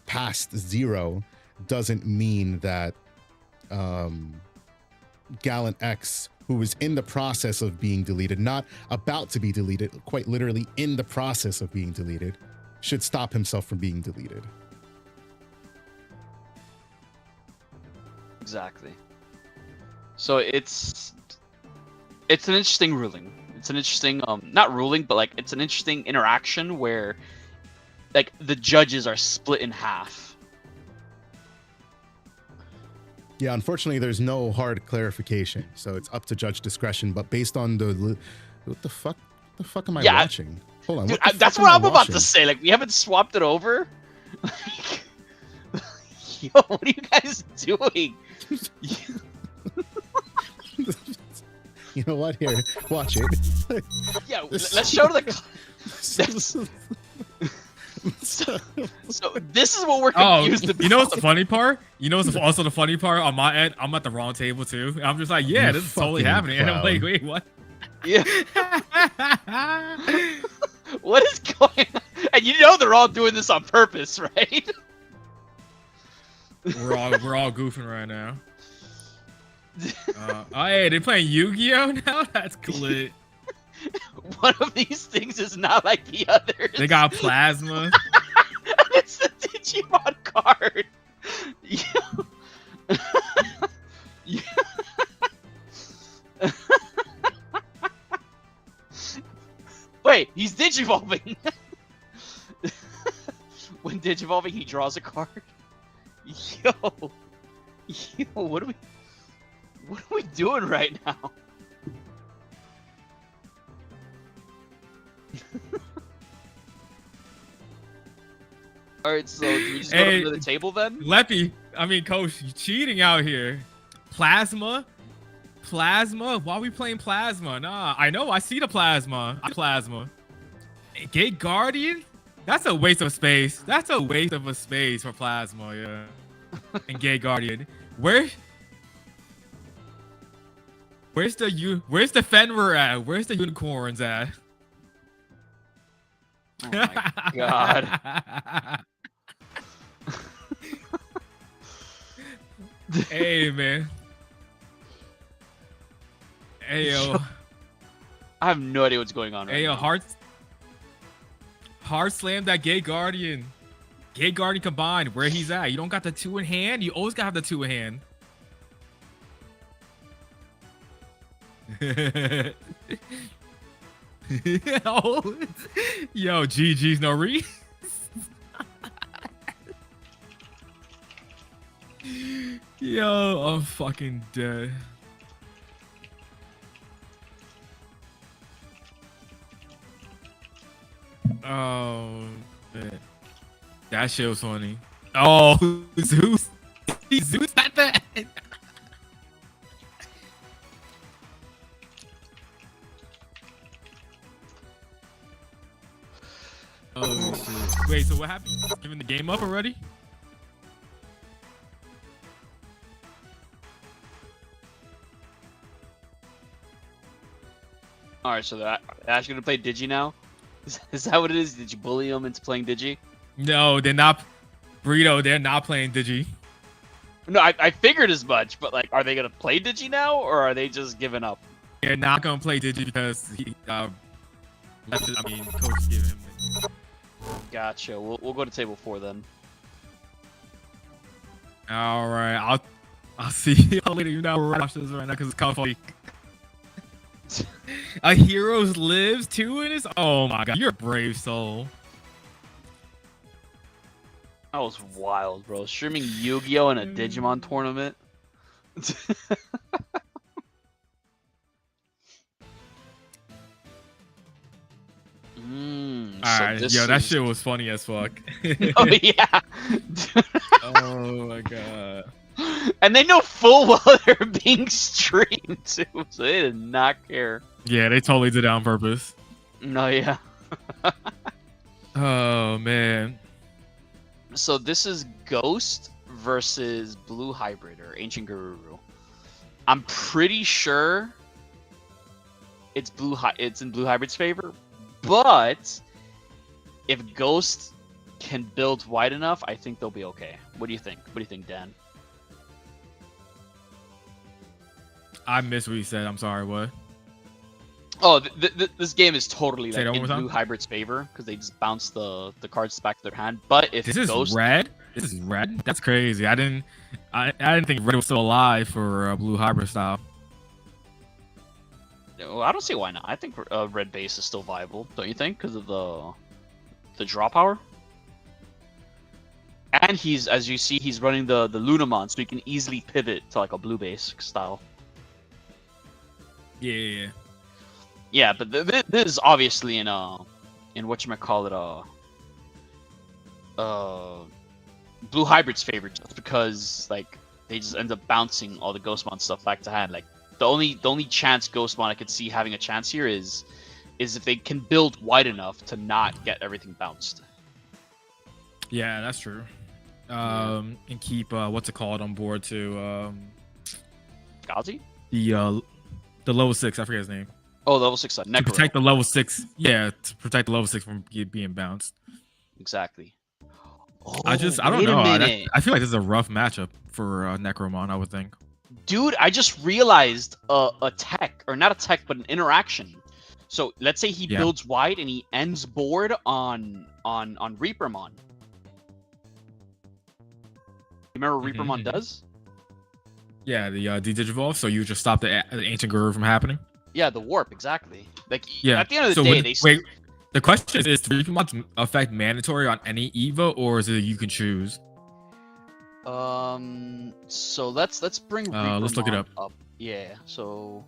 past 0 doesn't mean that Gallant X, who is in the process of being deleted, not about to be deleted, quite literally in the process of being deleted, should stop himself from being deleted. Exactly. So it's an interesting ruling. It's an interesting not ruling, but like it's an interesting interaction where like the judges are split in half. Yeah, unfortunately there's no hard clarification, so it's up to judge discretion, but based on the what the fuck am I watching? Hold on. Dude, that's what I'm about to say. Like, we haven't swapped it over. Like, yo, what are you guys doing? You know what? Here, watch it. Yeah, let's show the. So this is what we're confused about. You know what's the funny part? You know what's also the funny part? On my end, I'm at the wrong table too. I'm just like, yeah, this is totally happening. And I'm like, wait, what? Yeah. What is going on? And you know they're all doing this on purpose, right? We're all goofing right now. Oh, hey, they playing Yu-Gi-Oh now? That's lit. One of these things is not like the others. They got plasma. It's the Digimon card. Yeah. Wait, he's digivolving. When digivolving, he draws a card. Yo, what are we doing right now? All right, so do we just go to the table then? Leppy, I mean, Coach, you cheating out here. Plasma? Why are we playing plasma? Nah, I know, I see the plasma. Gate Guardian? That's a waste of space. That's a waste of a space for plasma, yeah. And Gate Guardian. Where's the Fenrir at? Where's the unicorns at? Oh my god. Hey, man. Hey, yo. I have no idea what's going on right now. Hard slam that Gate Guardian. Gate Guardian combined, where he's at. You don't got the 2 in hand? You always gotta have the 2 in hand. Yo, GG's no re. Yo, I'm fucking dead. Oh, man. That shit was funny. Oh, Zeus at that. Oh shit! Wait, so what happened? Giving the game up already? All right, so they're actually gonna play Digi now. Is that what it is? Did you bully them into playing Digi? No, they're not. Burrito, they're not playing Digi. No, I figured as much, but like, are they gonna play Digi now, or are they just giving up? They're not gonna play Digi because he left it, I mean, coach gave him it. Gotcha. We'll go to table 4 then. All right, I'll see you later. You know, we're watching this right now because it's kind of funny. A Heroes Lives 2 in his. Oh my god, you're a brave soul. That was wild, bro. Streaming Yu-Gi-Oh in a Digimon tournament. Alright, yo, that shit was funny as fuck. Oh yeah. Oh my god. And they know full well they're being streamed too, so they did not care. Yeah, they totally did it on purpose. No, yeah. Oh man. So this is Ghost versus Blue Hybrid or Ancient Garuru. I'm pretty sure it's in Blue Hybrid's favor, but if Ghost can build wide enough, I think they'll be okay. What do you think? What do you think, Dan? I missed what you said. I'm sorry. What? Oh, this game is totally like in Blue time? Hybrid's favor because they just bounce the cards back to their hand. But if This is Ghost, red. This is red. That's crazy. I didn't think red was still alive for Blue Hybrid style. well, I don't see why not. I think red base is still viable, don't you think? Because of the draw power. And he's, as you see, he's running the Lunamon, so he can easily pivot to like a blue base style. Yeah. Yeah, but this is obviously in whatchamacallit, Blue Hybrid's favor, just because like they just end up bouncing all the Ghostmon stuff back to hand. Like the only chance Ghostmon I could see having a chance here is if they can build wide enough to not get everything bounced. Yeah, that's true. And keep what's it called on board too? Gazi? The level 6, I forget his name. Oh, level 6 side. To protect the level 6. Yeah, to protect the level 6 from being bounced. Exactly. Oh, I don't know. I feel like this is a rough matchup for Necromon, I would think. Dude, I just realized a tech, or not a tech, but an interaction. So let's say he Yeah. builds wide and he ends board on Reapermon. You remember what Reapermon does? Yeah, the Digivolve, so you just stop the ancient guru from happening. Yeah, the warp, exactly. Like, Yeah. at the end of the day, wait. The question is Reapermon's effect mandatory on any EVA, or is it you can choose? So let's bring Reapermon let's look it up. Yeah. So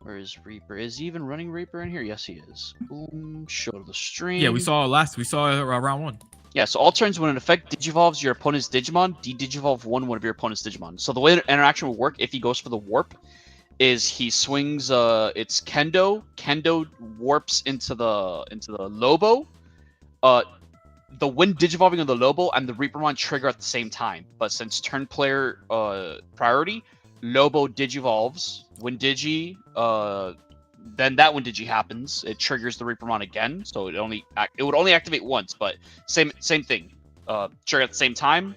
where is Reaper? Is he even running Reaper in here? Yes, he is. Boom. Show to the stream. Yeah, we saw round 1. Yeah, so all turns when an effect digivolves your opponent's Digimon, de-digivolve one of your opponent's Digimon. So the way the interaction will work if he goes for the warp is he swings it's Kendo. Kendo warps into the Lobo. The Wind digivolving of the Lobo and the Reapermon trigger at the same time. But since turn player priority, Lobo digivolves. When Digi then that when Digi happens, it triggers the Reapermon again, so it would only activate once, but same thing. Trigger at the same time.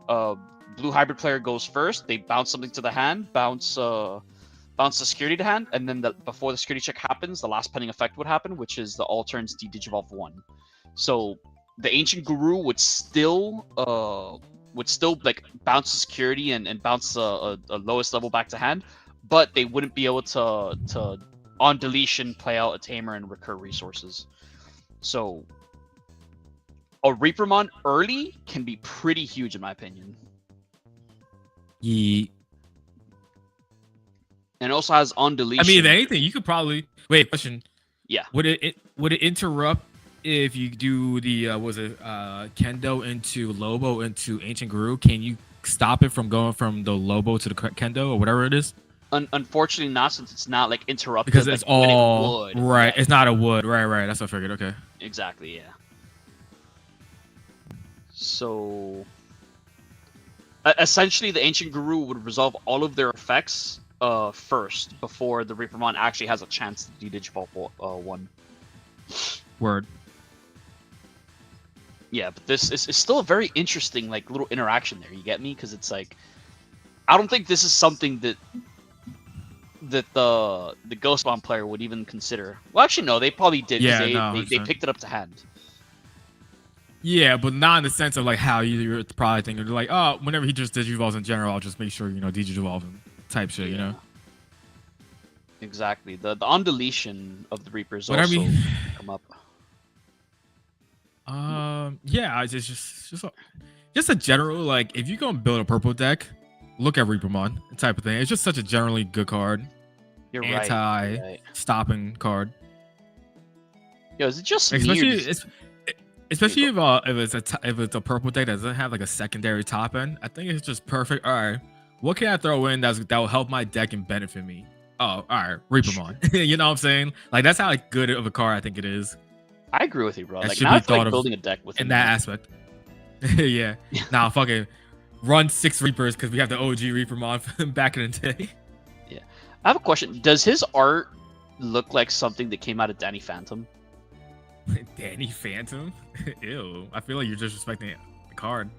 Blue hybrid player goes first. They bounce something to the hand, bounce the security to hand, and then before the security check happens, the last pending effect would happen, which is the all turns de-digivolve 1. So the ancient guru would still like bounce the security and bounce a lowest level back to hand, but they wouldn't be able to on deletion play out a tamer and recur resources. So a Reapermon early can be pretty huge in my opinion. Yeah. And it also has on deletion. I mean, if anything, you could probably wait. Question. Yeah. Would it interrupt if you do the Kendo into Lobo into Ancient Guru? Can you stop it from going from the Lobo to the Kendo or whatever it is? Unfortunately, not, since it's not like interrupted. Because it's like, all it would. right. Yeah. It's not a wood. Right. That's what I figured. Okay. Exactly. Yeah. So essentially, the Ancient Guru would resolve all of their effects first before the Reapermon actually has a chance to de-digivolve 1. Word. Yeah, but this is still a very interesting like little interaction there. You get me? Because it's like, I don't think this is something that the Ghostbomb player would even consider. Well, actually, no, they probably did. Yeah, they picked it up to hand. Yeah, but not in the sense of like how you're probably thinking like, oh, whenever he just digivolves in general, I'll just make sure digivolve him type shit, Yeah. Exactly. The on deletion of the Reapers But also I mean, come up. Yeah, it's just a general like if you're gonna build a purple deck, look at Reapermon type of thing. It's just such a generally good card. You're Anti-stopping card. Yo, is it just especially if it's a purple deck that doesn't have like a secondary top end? I think it's just perfect. All right, what can I throw in that will help my deck and benefit me? Oh, all right, Reapermon. You know what I'm saying? Like that's how like, good of a card I think it is. I agree with you, bro. That Like should now be I feel thought like of building a deck with in that aspect. Yeah. Nah, fucking run 6 Reapers because we have the OG Reapermon back in the day. Yeah. I have a question. Does his art look like something that came out of Danny Phantom? Danny Phantom? Ew. I feel like you're disrespecting the card.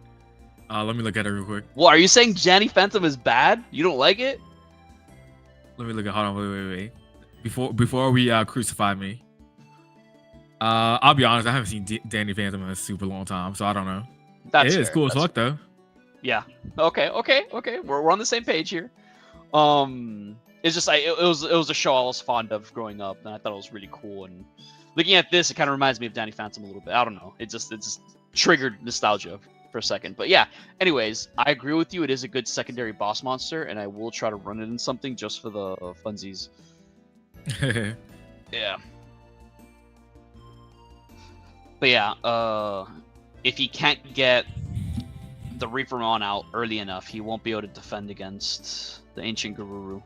Let me look at it real quick. Well, are you saying Danny Phantom is bad? You don't like it? Let me look at. Hold on. Wait. Before we crucify me. I'll be honest. I haven't seen Danny Phantom in a super long time, so I don't know. That's it's cool as fuck though. Yeah. Okay. We're on the same page here. It's just it was a show I was fond of growing up, and I thought it was really cool. And looking at this, it kind of reminds me of Danny Phantom a little bit. I don't know. It just triggered nostalgia for a second. But yeah. Anyways, I agree with you. It is a good secondary boss monster, and I will try to run it in something just for the funsies. Yeah. But yeah, if he can't get the Reapermon out early enough, he won't be able to defend against the Ancient Guru.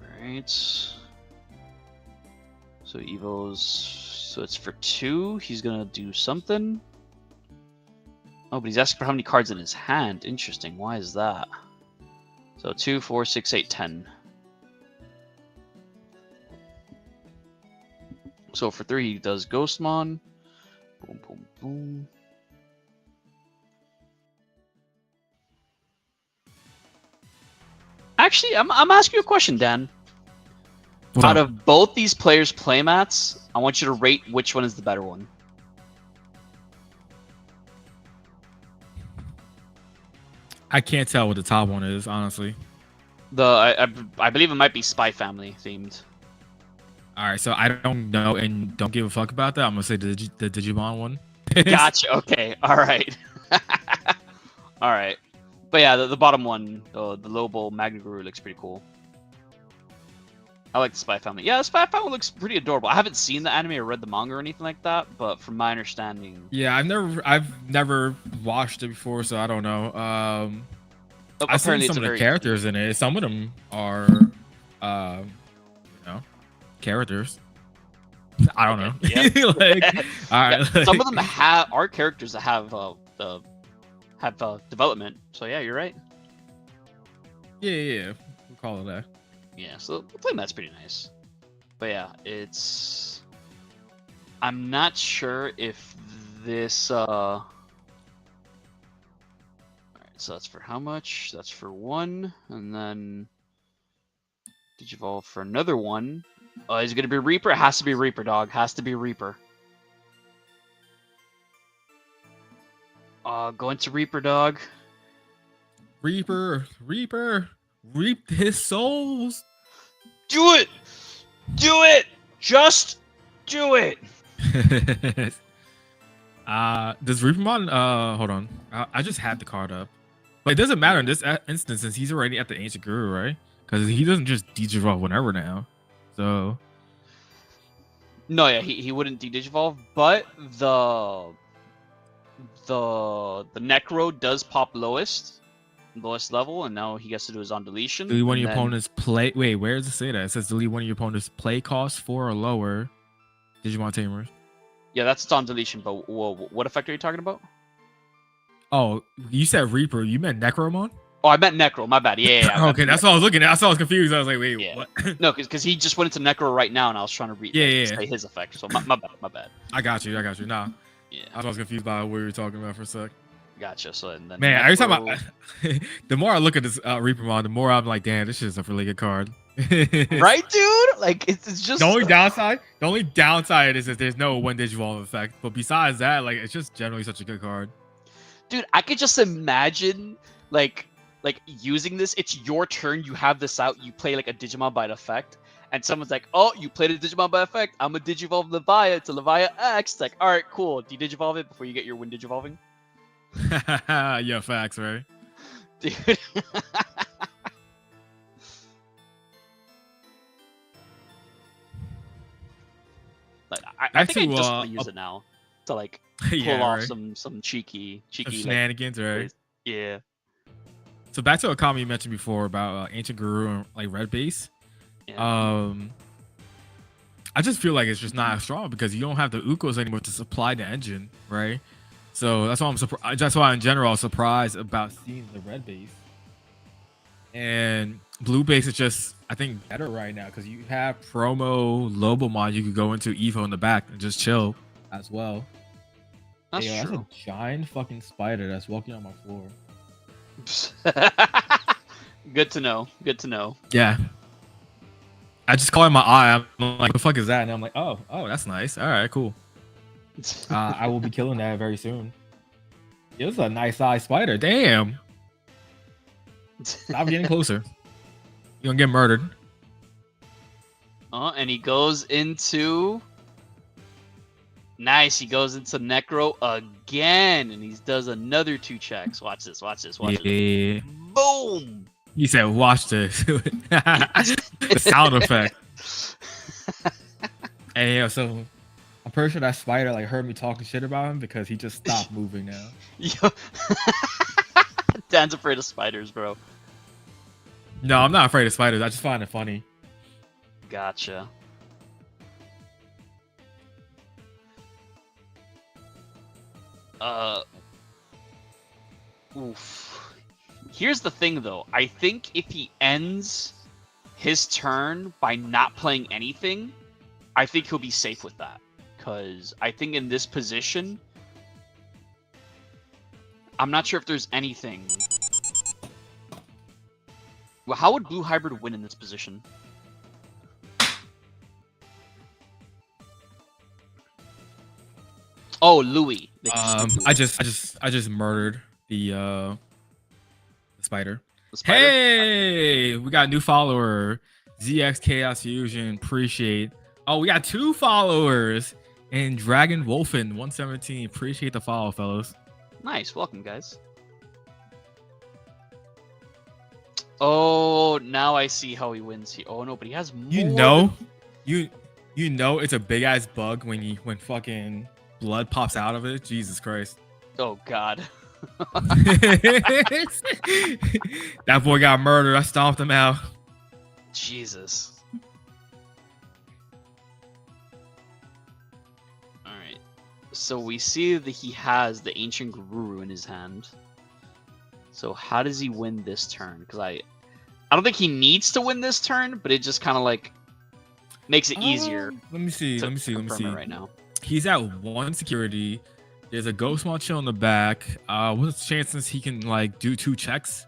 Alright. So Evo's... So it's for 2. He's gonna do something. Oh, but he's asking for how many cards in his hand. Interesting. Why is that? So 2, 4, 6, 8, 10. So for 3, he does Ghostmon. Boom, boom, boom. Actually, I'm asking you a question, Dan. What's Out up? of both these players' playmats, I want you to rate which one is the better one. I can't tell what the top one is, honestly. I believe it might be Spy Family themed. All right, so I don't know and don't give a fuck about that. I'm gonna say the Digimon one. Gotcha. Okay. All right. All right. But yeah, the bottom one, the Lobo Magna Guru looks pretty cool. I like the Spy Family. Yeah, the Spy Family looks pretty adorable. I haven't seen the anime or read the manga or anything like that, but from my understanding, Yeah, I've never watched it before, so I don't know. I've seen apparently some it's of a the very characters in it. Some of them are, you know, characters. I don't know. Okay, yeah. Like, all right. Yeah, some of them are characters that have development. So yeah, you're right. Yeah. We'll call it that. Yeah, so the playmat's pretty nice. But yeah, it's. I'm not sure if this. Alright, so that's for how much? That's for one, and then. Digivolve for another one. Is it gonna be Reaper? It has to be Reaper, dog. Has to be Reaper. Going to Reaper, dog. Reaper, reap his souls. Do it! Do it! Just do it! Does Reapermon? Hold on. I just had the card up, but it doesn't matter in this instance since he's already at the Ancient Guru, right? Because he doesn't just digivolve whenever now. So No, yeah, he wouldn't de-digivolve, but the Necro does pop lowest level, and now he gets to do his on deletion. delete one of and your then- opponent's play. Wait, where does it say that? It says delete one of your opponent's play cost 4 or lower. Digimon Tamers. Yeah, that's its on deletion. But what effect are you talking about? Oh, you said Reaper. You meant Necromon? Oh, I meant Necro. My bad. Yeah. Okay, that's what I was looking at. I was confused. I was like, wait, Yeah. what? No, because he just went into Necro right now, and I was trying to read say his effect. So my bad. My bad. I got you. Nah, Yeah, I was confused by what you were talking about for a sec. gotcha. So and then Man, every time Necro- the more I look at this Reapermon, the more I'm like, damn, this shit is a really good card. right, dude? Like it's just The only downside is that there's no one digivolve effect. But besides that, like it's just generally such a good card. Dude, I could just imagine like using this. It's your turn. You have this out. You play like a Digimon by effect, and someone's like, "Oh, you played a Digimon by effect. I'm a Digivolve Levia to Levia X." It's like, all right, cool. De-digivolve it before you get your win digivolving, Yeah, facts, right? dude. Like, I think I just want to use it now to like pull Yeah, off right. some cheeky Some like, shenanigans, right? yeah. So back to a comment you mentioned before about Ancient Guru and like red base. Yeah. I just feel like it's just not as strong because you don't have the Ukos anymore to supply the engine, right? So that's why I'm surprised. That's why in general I'm surprised about seeing the red base. And blue base is just, I think, better right now because you have promo Lobomon you could go into Evo in the back and just chill as well. That's Hey, yo, true. That's a giant fucking spider that's walking on my floor. Good to know. Good to know. Yeah. I just call it my eye. I'm like, what the fuck is that? And I'm like, oh, that's nice. All right, cool. I will be killing that very soon. It was a nice size spider. Damn. Stop getting closer. You're gonna get murdered. Oh, and he goes into. Nice. He goes into Necro again, and he does another 2 checks. Watch this. Watch this. Watch this. Yeah. Boom. You said, watch this. The sound effect. Hey, yo, so I'm pretty sure that spider like heard me talking shit about him because he just stopped moving now. Yo. Dan's afraid of spiders, bro. No, I'm not afraid of spiders. I just find it funny. Gotcha. Oof. Here's the thing, though. I think if he ends his turn by not playing anything, I think he'll be safe with that. Because I think in this position, I'm not sure if there's anything. Well, how would blue hybrid win in this position? Oh, Louis. They can just do Louis. I just murdered the spider. The spider? Hey, we got a new follower, ZX Chaos Fusion. Appreciate. Oh, we got 2 followers, and Dragon Wolfen 117. Appreciate the follow, fellas. Nice, welcome, guys. Oh, now I see how he wins. Oh no, but he has more. You know, it's a big ass bug when fucking blood pops out of it. Jesus Christ. Oh God. That boy got murdered. I stomped him out. Jesus. Alright. So we see that he has the Ancient Guru in his hand. So how does he win this turn? Because I don't think he needs to win this turn, but it just kind of like makes it easier. Let me see. Right now. He's at 1 security. There's a Ghostmon chill in the back. What's the chances he can like do 2 checks?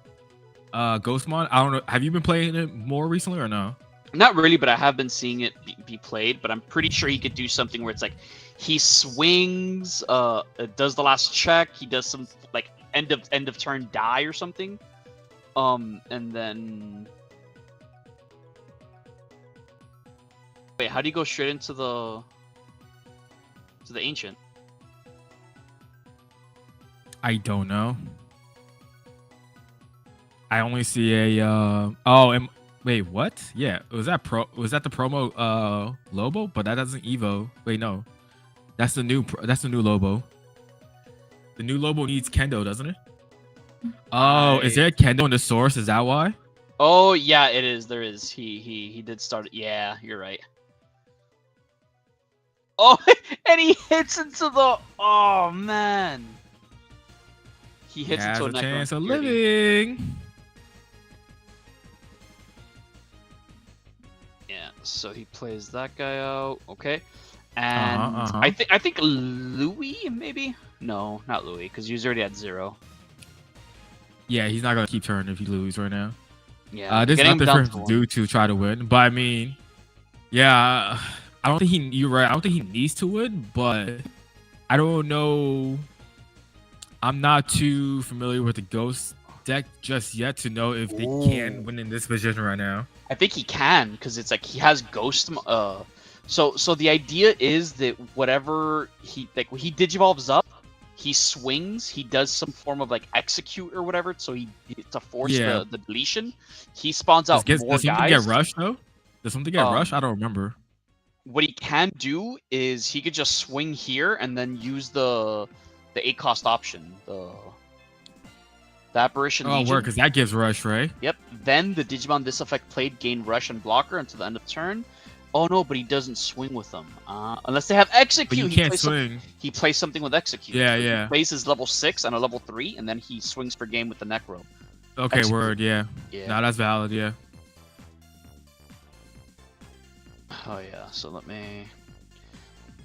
Ghostmon, I don't know. Have you been playing it more recently or no? Not really, but I have been seeing it be played. But I'm pretty sure he could do something where it's like he swings, does the last check. He does some like end of turn die or something. And then wait, how do you go straight into the ancient? I don't know. I only see a wait, what? Yeah, was that the promo Lobo? But that doesn't Evo. Wait, no. That's the new Lobo. The new Lobo needs Kendo, doesn't it? Oh, is there a Kendo in the source? Is that why? Oh yeah, it is. There is. He did start it. Yeah, you're right. Oh, and he hits into the. Oh man. He hits into a chance of living. Yeah, so he plays that guy out. Okay, and I think Louis maybe. No, not Louis, because he's already at 0. Yeah, he's not gonna keep turning if he loses right now. Yeah, there's nothing for him to do to try to win. But I mean, yeah, I don't think you're right. I don't think he needs to win, but I don't know. I'm not too familiar with the Ghost deck just yet to know if they can win in this position right now. I think he can, because it's like he has Ghost. So the idea is that whatever he digivolves up, he swings, he does some form of like execute or whatever, so to force the deletion. He spawns out more guys. Does something get rushed though? Does something get rushed? I don't remember. What he can do is he could just swing here and then use the 8-cost option, the Apparition Legion. Oh, because that gives rush, right? Yep. Then the Digimon this effect played gain rush and blocker until the end of turn. Oh no, but he doesn't swing with them. Unless they have execute. But you can't swing. He plays something with execute. Yeah, so yeah. He plays his level 6 and a level 3, and then he swings for game with the Necro. Okay, execute. Word, yeah. No, that's valid, yeah. Oh yeah, so let me.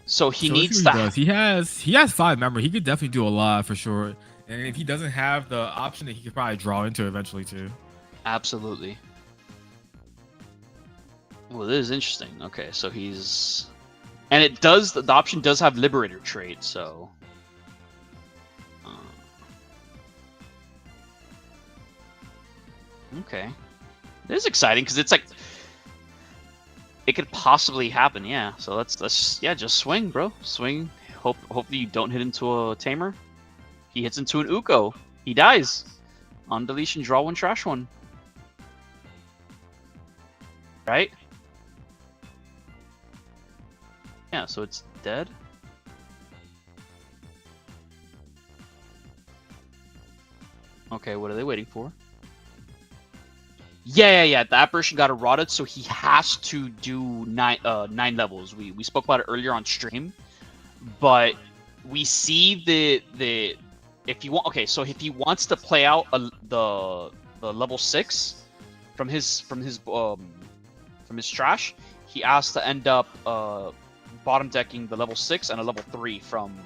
So he needs to. He has 5 memory. He could definitely do a lot for sure. And if he doesn't have the option, that he could probably draw into eventually too. Absolutely. Well, this is interesting. Okay, so he's, and it does. The option does have Liberator trait, so. Okay, this is exciting because it's like. It could possibly happen, yeah. So let's just swing, bro. Swing. Hopefully you don't hit into a Tamer. He hits into an Uko. He dies. On deletion, draw 1, trash 1. Right? Yeah, so it's dead. Okay, what are they waiting for? Yeah. The apparition got eroded, so he has to do 9 levels. We spoke about it earlier on stream, but we see the if you want. Okay, so if he wants to play out the level 6 from his trash, he has to end up bottom decking the level 6 and a level 3 from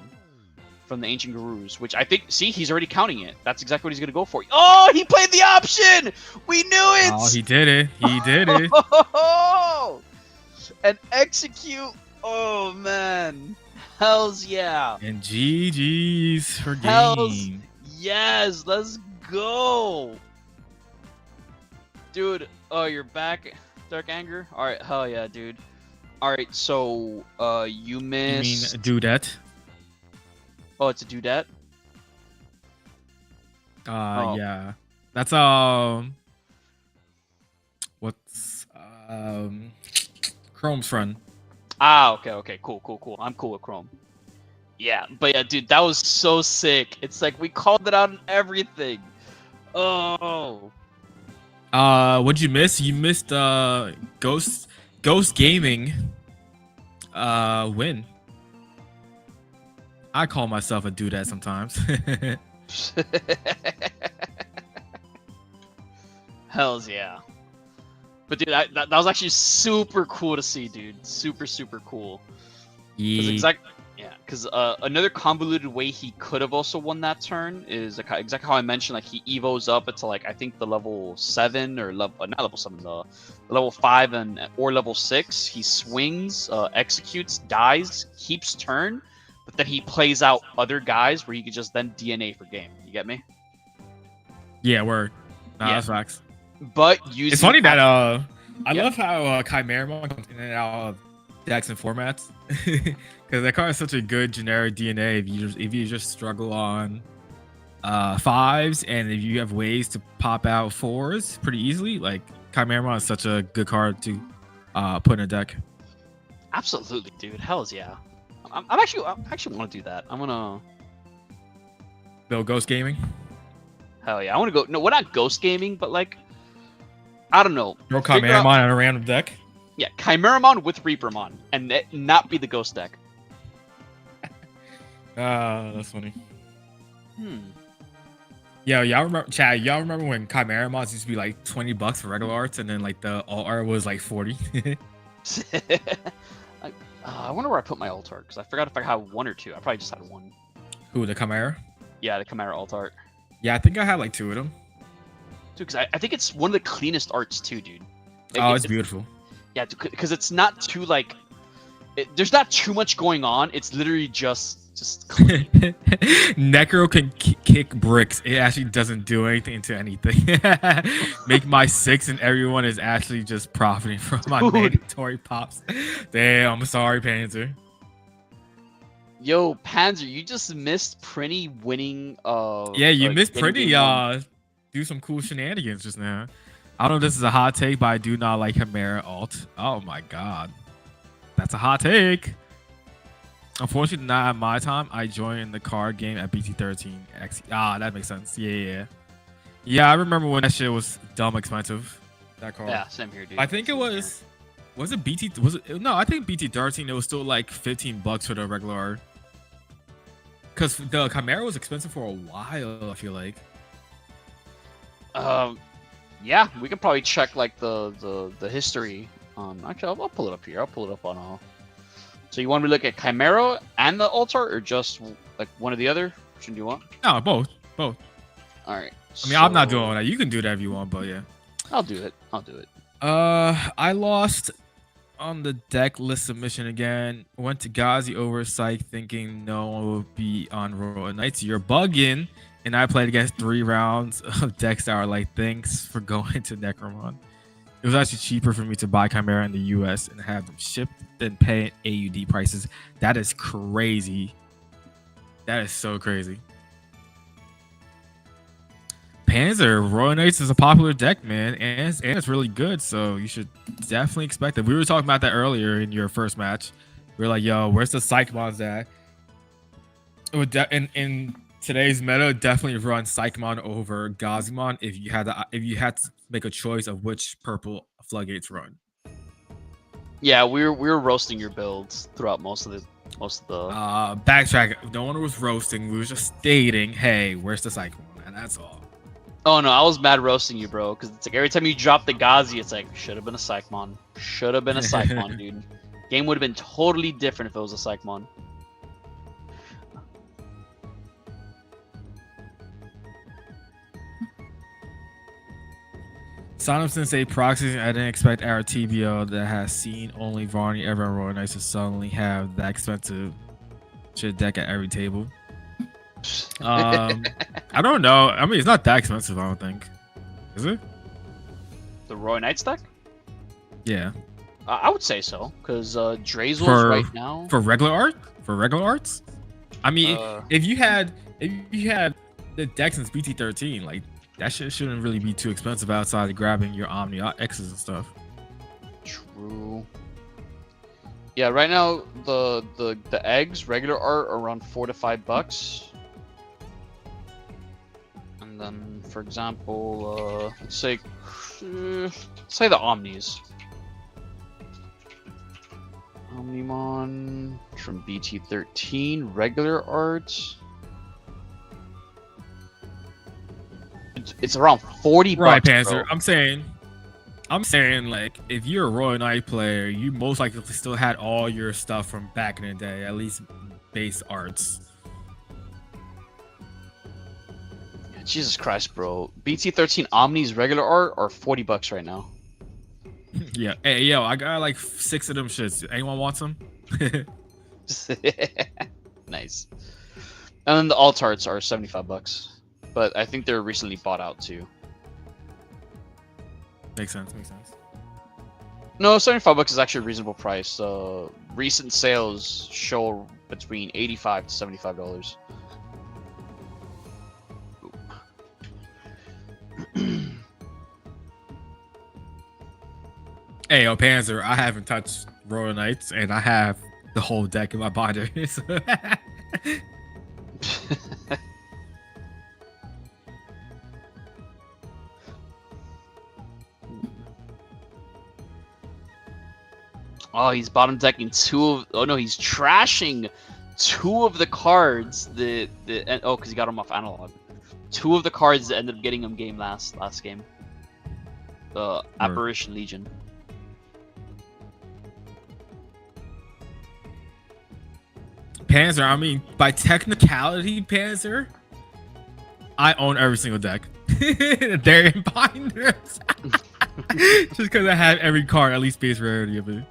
from the Ancient Gurus, which I think, see, he's already counting it. That's exactly what he's going to go for. Oh, he played the option! We knew it! Oh, he did it. He did it. And execute. Oh, man. Hells yeah. And GG's for Hells game. yes, let's go. Dude, oh, you're back, Dark Anger? Alright, hell yeah, dude. Alright, so, you missed... You mean dudette? Oh, it's a dudette? Oh. Yeah. That's, what's, Chrome's friend. Ah, okay, cool. I'm cool with Chrome. Yeah, but yeah, dude, that was so sick. It's like, we called it out on everything. Oh. What'd you miss? You missed, Ghost Gaming, win. I call myself a dudette sometimes. Hells yeah. But dude, that was actually super cool to see, dude. Super cool. Yeah. Because another convoluted way he could have also won that turn is like, exactly how I mentioned. Like, he evos up into, like, I think the level 7 or not level 7, the level 5 or level 6. He swings, executes, dies, keeps turn, but then he plays out other guys where he could just then DNA for game. You get me? Yeah, word. Nah, Yeah. That's facts. But using It's funny that I Yeah. love how Chimera comes in and out of decks and formats, because that card is such a good generic DNA if you just struggle on 5s, and if you have ways to pop out 4s pretty easily. Like, Chimera is such a good card to put in a deck. Absolutely, dude. Hells yeah. I actually want to do that. I'm gonna. Bill Ghost Gaming. Hell yeah, I want to go. No, we're not ghost gaming, but like, I don't know. Throw Figure Chimera out- on a random deck. Yeah, Chimeramon with Reapermon, and not be the ghost deck. That's funny. Yeah, Y'all remember, Chad? Y'all remember when Chimera mods used to be like $20 for regular arts, and then like the alt art was like 40? I wonder where I put my alt art, because I forgot if I had one or two. I probably just had one. Who, the Chimera? Yeah, the Chimera alt art. Yeah, I think I had like 2 of them. Dude, because I think it's one of the cleanest arts too, dude. It's beautiful. Yeah, because it's not too like, there's not too much going on. It's literally just clean. Necro can kick bricks. It actually doesn't do anything to anything. Make my 6 and everyone is actually just profiting from my Dude. mandatory pops. Damn, I'm sorry, Panzer. Yo, Panzer, you just missed Prinny winning. Yeah, you missed getting Pretty. game one. Do some cool shenanigans just now. I don't know if this is a hot take, but I do not like Chimera alt. Oh my god, that's a hot take. Unfortunately, not at my time. I joined the card game at BT13. That makes sense. Yeah. I remember when that shit was dumb expensive. That card. Yeah, same here, dude. I think it was. Was it BT? Was it? No, I think BT13. It was still like $15 for the regular art. Because the Chimera was expensive for a while. I feel like. Yeah, we can probably check like the history. Actually, I'll pull it up here. I'll pull it up on So you want me to look at Chimera and the alt art, or just like one or the other? Which one do you want? No, both. All right. I mean, I'm not doing that. You can do that if you want, but yeah. I'll do it. I lost on the deck list submission again. Went to Ghazi over Psych thinking no one would be on Royal Knights. You're bugging. And I played against 3 rounds of decks that are like, thanks for going to Necromon. It was actually cheaper for me to buy Chimera in the US and have them shipped than pay AUD prices. That is crazy. That is so crazy. Panzer, Royal Knights is a popular deck, man, and it's really good, so you should definitely expect it. We were talking about that earlier in your first match. We were like, yo, where's the Psych mods at? In today's meta, definitely run Psychmon over Gazimon if you had to make a choice of which purple floodgates run. Yeah, we were roasting your builds throughout most of the. Backtrack. No one was roasting. We were just stating, hey, where's the Psychmon? And that's all. Oh no, I was mad roasting you, bro. Because it's like every time you drop the Gazi, it's like should have been a Psychmon. Should have been a Psychmon, dude. Game would have been totally different if it was a Psychmon. Sonam Sensei proxy. I didn't expect our TBO that has seen only Varney ever on Royal Knights to suddenly have that expensive shit deck at every table. I don't know. I mean, it's not that expensive. I don't think. Is it? The Roy Knights deck? Yeah. I would say so, because Drazel's right now for regular art. For regular arts. I mean, if you had the deck since BT13, like that shit shouldn't really be too expensive outside of grabbing your Omni X's and stuff. True. Yeah, right now the eggs regular art are around $4 to $5. And then, for example, let's say the Omnis. Omnimon from BT13 regular art. It's around 40 right, bucks. Panzer. Bro. I'm saying, like, if you're a Royal Knight player, you most likely still had all your stuff from back in the day, at least base arts. Jesus Christ, bro. BT13 Omni's regular art are 40 bucks right now. Yeah. Hey, yo, I got like 6 of them shits. Anyone want some? Nice. And then the alt arts are 75 bucks. But I think they're recently bought out too. Makes sense. No, 75 bucks is actually a reasonable price. Recent sales show between $85 to $75. Hey, yo, Panzer, I haven't touched Royal Knights, and I have the whole deck in my binder. Oh, he's bottom decking he's trashing 2 of the cards because he got them off analog. 2 of the cards that ended up getting him game last game. The Apparition Legion. Panzer, I mean, by technicality, Panzer, I own every single deck. They're in binders. Just because I have every card, at least base rarity of it.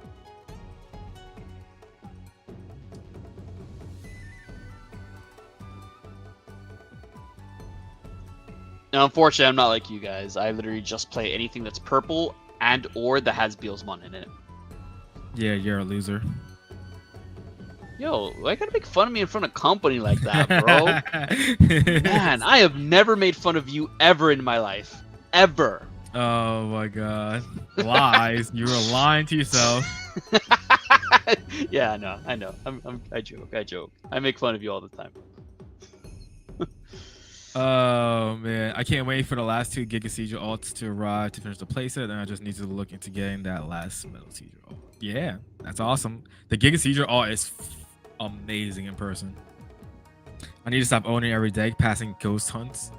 Now, unfortunately, I'm not like you guys. I literally just play anything that's purple and or that has Beelsmon in it. Yeah, you're a loser. Yo, why gotta make fun of me in front of company like that, bro? Man, I have never made fun of you ever in my life. Ever. Oh my god. Lies. You were lying to yourself. Yeah, I know. I joke. I make fun of you all the time. Oh man, I can't wait for the last 2 Giga Siege alts to arrive to finish the playset, and I just need to look into getting that last Metal Siege alt. Yeah, that's awesome. The Giga Siege alt is amazing in person. I need to stop owning every deck, passing ghost hunts.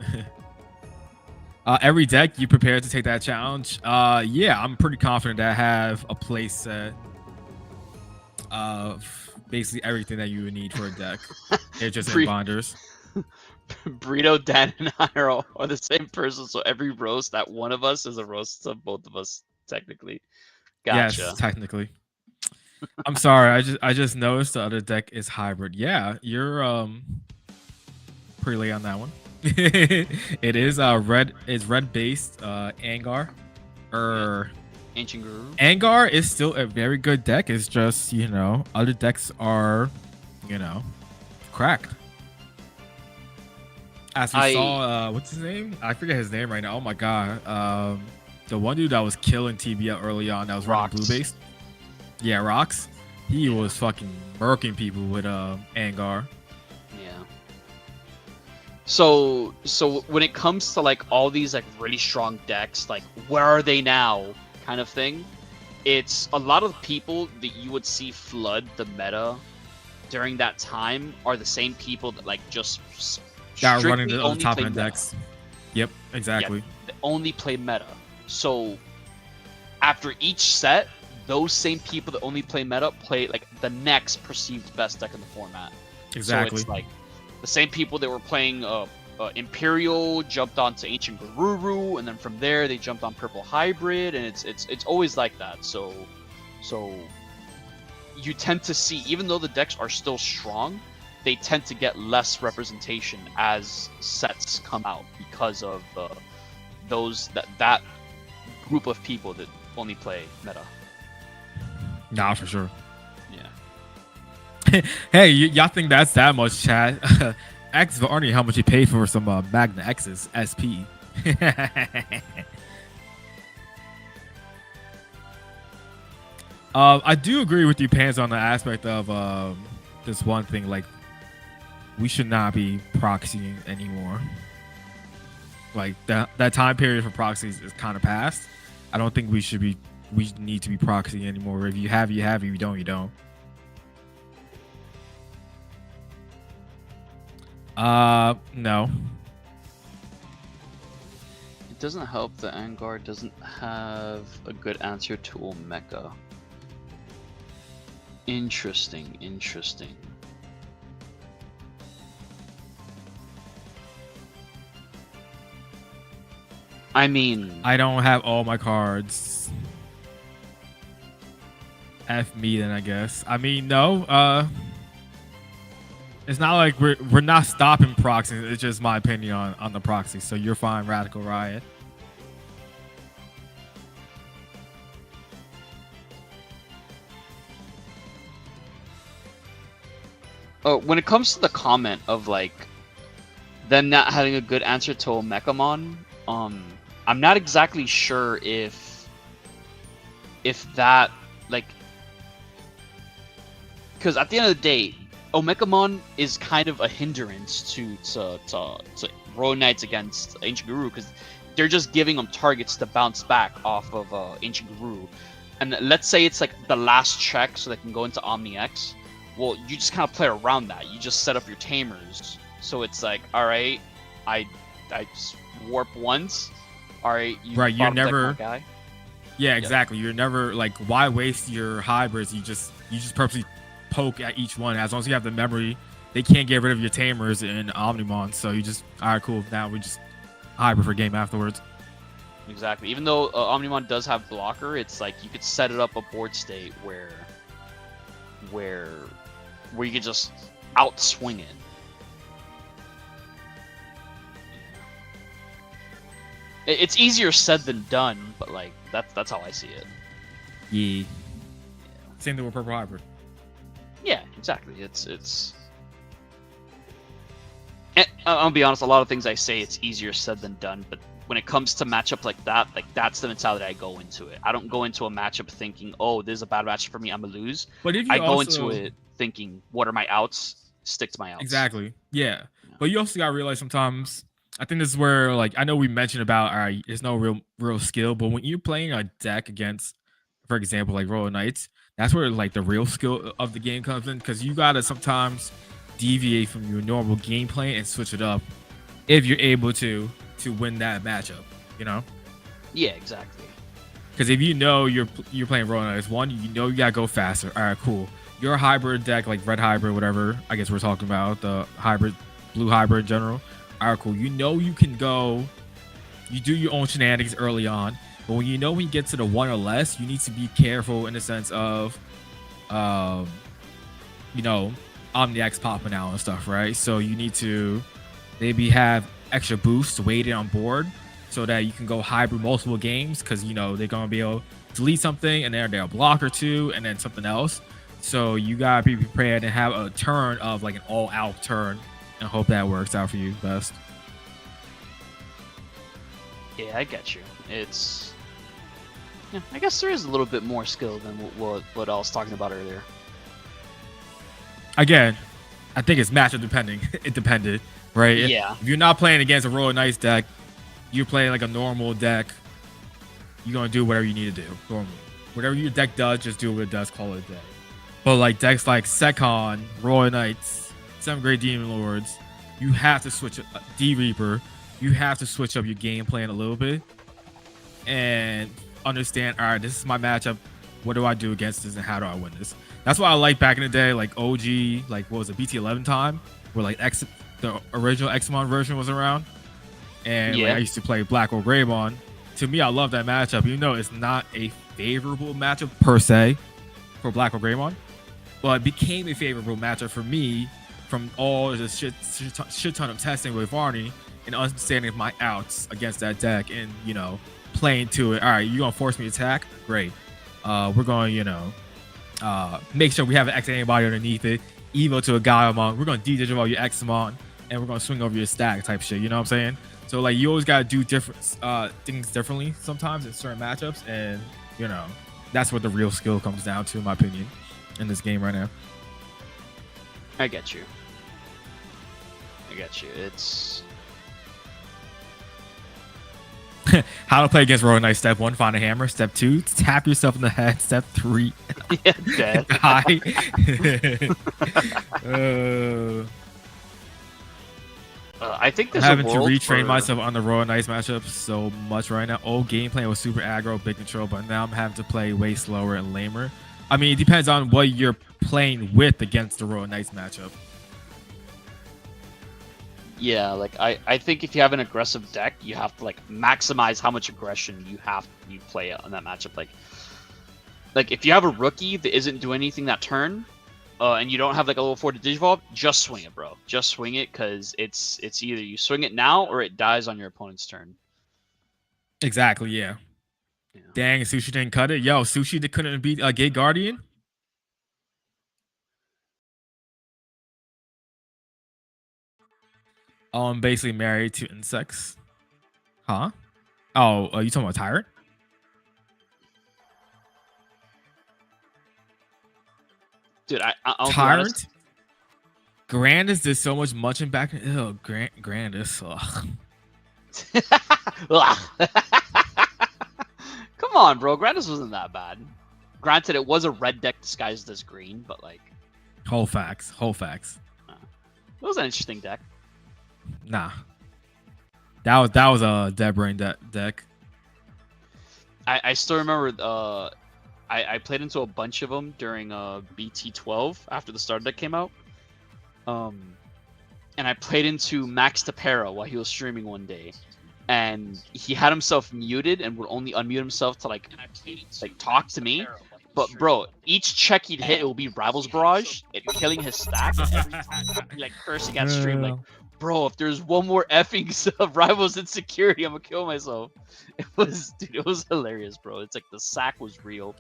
Every deck you prepared to take that challenge? Yeah, I'm pretty confident that I have a playset of basically everything that you would need for a deck. They're just in binders. Burrito, Dan, and I are the same person, so every roast that one of us is a roast of both of us, technically. Gotcha. Yes, technically. I'm sorry, I just noticed the other deck is hybrid. Yeah, you're pretty late on that one. It is red based Angar. Ancient Guru. Angar is still a very good deck. It's just, other decks are, cracked. As we saw, what's his name? I forget his name right now. Oh my god. The one dude that was killing TBL early on that was running blue based. Yeah, Rocks. He was fucking murking people with Angar. Yeah. So when it comes to like all these like really strong decks, like where are they now kind of thing, it's a lot of the people that you would see flood the meta during that time are the same people that like just that are running the top end decks. Yep, exactly. Yeah, they only play meta. So after each set, those same people that only play meta play like the next perceived best deck in the format. Exactly. So it's like the same people that were playing Imperial, jumped onto Ancient Garuru, and then from there they jumped on Purple Hybrid, and it's always like that. So you tend to see, even though the decks are still strong, they tend to get less representation as sets come out because of that group of people that only play meta. Nah, for sure. Yeah. Hey, y'all think that's that much, chat? Ask Arnie how much he paid for some Magna X's SP. I do agree with you, Pans, on the aspect of this one thing. Like, we should not be proxying anymore. Like that time period for proxies is kind of past. I don't think we should be. We need to be proxying anymore. If you have, you have. If you don't, you don't. No. It doesn't help that Angar doesn't have a good answer to Omeka. Interesting. I mean, I don't have all my cards. F me then, I guess. I mean, no. It's not like we're not stopping proxies. It's just my opinion on the proxy. So you're fine, Radical Riot. oh, when it comes to the comment of like them not having a good answer to Omekamon, I'm not exactly sure if that, like, because at the end of the day, Omekamon is kind of a hindrance to Royal Knights against Ancient Guru, because they're just giving them targets to bounce back off of Ancient Guru. And let's say it's like the last check so they can go into Omni X. Well, you just kind of play around that. You just set up your Tamers. So it's like, all right, I just warp once. All right, right, you're never guy. Yeah, exactly. You're never like, why waste your hybrids? You just purposely poke at each one. As long as you have the memory, they can't get rid of your Tamers in Omnimon. So you just, all right, cool. Now we just hybrid for game afterwards. Exactly. Even though Omnimon does have blocker, it's like you could set it up a board state where you could just outswing it. It's easier said than done, but like that's how I see it. Yeah. Same thing with Purple Hybrid. Yeah, exactly. It's. And I'll be honest. A lot of things I say, it's easier said than done. But when it comes to matchup like that, like that's the mentality I go into it. I don't go into a matchup thinking, "Oh, this is a bad matchup for me. I'm gonna lose." But if you I go into it thinking, "What are my outs? Stick to my outs." Exactly. Yeah. But you also gotta realize sometimes. I think this is where, like, I know we mentioned about, all right, there's no real skill, but when you're playing a deck against, for example, like Royal Knights, that's where like the real skill of the game comes in, because you gotta sometimes deviate from your normal gameplay and switch it up if you're able to win that matchup. You know? Yeah, exactly. Because if you know you're playing Royal Knights, one, you know you gotta go faster. All right, cool. Your hybrid deck, like red hybrid, whatever. I guess we're talking about the hybrid, blue hybrid in general. All right, cool. You know you can go, you do your own shenanigans early on, but when you get to the one or less, you need to be careful in the sense of, Omniacs popping out and stuff, right? So you need to maybe have extra boosts weighted on board so that you can go hybrid multiple games, because, they're going to be able to delete something and then they'll block or two and then something else. So you got to be prepared and have a turn of like an all-out turn. I hope that works out for you best. Yeah, I get you. I guess there is a little bit more skill than what I was talking about earlier. Again, I think it's matchup depending. It depended, right? Yeah. If you're not playing against a Royal Knights deck, you're playing like a normal deck, you're going to do whatever you need to do. Normally. Whatever your deck does, just do what it does, call it a day. But like decks like Secon, Royal Knights, 7th grade Demon Lords, you have to switch D-Reaper. You have to switch up your game plan a little bit and understand, all right, this is my matchup. What do I do against this and how do I win this? That's why I like back in the day, like OG, like what was it, BT11 time, where like the original Xmon version was around, and Yeah. I used to play Black or Greymon. To me, I love that matchup. You know, it's not a favorable matchup per se for Black or Greymon, but it became a favorable matchup for me from all the shit ton of testing with Varney and understanding my outs against that deck, and playing to it. All right, you gonna force me to attack? Great. We're going, make sure we have an X anybody underneath it. Evo to a Gaiamon. We're gonna de-digivolve your Xmon, and we're gonna swing over your stack type shit. You know what I'm saying? So like, you always gotta do different things differently sometimes in certain matchups, and that's what the real skill comes down to, in my opinion, in this game right now. I get you. It's how to play against Royal Knight. Step 1, find a hammer. Step 2, tap yourself in the head. Step 3, yeah, dead. die. I think I'm there's having a to world retrain for... myself on the Royal Knights matchup so much right now. Old game plan was super aggro, big control, but now I'm having to play way slower and lamer. I mean, it depends on what you're playing with against the Royal Knights matchup. Yeah, like I think if you have an aggressive deck, you have to like maximize how much aggression you play on that matchup. Like if you have a rookie that isn't doing anything that turn, and you don't have like a level 4 to Digivolve, just swing it, bro. Just swing it, because it's either you swing it now or it dies on your opponent's turn. Exactly, yeah. Dang, Sushi didn't cut it. Yo, Sushi couldn't beat Gate Guardian. Oh, I'm basically married to insects. Huh? Oh, you talking about Tyrant? Dude, I'll Tyrant? Grandis did so much munching back. Ew, Grandis. Come on, bro. Grandis wasn't that bad. Granted, it was a red deck disguised as green, but like... Whole facts. It was an interesting deck. Nah. That was a dead brain deck. I still remember I played into a bunch of them during BT12 after the starter deck came out. And I played into Max Tapera while he was streaming one day. And he had himself muted and would only unmute himself to like talk to me. But bro, each check he'd hit, it will be Rivals Barrage, it killing his stack, and every time he'd be like cursing at stream, like, bro, if there's one more effing Rivals Insecurity, I'm gonna kill myself. It was hilarious, bro. It's like the sack was real.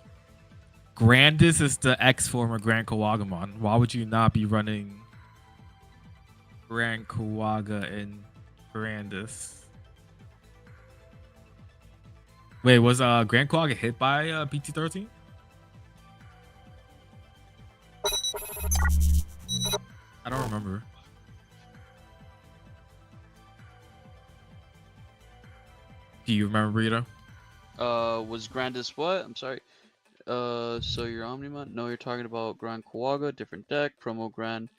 Grandis is the X form of Grand Kawagamon. Why would you not be running Grand Kawaga and Grandis? Wait, was Grand Kawaga hit by BT13? I don't remember. Do you remember, Rita? Was Grandis what? I'm sorry. So your Omnimon? No, you're talking about Grand Kawaga, different deck. Promo Grand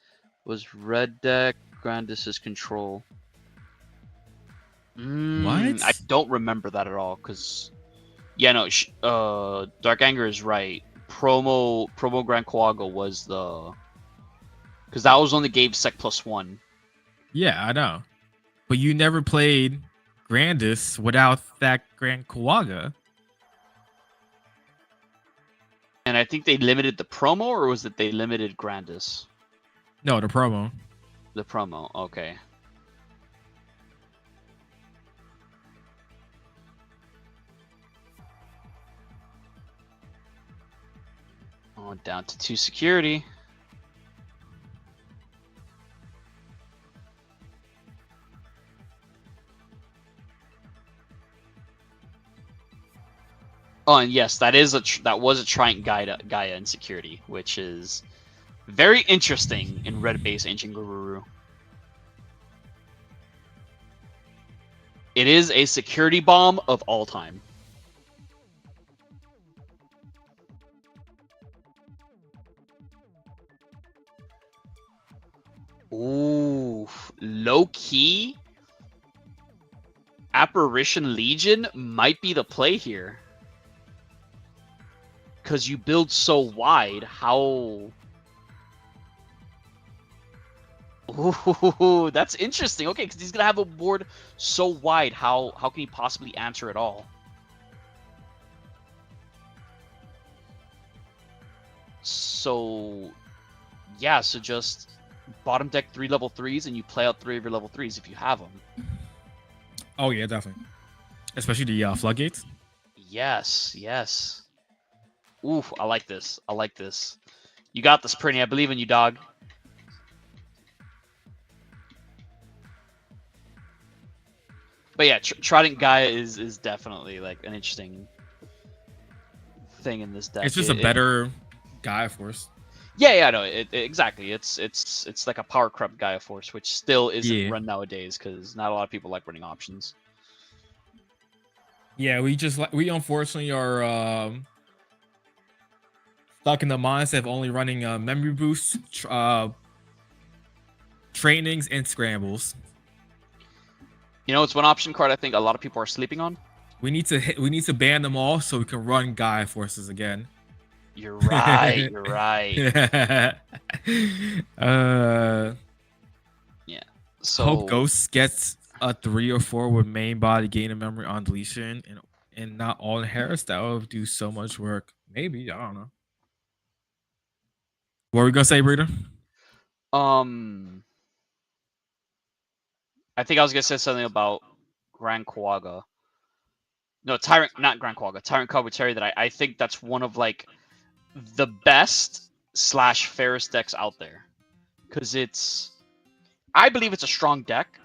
was red deck. Grandis is control. What? I don't remember that at all, cause yeah, no, Dark Anger is right. Promo Grand Kawaga was the, cause that was only gave Sec +1. Yeah, I know. But you never played Grandis without that Grand Kawaga. And I think they limited the promo, or was it they limited Grandis? No, the promo. The promo, okay. Oh, down to 2 security. Oh, and yes, that was a Trident Gaia insecurity, which is very interesting in red base Ancient Guru. It is a security bomb of all time. Ooh, low key. Apparition Legion might be the play here. Because you build so wide, how... Ooh, that's interesting. Okay, because he's gonna have a board so wide. How can he possibly answer it all? So, yeah. So just bottom deck 3 level 3s, and you play out 3 of your level 3s if you have them. Oh yeah, definitely. Especially the floodgates. Yes, yes. Ooh, I like this. I like this. You got this, Prinny. I believe in you, dog. But yeah, Trident Gaia is definitely like an interesting thing in this deck. It's just a better Gaia Force. Yeah, no, exactly. It's like a power corrupt Gaia Force, which still isn't run nowadays because not a lot of people like running options. Yeah, we unfortunately are stuck in the mindset of only running memory boosts, trainings, and scrambles. You know, it's one option card I think a lot of people are sleeping on. We need to ban them all so we can run Gaia Forces again. You're right. You're right. Yeah. So Hope Ghost gets a 3 or 4 with main body gain of memory on deletion and not all inherits. That would do so much work. Maybe, I don't know. What are we gonna say, Breeder? I think I was gonna say something about Grand Quagga. No, Tyrant, not Grand Quagga. Tyrant Kabuteru. That I think that's one of like the best / fairest decks out there, because I believe it's a strong deck.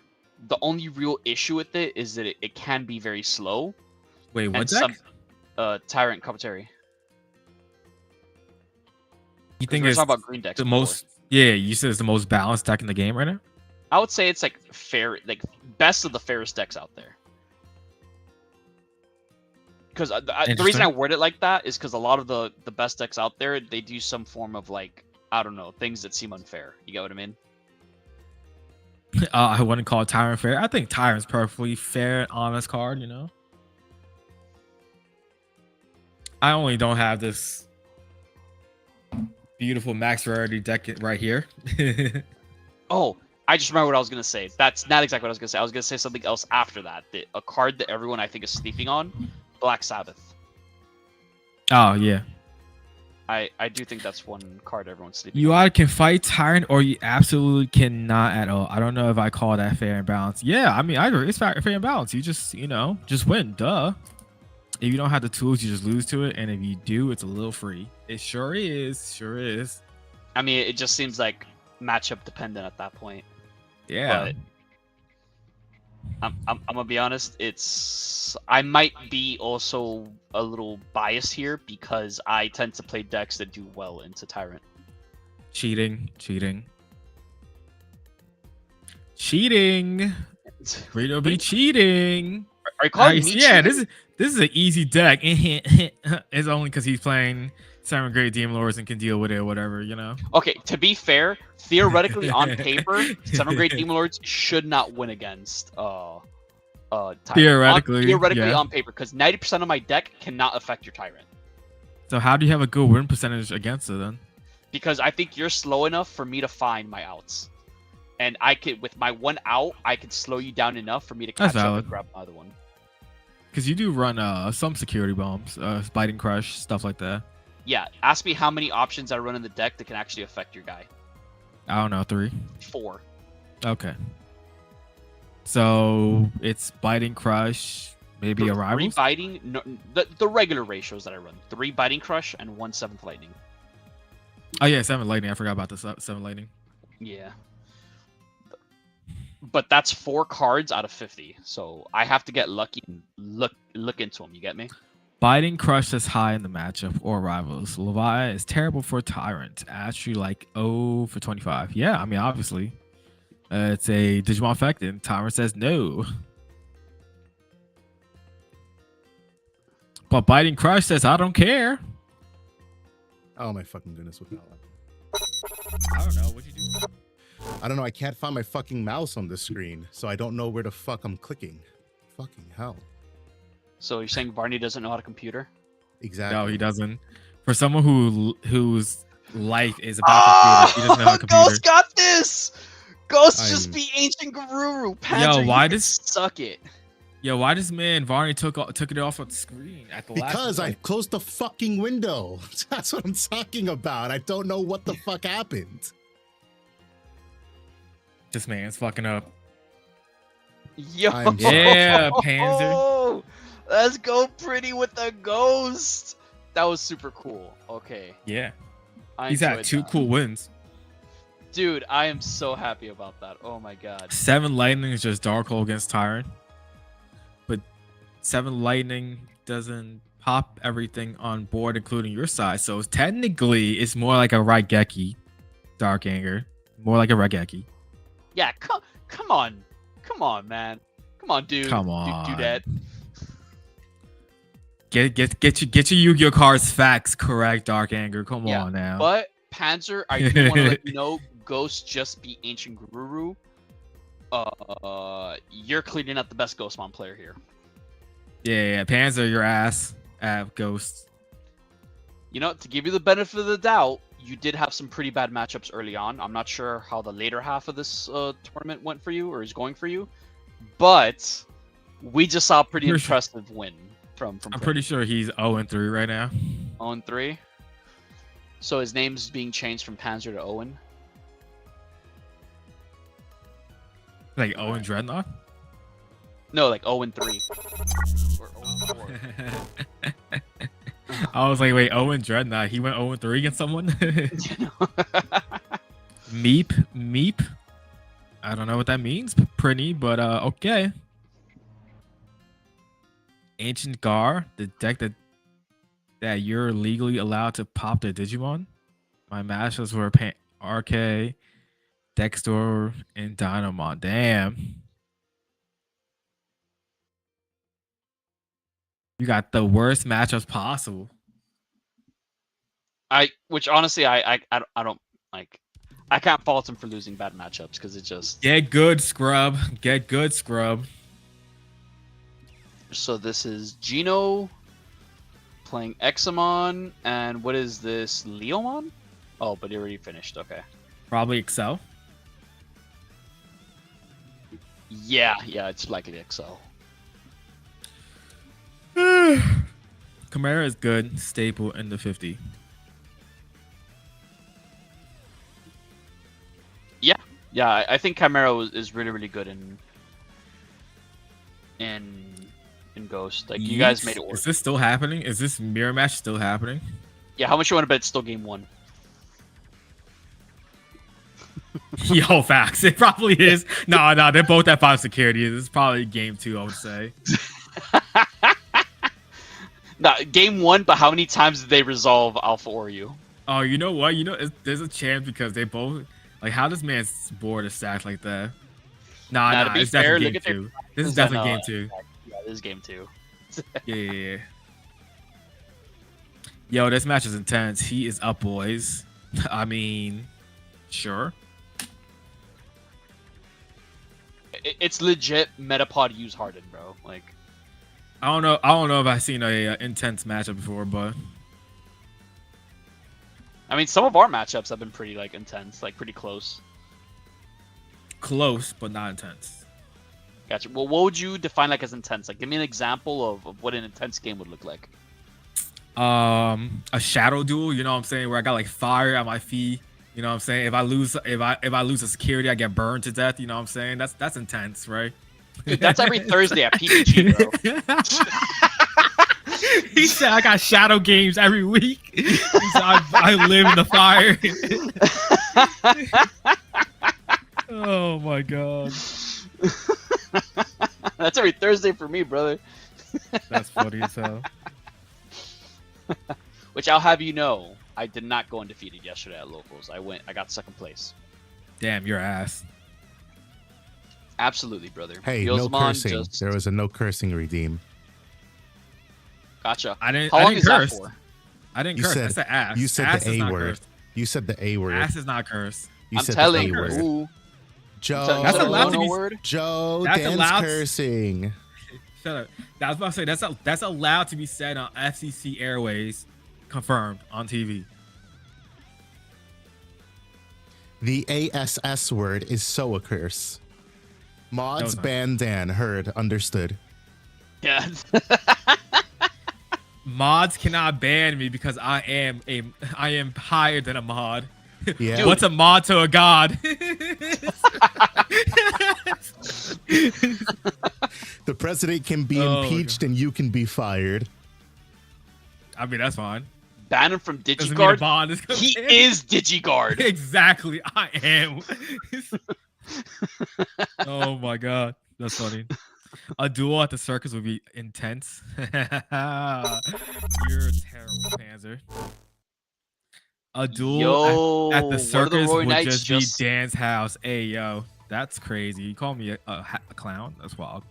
The only real issue with it is that it can be very slow. Wait, what deck? Tyrant Kabuteru. You think we're it's talking about green decks the before. most? Yeah, you said it's the most balanced deck in the game right now. I would say it's like fair, like best of the fairest decks out there. Because the reason I word it like that is because a lot of the best decks out there, they do some form of like, I don't know, things that seem unfair. You get what I mean? I wouldn't call Tyrant fair. I think Tyrant's perfectly fair and honest card. You know, I only don't have this beautiful max rarity deck right here. Oh, I just remember what I was gonna say. That's not exactly what I was gonna say. I was gonna say something else after that. A card that everyone I think is sleeping on, Black Sabbath. Oh yeah. I do think that's one card everyone's sleeping You on. either can fight Tyrant or you absolutely cannot at all. I don't know if I call that fair and balanced. Yeah, I mean, I agree. It's fair and balanced. You just, just win. Duh. If you don't have the tools, you just lose to it. And if you do, it's a little free. It sure is. Sure is. I mean, it just seems like matchup dependent at that point. Yeah. But I'm gonna be honest. I might be also a little biased here because I tend to play decks that do well into Tyrant. Cheating. Rito be cheating. Are you calling me Yeah, cheating? this is an easy deck. It's only because he's playing 7 Great Demon Lords and can deal with it or whatever, Okay, to be fair, theoretically on paper, 7 Great Demon Lords should not win against Tyrant. Theoretically, yeah. On paper, because 90% of my deck cannot affect your Tyrant. So how do you have a good win percentage against it then? Because I think you're slow enough for me to find my outs. And I could, with my one out, I could slow you down enough for me to catch up and grab another one. Because you do run some security bombs, Biting Crush, stuff like that. Yeah, ask me how many options I run in the deck that can actually affect your guy. I don't know, 3? 4. Okay. So it's Biting Crush, maybe a rival. 3 biting, no, the regular ratios that I run: 3 biting crush and 1 7th lightning. Oh yeah, 7 lightning. I forgot about the 7 lightning. Yeah. But that's 4 cards out of 50, so I have to get lucky and look into them. You get me? Biting Crush is high in the matchup or rivals. Levi is terrible for Tyrant. Actually, like 0 for 25. Yeah, I mean obviously, it's a Digimon effect, and Tyrant says no. But Biting Crush says I don't care. Oh my fucking goodness! With that one. I don't know what you do. I don't know. I can't find my fucking mouse on the screen, so I don't know where the fuck I'm clicking. Fucking hell. So you're saying Barney doesn't know how to computer? Exactly. No, he doesn't. For someone whose life is about computers, he doesn't know how to computer. Ghost got this! Ghost just beat Ancient Garuru. Panzer, Yo, why you can does- suck it? Yo, why this man Varney took it off of the screen at the last? Because I moment? closed the fucking window. That's what I'm talking about. I don't know what the fuck happened. This man's fucking up. Yo, I'm Yeah, Panzer. Let's go pretty with the Ghost. That was super cool. Okay. Yeah, I he's had enjoyed 2 that. cool wins. Dude, I am so happy about that. Oh my god. 7 Lightning is just Dark Hole against Tyrant, but 7 Lightning doesn't pop everything on board, including your side. So technically, it's more like a Raigeki Dark Anger, more like a Raigeki. Yeah, come on. Come on, man. Come on, dude. Come Do that. Get your Yu-Gi-Oh cards facts correct, Dark Anger. Come Yeah, on now. But Panzer, I do want to let you know, Ghost just beat Ancient Garuru. You're cleaning up the best Ghostmon player here. Yeah, Panzer, your ass at Ghost. You know, to give you the benefit of the doubt, you did have some pretty bad matchups early on. I'm not sure how the later half of this tournament went for you or is going for you, but we just saw a pretty You're impressive win from. I'm pretty sure he's 0-3 right now. 0-3. So his name's being changed from Panzer to Owen. Like Owen Dreadnought? No, like 0-3. Or 0-4. I was like, wait, Owen Dreadnought, he went 0-3 against someone? Meep. I don't know what that means, pretty, but okay. Ancient Gar, the deck that you're legally allowed to pop the Digimon. My matches were RK, Dexter, and Dynamon. Damn. You got the worst matchups possible. Which honestly, I don't like. I can't fault him for losing bad matchups because it just. Get good, scrub. Get good, scrub. So this is Gino playing Examon, and what is this, Leomon? Oh, but he already finished. Okay. Probably Excel. Yeah, it's likely Excel. Chimera is good, staple in the 50. Yeah, I think Chimera is really, really good in Ghost. Like, you guys made it work. Is this still happening? Is this mirror match still happening? Yeah, how much you want to bet it's still game 1? Yo, facts. It probably is. No, they're both at 5 security. This is probably game 2, I would say. Nah, game 1, but how many times did they resolve Alpha Oreo? Oh, you know what? There's a chance because they both... Like, how does man's board is stacked like that? Nah, to be it's fair, definitely look game at 2. This is definitely game 2. Yeah, this is game 2. Yeah. Yo, this match is intense. He is up, boys. I mean, sure. It's legit Metapod use Harden, bro. Like, I don't know if I've seen a intense matchup before, but I mean, some of our matchups have been pretty like intense, like pretty close. close, but not intense. Gotcha. Well, what would you define like as intense? Like, give me an example of what an intense game would look like. A shadow duel, you know what I'm saying, where I got like fire at my feet. You know what I'm saying? If I lose a security, I get burned to death. You know what I'm saying? That's intense, right? Dude, that's every Thursday at PPG, bro. He said I got shadow games every week. He said I live in the fire. Oh my god. That's every Thursday for me, brother. That's funny as hell. Which I'll have you know, I did not go undefeated yesterday at locals. I got second place. Damn, your ass. Absolutely, brother. Hey, no Gilsmon cursing. There was a no cursing redeem. Gotcha. I didn't. How I long didn't is curse. that for? I didn't You curse. said- I said ass. You said ass the is A not word. cursed. You said the A word. Ass is not cursed. You I'm said telling the A you. word. Ooh. Joe, That's allowed to be- word. Joe, That's Dan's allowed- cursing. Shut up. I was about to say that's allowed to be said on FCC Airways, confirmed on TV. The ASS word is so a curse. Mods ban Dan. Heard. Understood. Yeah. Mods cannot ban me because I am higher than a mod. Yeah. Dude. What's a mod to a god? The president can be Oh, impeached and you can be fired. I mean, that's fine. Ban him from Doesn't mean a DigiGuard. bond is He is DigiGuard. Exactly. I am. Oh my god, that's funny. A duel at the circus would be intense. You're a terrible Panzer. A duel at the circus Roy would Knights just be Dan's house. Hey, yo, that's crazy. You call me a clown? That's wild.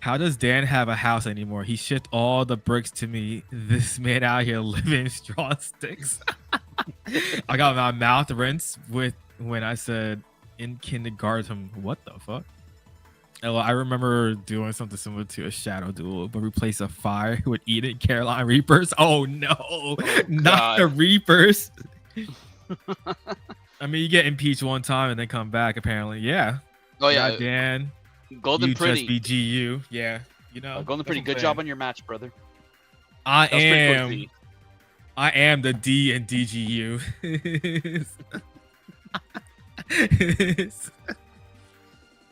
How does Dan have a house anymore? He shipped all the bricks to me. This man out here living straw sticks. I got my mouth rinsed when I said in kindergarten. What the fuck? Oh, I remember doing something similar to a shadow duel, but replace a fire with Eden Caroline Reapers. Oh no, not the Reapers. I mean, you get impeached one time and then come back. Apparently, yeah. Oh yeah, Dan. Golden You Pretty. just be GU. Yeah, you know. Golden Pretty. Good job on your match, brother. I That was pretty am. quick, I am the D in DGU.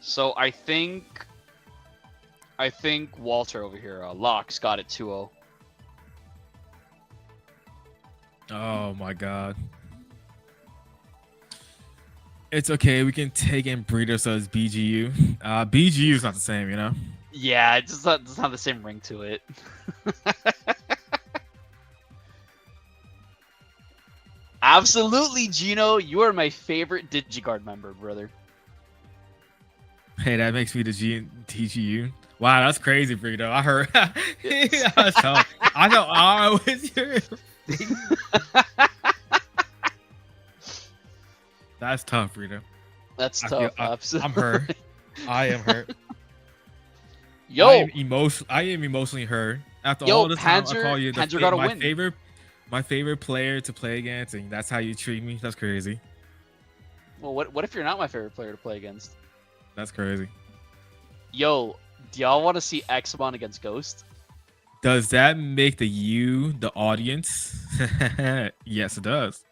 So I think Walter over here, Locks got it 2-0. Oh my god. It's okay. We can take in Breeder so it's BGU. BGU is not the same, you know. Yeah, it's not the same ring to it. Absolutely, Gino. You are my favorite DigiGuard member, brother. Hey, that makes me the TGU. Wow, that's crazy, Breeder. I heard. That's tough. I know I was here. That's tough, Breeder. That's tough. I'm hurt. I am hurt. Yo, I am emotionally hurt. After all this time, I call you Panzer gotta my win. my favorite player to play against, and that's how you treat me. That's crazy. Well, what if you're not my favorite player to play against? That's crazy. Yo, do y'all want to see Xmon against Ghost? Does that make the audience? Yes, it does.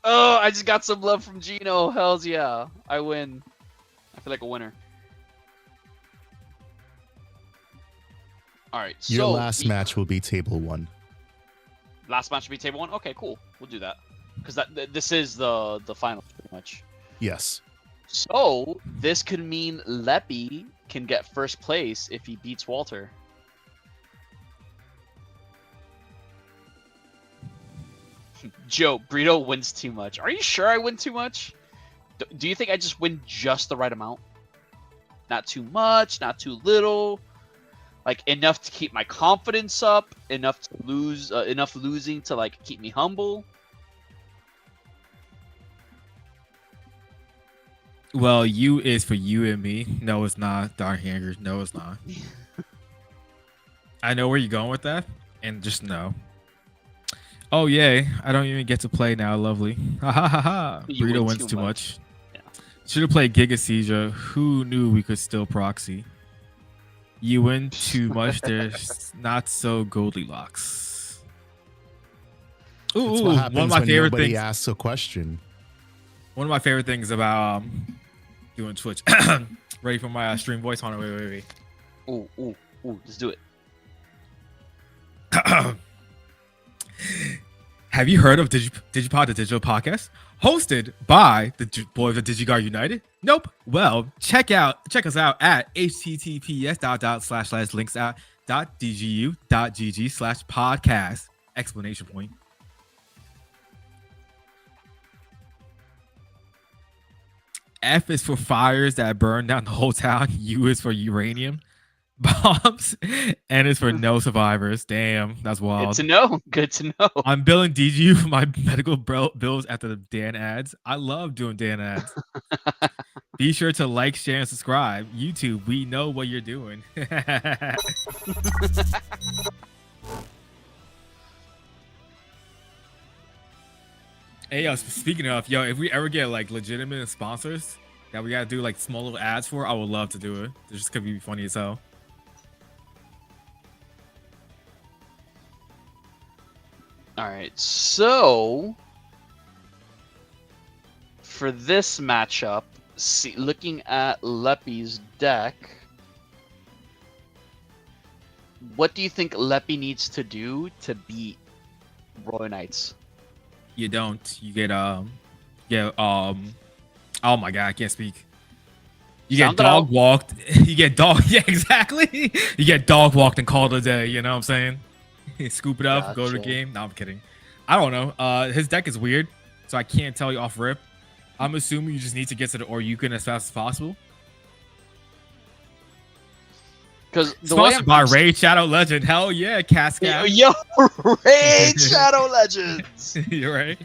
Oh, I just got some love from Gino. Hells yeah. I win. I feel like a winner. Alright, so... Your last match will be table 1. Last match will be table 1? Okay, cool. We'll do that. Because this is the final, pretty much. Yes. So, this could mean Leppy can get first place if he beats Walter. Joe, Brito wins too much. Are you sure I win too much? Do you think I just win just the right amount? Not too much, not too little. Like enough to keep my confidence up, enough to lose, enough losing to like keep me humble. Well, you is for you and me. No, it's not. Dark Hanger. No, it's not. I know where you're going with that, and just no. Oh yay! I don't even get to play now. Lovely. Ha ha ha ha. Burrito wins too much. Yeah. Should have played Giga Seizure. Who knew we could still proxy? You win too much. There's not so Goldilocks. That's Ooh, what happens one of my when favorite nobody things. asks a question. One of my favorite things about doing Twitch. Ready for my stream voice? Hold on, wait. Ooh, let's do it. Have you heard of Digipod, the digital podcast, hosted by the boys of DigiGuard United? Nope. Well, check us out at https://links.dgu.gg/podcast! Explanation point. F is for fires that burn down the whole town. U is for uranium bombs. N is for no survivors. Damn, that's wild. Good to know. Good to know. I'm billing DGU for my medical bills after the Dan ads. I love doing Dan ads. Be sure to like, share, and subscribe. YouTube, we know what you're doing. Hey, yo, speaking of, yo, if we ever get like legitimate sponsors that we gotta do like small little ads for, I would love to do it. It just could be funny as hell. All right, so for this matchup, looking at Leppy's deck, what do you think Leppy needs to do to beat Royal Knights? You don't. You get oh my god, I can't speak. You Sound get it out. dog walked. You get dog. Yeah, exactly. You get dog walked and called a day. You know what I'm saying? Scoop it up, go to the Gotcha. game. No, I'm kidding. I don't know. His deck is weird, so I can't tell you off rip. I'm assuming you just need to get to the Oryukin as fast as possible. Because the Sponsored by Raid Shadow Legend. Hell yeah, Cascade. Yo, Raid Shadow Legends. You're right.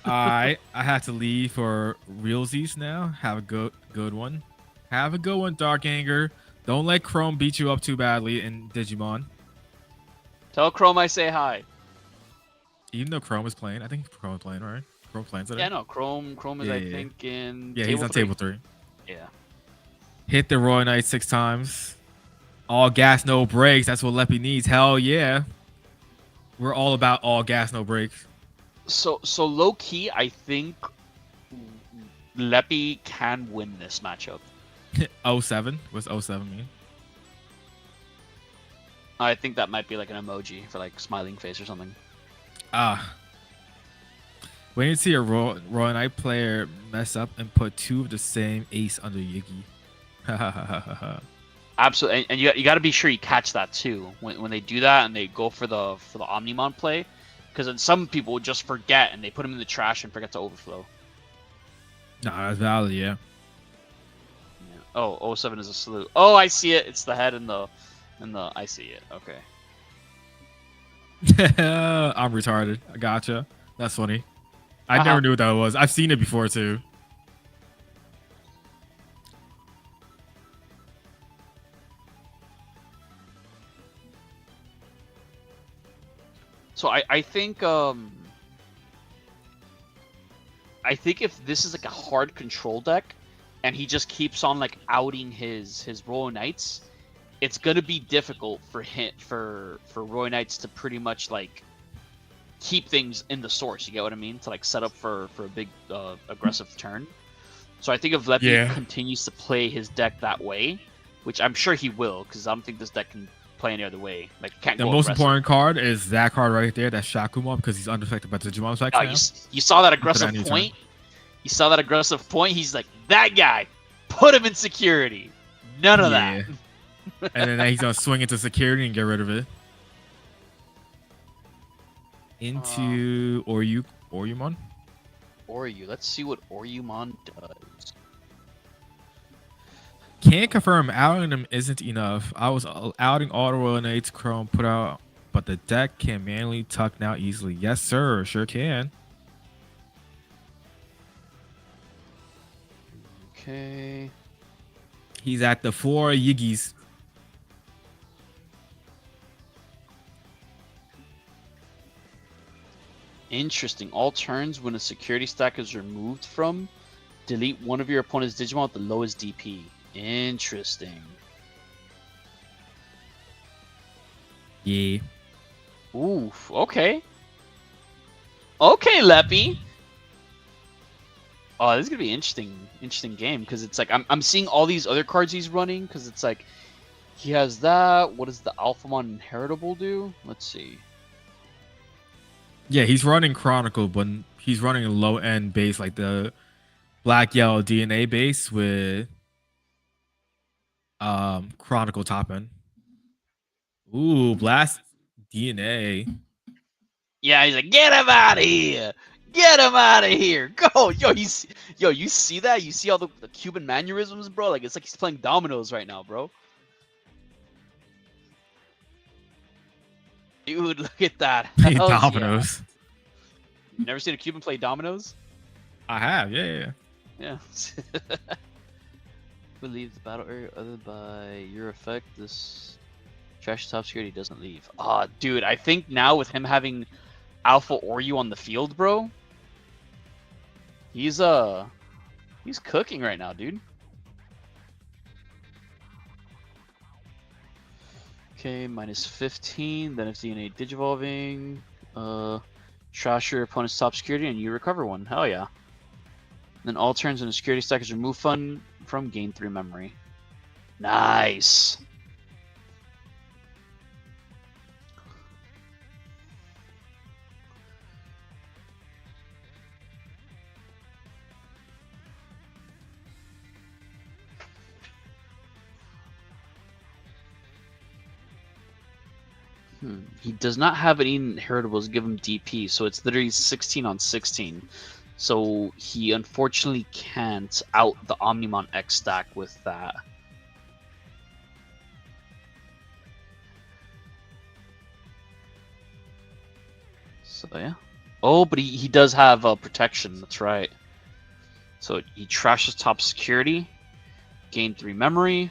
Alright, I have to leave for realsies now. Have a good one. Have a good one, Dark Anger. Don't let Chrome beat you up too badly in Digimon. Tell Chrome I say hi. Even though Chrome is playing, I think Chrome is playing, right? Chrome playing today. Yeah, no, Chrome is Yeah, I yeah. think in Yeah, he's on table 3. Yeah. Hit the Royal Knight 6 times. All gas, no brakes. That's what Leppy needs. Hell yeah. We're all about all gas, no brakes. So low key, I think Leppy can win this matchup. 07? What's 07 mean? I think that might be like an emoji for like smiling face or something. When you see a Royal Knight player mess up and put 2 of the same ace under Yiggy. Absolutely, and you got to be sure you catch that too when they do that and they go for the Omnimon play, because then some people just forget and they put them in the trash and forget to overflow. Nah, that's valid, yeah. Oh, 07 is a salute. Oh, I see it. It's the head and the I see it. Okay. I'm retarded. I gotcha. That's funny. I never knew what that was. I've seen it before too. So I think if this is like a hard control deck and he just keeps on like outing his Royal Knights, it's gonna be difficult for Royal Knights to pretty much like keep things in the source. You get what I mean? To like set up for a big aggressive turn. So I think if Leppy continues to play his deck that way, which I'm sure he will, because I don't think this deck can play any other way. Like can't the go most aggressive. important card is that card right there. That's Shakumon, because he's unaffected by Digimon effects now. You saw that aggressive point? You saw that aggressive point? He's like, that guy, put him in security. None of that. And then he's gonna swing into security and get rid of it. Into Oryumon? Let's see what Oryumon does. Can't confirm outing him isn't enough. I was outing all the Royal Knights Chrome put out, but the deck can manually tuck now easily. Yes, sir. Sure can. Okay. He's at the 4 Yiggies. Interesting. All turns when a security stack is removed from, delete one of your opponent's Digimon with the lowest DP. Interesting. Yeah. Oof. Okay. Okay, Leppy. Oh, this is gonna be interesting game, because it's like I'm seeing all these other cards he's running, because it's like he has that. What does the Alphamon Inheritable do? Let's see. Yeah, he's running Chronicle, but he's running a low end base like the black yellow DNA base with Chronicle top end. Ooh, Blast DNA. Yeah, he's like, get him out of here! Get him out of here! Go! You see that? You see all the Cuban mannerisms, bro? Like, it's like he's playing dominoes right now, bro. Dude, look at that. Dominoes. Yeah. You never seen a Cuban play dominoes? I have, yeah. Leave the battle area other by your effect. This trash top security doesn't leave. Ah, dude, I think now with him having Alpha Oryu on the field, bro. He's cooking right now, dude. Okay, minus 15. Then it's DNA digivolving. Trash your opponent's top security and you recover one. Hell yeah. Then all turns in a security stack is remove fun from gain 3 memory. Nice. He does not have any inheritables give him DP, so it's literally 16 on 16. So he unfortunately can't out the Omnimon X stack with that. So yeah. Oh, but he does have protection, that's right. So he trashes top security, gain 3 memory,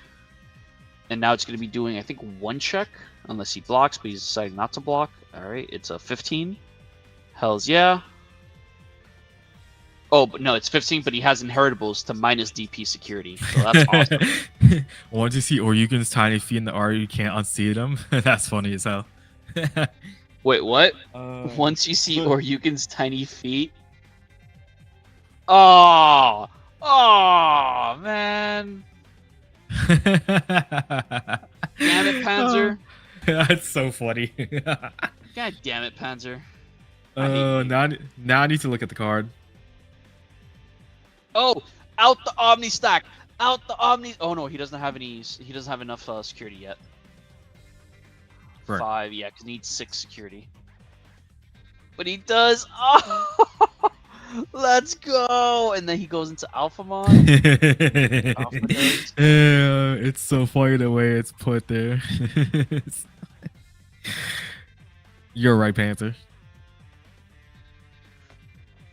and now it's going to be doing, I think, 1 check. Unless he blocks, but he's deciding not to block. Alright, it's a 15. Hells yeah. Oh, but no, it's 15, but he has inheritables to minus DP security. So that's awesome. Once you see Oryuken's tiny feet in the R, you can't unsee them. That's funny as hell. Wait, what? Once you see Oryuken's tiny feet? Oh! Oh, man! Damn it, Panzer. That's so funny. God damn it, Panzer. Now I need to look at the card. Oh, out the Omni stack, out the Omni. Oh no, he doesn't have any. He doesn't have enough security yet. Right. 5, yeah, because he needs 6 security. But he does. Oh, let's go! And then he goes into Alphamon. Yeah, it's so funny the way it's put there. You're right, Panther.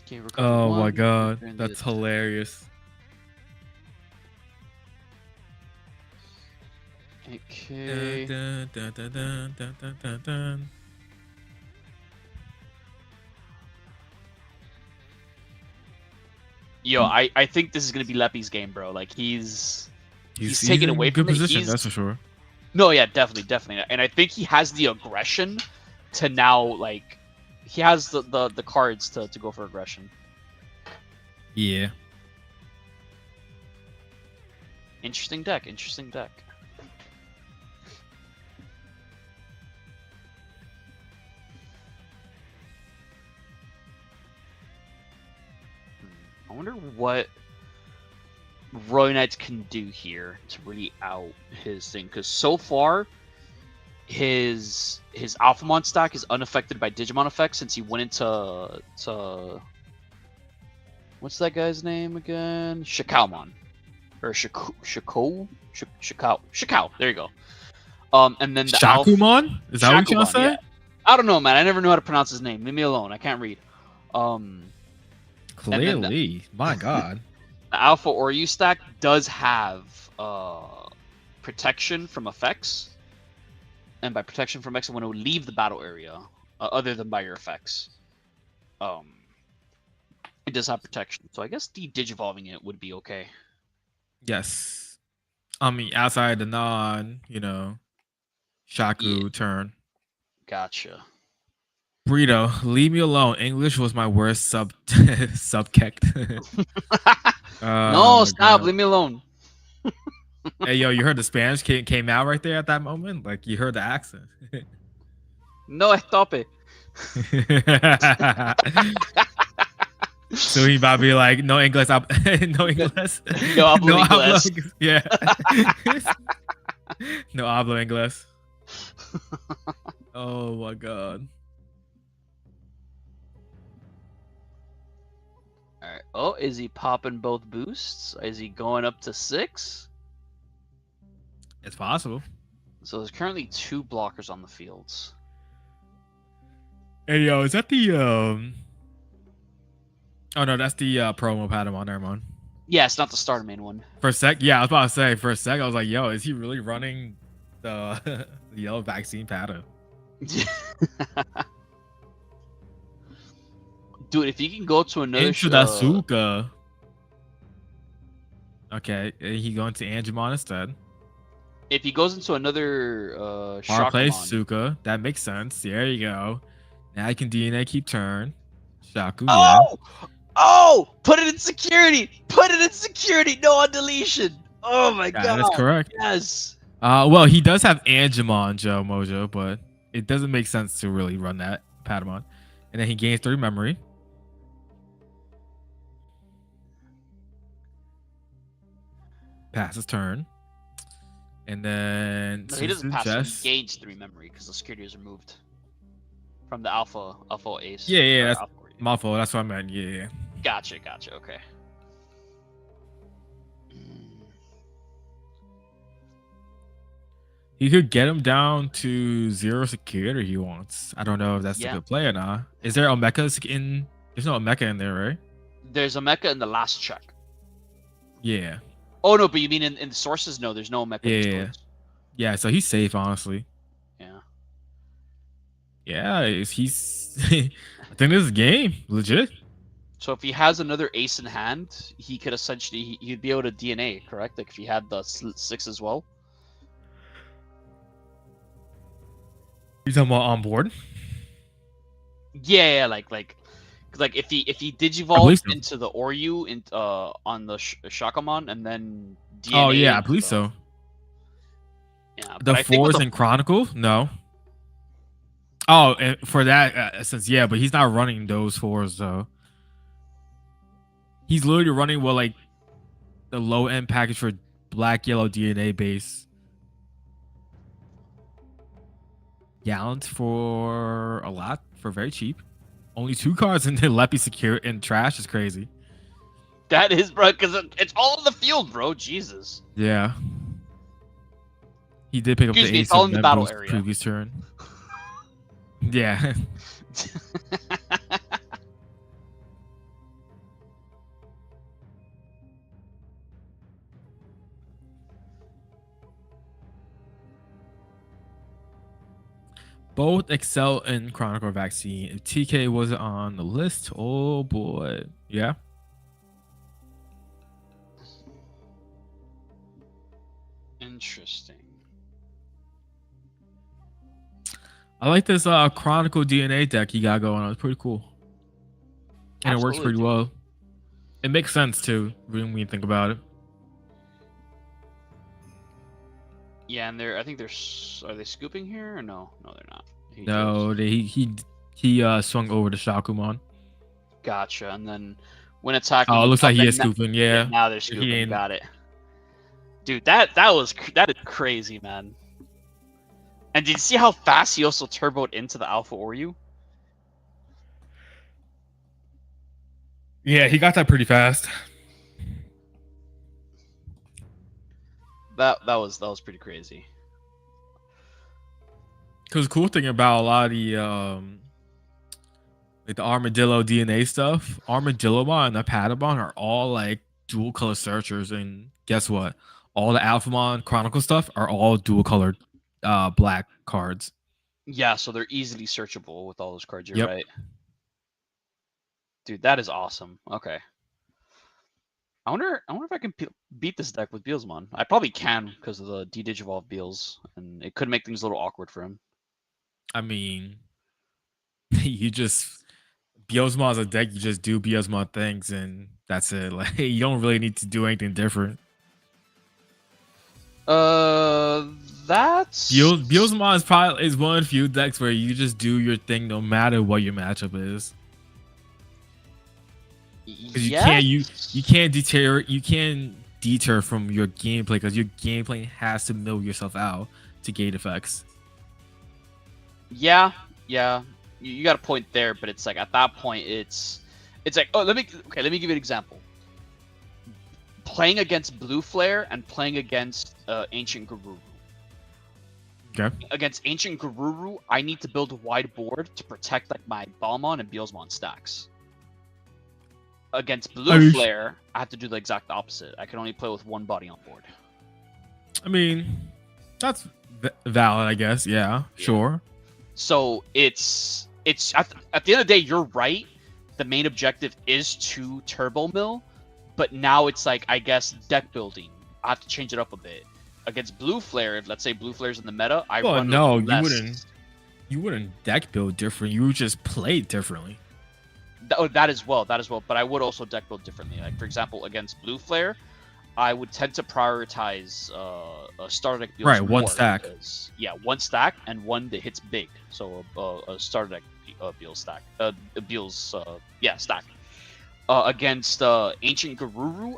Okay, oh my god, that's hilarious. Okay. Dun, dun, dun, dun, dun, dun, dun, dun. Yo, I think this is gonna be Leppy's game, bro. Like he's taken away in good from position, it. that's for sure. No, yeah, definitely. And I think he has the aggression to now, like, he has the cards to go for aggression. Yeah. Interesting deck. I wonder what Roy Knights can do here to really out his thing, because so far his Alphamon stack is unaffected by Digimon effects since he went into what's that guy's name again? Shikaomon. Or Shikao. There you go. And then the Shakumon? Is that what you're trying to say? Yeah. I don't know, man. I never knew how to pronounce his name. Leave me alone. I can't read. Clearly, my god. The Alpha Oryu stack does have protection from effects, and by protection from effects, when it would leave the battle area, other than by your effects, it does have protection. So I guess digivolving it would be okay. Yes, I mean outside the Shaku turn. Gotcha. Burrito, leave me alone. English was my worst subject. No, stop. Leave me alone. Hey, yo, you heard the Spanish came out right there at that moment? Like, you heard the accent. No, stop it. So he about to be like, no English. No English. No hablo inglés. Yeah. No hablo inglés. Oh, my God. Alright. Oh, is he popping both boosts? Is he going up to 6? It's possible. So there's currently 2 blockers on the fields. Hey, yo, is that the Oh no, that's the promo Patamon. Never mind. Yeah, it's not the starter main one. For a sec, yeah, I was about to say. For a sec, I was like, yo, is he really running the the yellow vaccine Pata? Dude, if he can go to another Into Asuka. Okay, he going to Angemon instead. if he goes into another Power play Shakamon. Suka. That makes sense. There you go. Now I can DNA keep turn. Shaku, yeah. Oh! Oh! Put it in security! Put it in security! No on deletion! Oh my god! That is correct. Yes! Well, he does have Angemon, Joe Mojo, but it doesn't make sense to really run that Patamon. And then he gains 3 memory. Passes turn. And then No, he doesn't pass. chest. He gains 3 memory because the security is removed from the alpha ace. Yeah, or that's alpha. my fault. That's what I meant. Yeah. Gotcha. Okay. He could get him down to 0 security he wants. I don't know if that's a good play or not. Is there a mecha in? There's no mecha in there, right? There's a mecha in the last check. Yeah. Oh no, but you mean in the sources? No, there's no mecha. Yeah. Yeah, so he's safe, honestly. Yeah. Yeah, he's. I think this is game legit. So if he has another ace in hand, he could essentially he'd be able to DNA, correct? Like if he had the 6 as well. You talking about on board? Yeah, like if he digivolves so. into the Oryu on the Shakamon and then DNA. Oh yeah, I believe so. Yeah, the 4s in Chronicle? No. Oh, and for that essence, yeah, but he's not running those 4s though. He's literally running like the low end package for black yellow DNA base. Gallant for a lot, for very cheap. Only 2 cards in the Leppy secure in trash is crazy. That is, bro, because it's all in the field, bro. Jesus. Yeah. He did pick up the ace in the battle Nebul's area. previous turn. Yeah. Both excel in Chronicle Vaccine. If TK wasn't on the list, oh boy. Yeah. Interesting. I like this Chronicle DNA deck you got going on. It's pretty cool. And it works pretty well. It makes sense too, when you think about it. Yeah, and I think are they scooping here or no? No, they're not. He swung over to Shakumon. Gotcha. And then when attacking, oh, it looks like he is scooping. Yeah. Now they're scooping. Got it. Dude, that is crazy, man. And did you see how fast he also turboed into the Alpha Oryu? Yeah, he got that pretty fast. That was pretty crazy. Because the cool thing about a lot of the like the Armadillo DNA stuff, Armadillomon and the Patamon are all like dual color searchers, and guess what? All the Alphamon Chronicle stuff are all dual colored black cards. Yeah, so they're easily searchable with all those cards. You're right. Dude, that is awesome. Okay. I wonder if I can beat this deck with Beelzemon. I probably can because of the D-Digivolve Beels, and it could make things a little awkward for him. I mean, you just Beelzemon's a deck. You just do Beelzemon things, and that's it. Like you don't really need to do anything different. That's Beelzemon is one of the few decks where you just do your thing no matter what your matchup is. Because you can't deter from your gameplay, because your gameplay has to mill yourself out to gate effects. Yeah, you got a point there, but it's like at that point it's like, oh, let me give you an example. Playing against Blue Flare and playing against Ancient Garuru. Okay. Against Ancient Garuru, I need to build a wide board to protect like my Balmon and Beelzemon stacks. Against Blue Flare, I have to do the exact opposite. I can only play with one body on board. I mean, that's valid, I guess. Yeah, sure. So it's at the end of the day, you're right. the main objective is to turbo mill, but now it's like, I guess, deck building. I have to change it up a bit. Against Blue Flare, if let's say Blue Flare's in the meta, I run no, less. you wouldn't deck build different. You would just play differently. That as well. But I would also deck build differently. Like, for example, against Blue Flare, I would tend to prioritize a starter deck build. Right, one stack. Because, yeah, one stack and one that hits big. So a starter deck build stack. Stack. Against Ancient Garuru,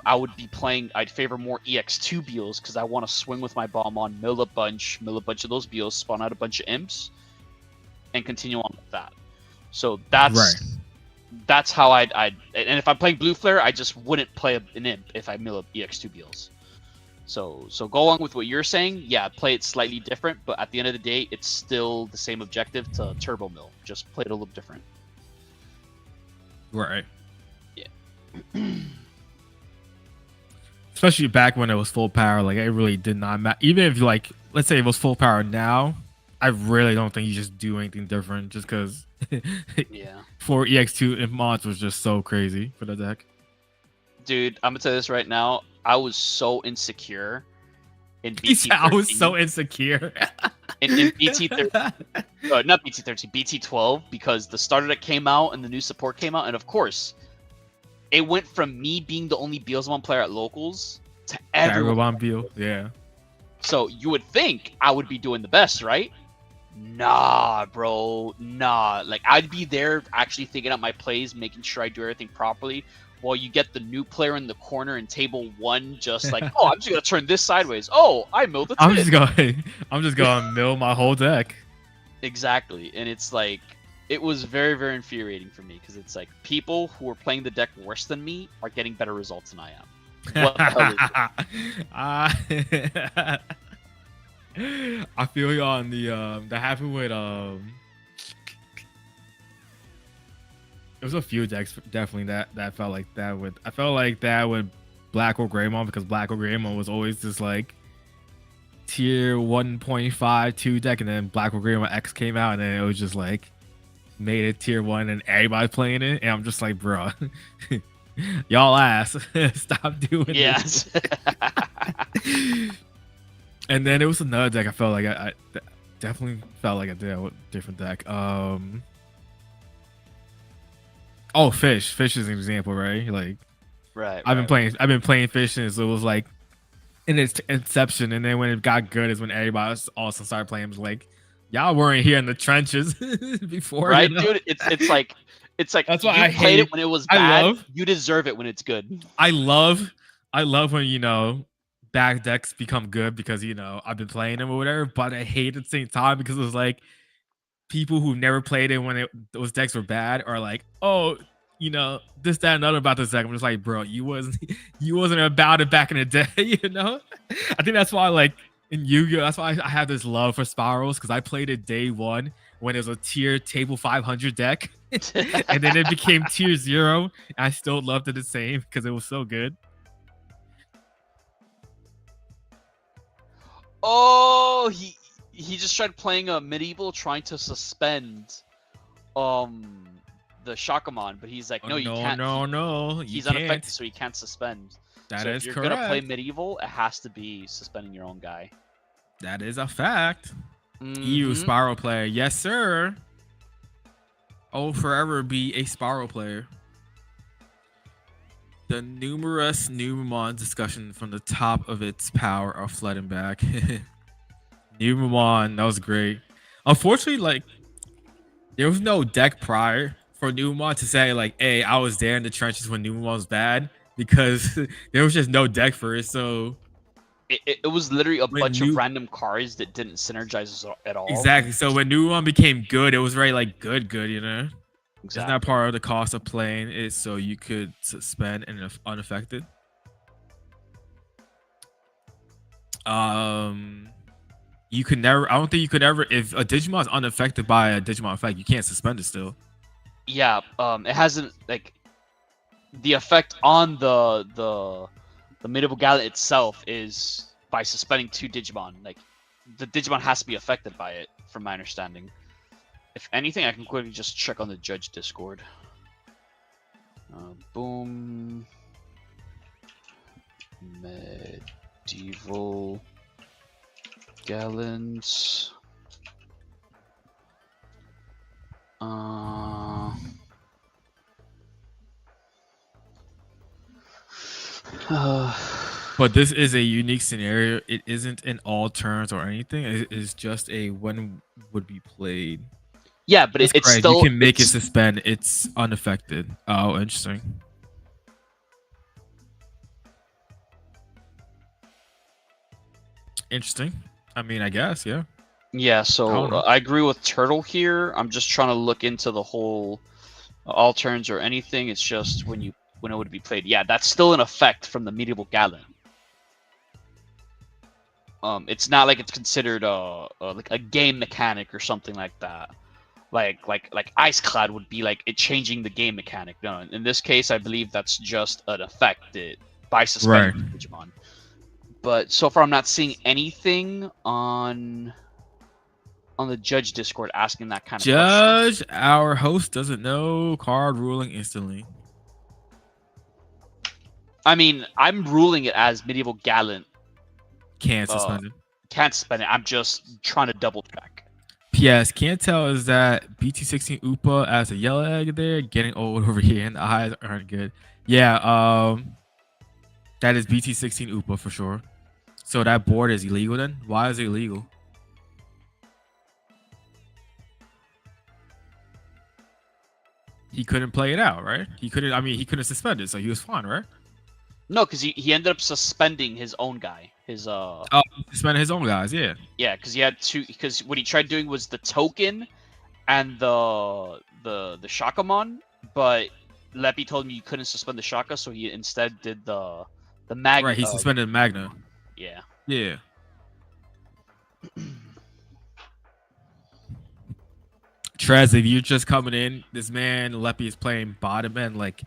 I'd favor more EX2 Beals because I want to swing with my bomb on, mill a bunch of those Beals, spawn out a bunch of imps, and continue on with that. So that's how I'd and if I'm playing Blue Flare, I just wouldn't play an imp if I mill up EX2 Beals. So go along with what you're saying. Yeah, play it slightly different, but at the end of the day, it's still the same objective to turbo mill. Just play it a little different. Right. Yeah. Especially back when it was full power, like it really did not matter. Even if like, let's say it was full power now, I really don't think you just do anything different just because. Yeah. 4 EX2 imp mods was just so crazy for the deck. Dude, I'm gonna tell you this right now. I was so insecure in BT13. I was so insecure. in BT13, not BT13, BT12, because the starter deck came out and the new support came out, and of course, it went from me being the only Beelzebub player at locals to everyone. Yeah. So you would think I would be doing the best, right? Nah, bro. Nah. Like, I'd be there actually thinking out my plays, making sure I do everything properly, while you get the new player in the corner in table 1 just like, oh, I'm just going to turn this sideways. Oh, I milled the I'm just going to mill my whole deck. Exactly. And it's like, it was very, very infuriating for me because it's like people who are playing the deck worse than me are getting better results than I am. What the hell is it? I feel you on the that happened with there was a few decks definitely that felt like that with I felt like that with Black or Greymon because Black or Greymon was always just like tier 1.5 2 deck, and then Black or Greymon X came out and then it was just like made it tier 1 and everybody playing it, and I'm just like, bro, y'all ass. Stop doing yes. this. And then it was another deck I felt like I definitely felt like I did a different deck. Oh, Fish. Fish is an example, right? Like, right. I've been playing Fish since it was like in its inception, and then when it got good is when everybody else also started playing. It was like, y'all weren't here in the trenches before, right, you know? dude? It's like that's why you I played hate it when it was bad. You deserve it when it's good. I love when back decks become good because I've been playing them or whatever, but I hate at the same time because it was like people who never played it when those decks were bad are like, oh, this, that, and other about this deck. I'm just like, bro, you wasn't about it back in the day, I think that's why, like, in Yu-Gi-Oh, that's why I have this love for Spirals, because I played it day 1 when it was a tier table 500 deck, and then it became tier 0, and I still loved it the same because it was so good. Oh, he just tried playing a medieval, trying to suspend the Shakamon, but he's like, no, you can't. No, he's unaffected, so he can't suspend. That so is if you're correct. gonna play medieval, it has to be suspending your own guy. That is a fact. EU Spiral player, yes sir. Oh, forever be a Spiral player. The numerous Numemon discussion from the top of its power are flooding back. Numemon, that was great. Unfortunately, like, there was no deck prior for Numemon to say, like, hey, I was there in the trenches when Numemon was bad, because there was just no deck for it. So it was literally a bunch of random cards that didn't synergize at all. Exactly. So when Numemon became good, it was very like good, Exactly. Isn't that part of the cost of playing it so you could suspend and unaffected? You could never. I don't think you could ever. If a Digimon is unaffected by a Digimon effect, you can't suspend it still. Yeah. It hasn't, like, the effect on the medieval gala itself is by suspending 2 Digimon. Like, the Digimon has to be affected by it, from my understanding. If anything, I can quickly just check on the Judge Discord. Boom. Medieval gallons. But this is a unique scenario. It isn't in all turns or anything. It is just a when would be played. Yeah, but it's correct. still You can make it suspend. It's unaffected. Oh, interesting. Interesting. I mean, I guess, yeah. Yeah, so I agree with Turtle here. I'm just trying to look into the whole all turns or anything. It's just when it would be played. Yeah, that's still in effect from the medieval gallon. It's not like it's considered like a game mechanic or something like that. Like Ice Cloud would be like it changing the game mechanic. No, in this case, I believe that's just an effect by suspending Digimon. But so far, I'm not seeing anything on the Judge Discord asking that kind of question. Judge, our host doesn't know card ruling instantly. I mean, I'm ruling it as medieval gallant. Can't suspend it. Can't suspend it. I'm just trying to double check. P.S. Can't tell is that BT16 Upa as a yellow egg there, getting old over here, and the eyes aren't good. Yeah, that is BT16 Upa for sure. So that board is illegal then? Why is it illegal? He couldn't play it out, right? He couldn't. I mean, he couldn't suspend it, so he was fine, right? No, because he ended up suspending his own guy. Suspended his own guys, yeah. Yeah, because he had two. Because what he tried doing was the token and the Shakamon, but Leppy told me you couldn't suspend the Shaka, so he instead did the Magna. Right, he suspended Magna. Yeah. Yeah. Trez, if you're just coming in, this man Leppy is playing bottom end like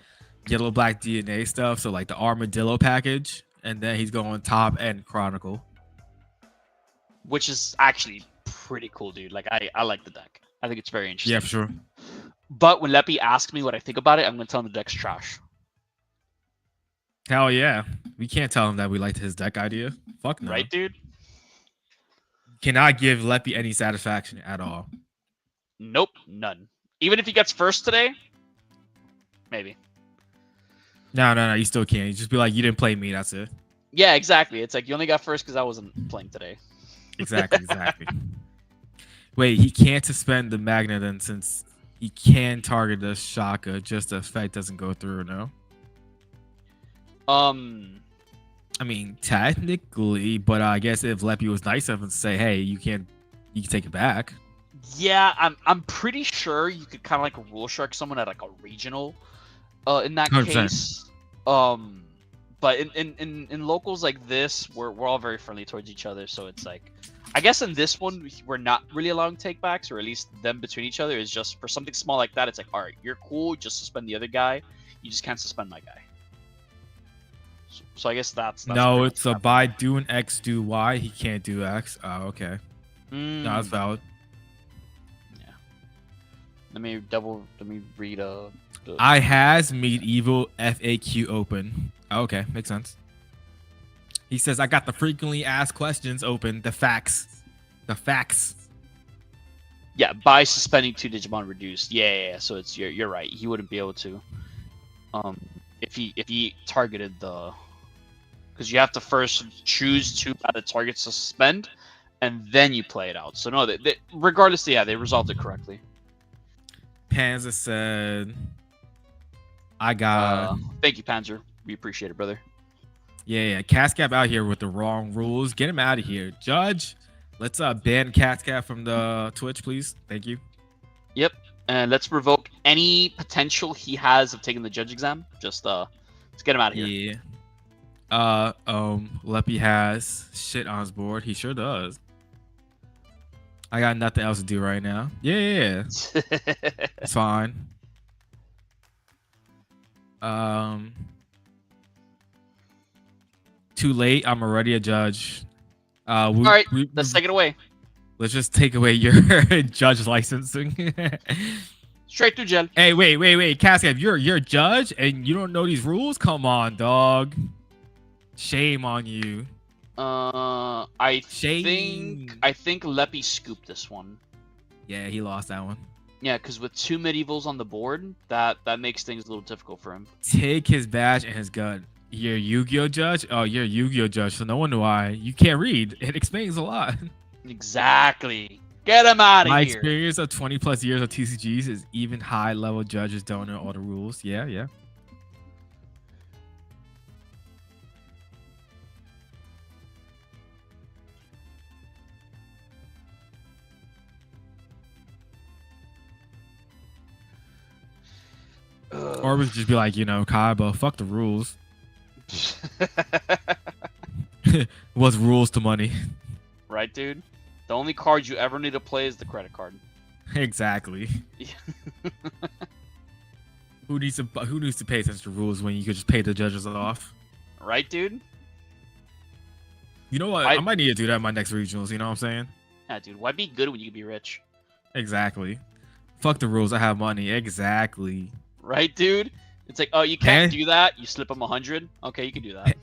yellow black DNA stuff, so like the Armadillo package, and then he's going top end Chronicle, which is actually pretty cool, dude. Like I like the deck. I think it's very interesting. Yeah, for sure. But when Leppy asks me what I think about it, I'm gonna tell him the deck's trash. Hell yeah, we can't tell him that we liked his deck idea. Fuck no. Right, dude? Cannot give Leppy any satisfaction at all. Nope, none. Even if he gets first today, maybe. No, you still can't. You just be like, you didn't play me, that's it. Yeah, exactly. It's like you only got first because I wasn't playing today. Exactly. Wait, he can't suspend the Magna then since he can target the Shaka, just the effect doesn't go through, no? I mean, technically, but I guess if Leppy was nice enough and say, hey, you can take it back. Yeah, I'm pretty sure you could kind of like rule shark someone at like a regional in that 100%. case. But in locals like this, we're all very friendly towards each other, so it's like I guess in this one we're not really allowing takebacks, or at least them between each other is just for something small like that. It's like, all right, you're cool, just suspend the other guy. You just can't suspend my guy. So I guess that's no. It's a by doing X do Y. He can't do X. Oh, okay. No, that's valid. Yeah. Let me read I has medieval FAQ open. Oh, okay, makes sense. He says I got the frequently asked questions open. The facts. Yeah, by suspending 2 Digimon reduced. Yeah. So it's you're right. He wouldn't be able to. If he targeted the, because you have to first choose 2 out of targets to suspend, and then you play it out. So no, they regardless, yeah, they resolved it correctly. Panzer said, "I got." Thank you, Panzer. We appreciate it, brother. Yeah. Cascap out here with the wrong rules. Get him out of here, Judge. Let's ban Cascap from the Twitch, please. Thank you. Yep. And let's revoke any potential he has of taking the judge exam. Just let's get him out of here. Yeah. Leppy has shit on his board. He sure does. I got nothing else to do right now. Yeah. It's fine. Too late. I'm already a judge. All right, let's take it away. Let's just take away your judge licensing. Straight through jail. Hey, wait, Cascade, you're a judge and you don't know these rules? Come on, dog. Shame on you. I Shame. think Leppy scooped this one. Yeah, he lost that one. Yeah, because with 2 medievals on the board, that makes things a little difficult for him. Take his badge and his gun. You're a Yu-Gi-Oh judge? Oh, you're a Yu-Gi-Oh judge, so no wonder why. You can't read. It explains a lot. Exactly. Get him out of My here. experience of 20 plus years of TCGs is even high level judges don't know all the rules. Yeah. Or we could just be like, Kaiba, fuck the rules. What's rules to money? Right, dude? The only card you ever need to play is the credit card. Exactly. Who needs to pay attention to rules when you could just pay the judges off? Right, dude? You know what? I might need to do that in my next regionals, you know what I'm saying? Yeah, dude. Why be good when you can be rich? Exactly. Fuck the rules. I have money. Exactly. Right, dude? It's like, oh, you can't do that. You slip him 100. Okay, you can do that.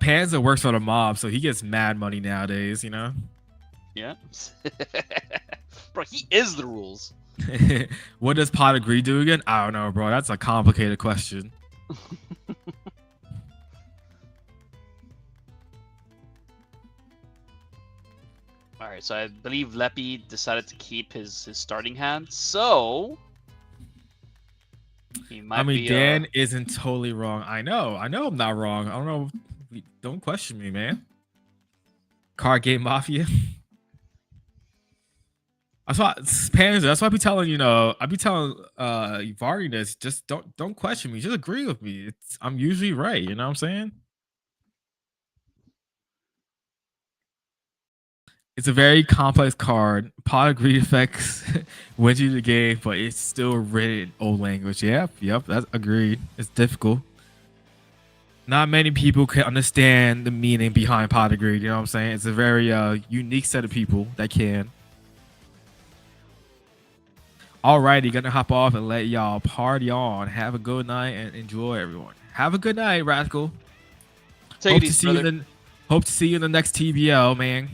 Panza works for the mob, so he gets mad money nowadays, Yeah. Bro, he is the rules. What does Pot Agree do again? I don't know, bro. That's a complicated question. All right, so I believe Leppy decided to keep his starting hand, so he might be, Dan isn't totally wrong. I know I'm not wrong. I don't know. Don't question me, man. Card Game Mafia. That's why Panzer. That's why I be telling I be telling Vardy this. Just don't question me. Just agree with me. I'm usually right. You know what I'm saying? It's a very complex card. Pot of Greed affects wins you the game, but it's still written in old language. Yep, that's agreed. It's difficult. Not many people can understand the meaning behind Pot of Greed. You know what I'm saying? It's a very unique set of people that can. Alrighty, gonna hop off and let y'all party on. Have a good night and enjoy, everyone. Have a good night, Rascal. Take it easy, brother. Hope to see you in the next TBL, man.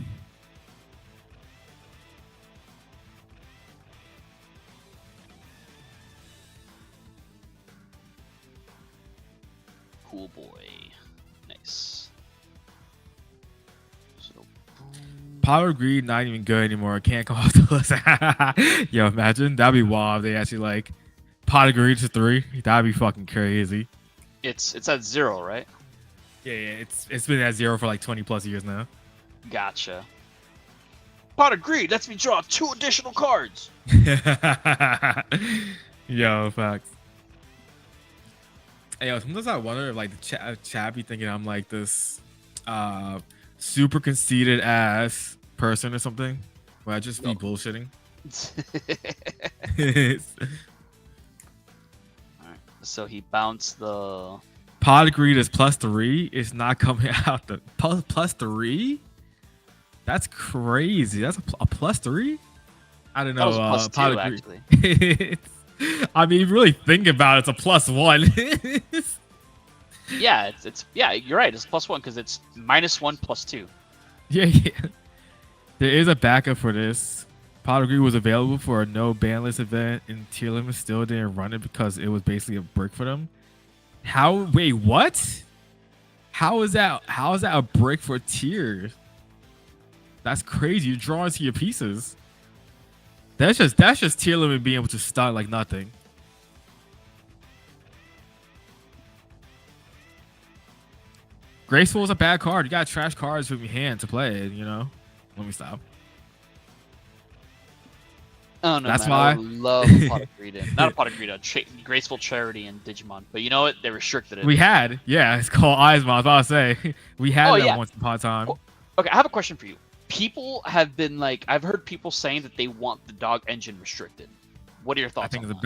Cool boy. Nice. So, Power Greed not even good anymore. It can't come off the list. Yo, imagine. That'd be wild. They actually Pot of Greed to 3. That'd be fucking crazy. it's at 0, right? Yeah. It's been at 0 for 20 plus years now. Gotcha. Pot of Greed lets me draw 2 additional cards. Yo, facts. Hey, sometimes I wonder if the chat be thinking I'm this super conceited ass person or something. Where I just be bullshitting. Alright, so he bounced the Pot of Greed is +3. It's not coming out the +3. That's crazy. That's a +3. I don't know. That was +2, Pot of Greed. actually. I mean, really think about it. It's a +1. Yeah, yeah, you're right. It's +1 because it's -1 +2. Yeah. There is a backup for this. Pot of Greed was available for a no ban list event, and Tier Limit still didn't run it because it was basically a brick for them. Wait, what? How is that a brick for tiers? That's crazy. You're drawing to your pieces. That's just Tier Limit being able to stun like nothing. Graceful is a bad card. You got trash cards from your hand to play it, Let me stop. Oh no, that's man, why I love Pot of Greed. Not a Pot of Greed, Graceful Charity in Digimon. But you know what? They restricted it. It's called Eisma. I was about to say we had that once upon a time. Well, okay, I have a question for you. People have been I've heard people saying that they want the dog engine restricted. What are your thoughts? I think it's a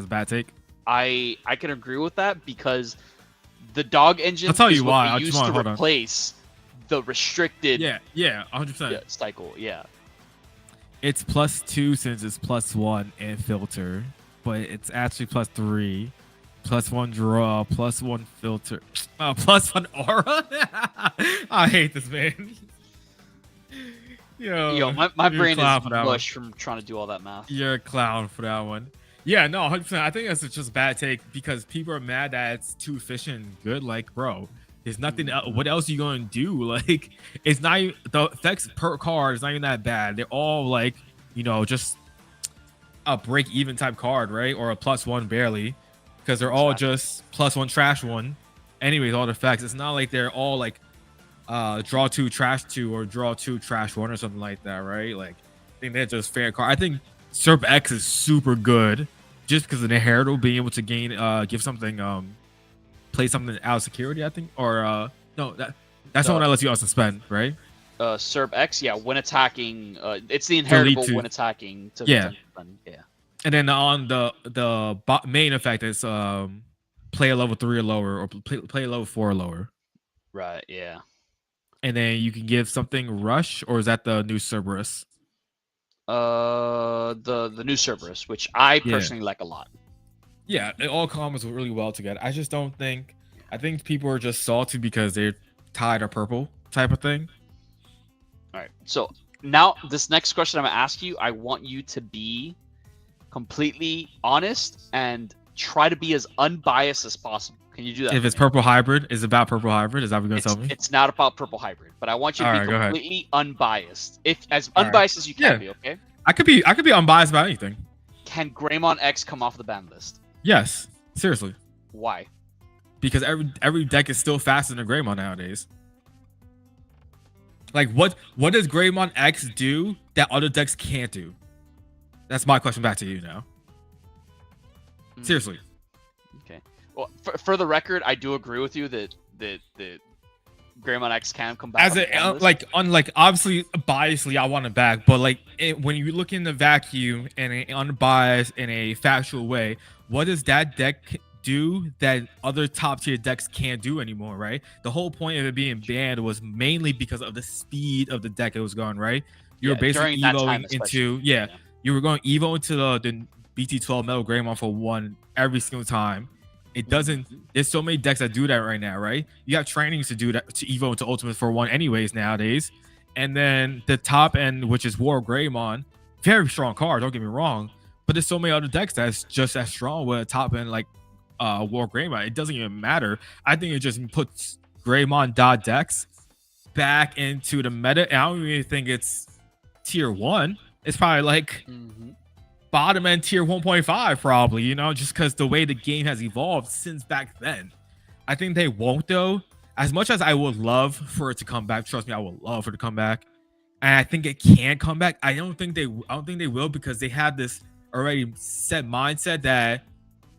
bad take. I can agree with that because the dog engine I'll tell you is what why. we used to replace the restricted 100%. cycle. Yeah. It's +2 since it's +1 and filter. but it's actually +3, +1 draw, +1 filter, +1 aura. I hate this, man. Yo, my you're a brain clown is for that mush from trying to do all that math. You're a clown for that one. Yeah, no, 100%. I think that's just a bad take because people are mad that it's too efficient and good. Like, bro, there's nothing else. What else are you going to do? Like, it's not even, the effects per card is not even that bad. They're all like, just a break even type card, right? Or a +1 barely, because they're all just +1 trash 1. Anyways, all the effects. It's not like they're all like draw 2 trash 2 or draw 2 trash 1 or something like that, right? Like, I think they're just fair card. I think Serp X is super good just because of the inheritable being able to gain give something play something out of security, I think. Or no, that's the one that lets you also spend, right? Serp X, yeah, when attacking, it's the inheritable when attacking to yeah. Spend, yeah. And then on the main effect is play a level 3 or lower, or play a level 4 or lower. Right, yeah. And then you can give something rush, or is that the new Cerberus? The new Cerberus, which I personally like a lot. Yeah, it all combos really well together. I just don't think. I think people are just salty because they're tied or purple type of thing. All right. So now this next question I'm gonna ask you, I want you to be completely honest and try to be as unbiased as possible. Can you do that? If it's purple hybrid, is it about purple hybrid? Is that what you're gonna tell me? It's not about purple hybrid, but I want you to be completely unbiased. If as unbiased as you can be, okay? I could be unbiased about anything. Can Greymon X come off the ban list? Yes. Seriously. Why? Because every deck is still faster than Greymon nowadays. Like what does Greymon X do that other decks can't do? That's my question back to you now. Seriously. Okay. Well, for the record, I do agree with you that Greymon X can come back. Unlike obviously biasly, I want it back, but like when you look in the vacuum in an unbiased in a factual way, what does that deck do that other top tier decks can't do anymore? Right. The whole point of it being banned was mainly because of the speed of the deck it was going. Right. You were basically evoing into you were going evo into the BT12 Metal Greymon for 1 every single time. It doesn't. There's so many decks that do that right now, right? You have trainings to do that to evo into ultimate for 1 anyways nowadays. And then the top end, which is War Greymon, very strong card, don't get me wrong, but there's so many other decks that's just as strong with a top end like War Greymon. It doesn't even matter. I think it just puts Greymon decks back into the meta, and I don't even think it's tier 1. It's probably like bottom end tier 1.5 probably, just because the way the game has evolved since back then. I think they won't though. As much as I would love for it to come back, trust me, I would love for it to come back, and I think it can come back. I don't think they will, because they have this already set mindset that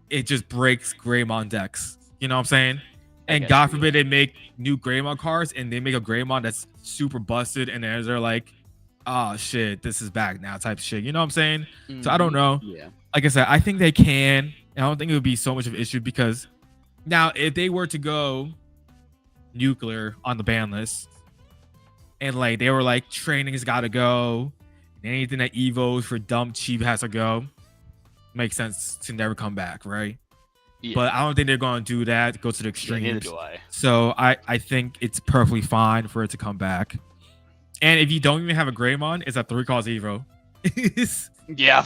it just breaks Greymon decks. You know what I'm saying? And God forbid they make new Greymon cards and they make a Greymon that's super busted, and then they're like, oh shit, this is back now type of shit. You know what I'm saying? So I don't know. Yeah. Like I said, I think they can. And I don't think it would be so much of an issue, because now if they were to go nuclear on the ban list and like they were like training has got to go, and anything that evos for dumb cheap has to go, makes sense to never come back, right? Yeah. But I don't think they're going to do that, go to the extremes. Yeah, neither do I. So I think it's perfectly fine for it to come back. And if you don't even have a Greymon, it's a 3-cost Evo. Yeah.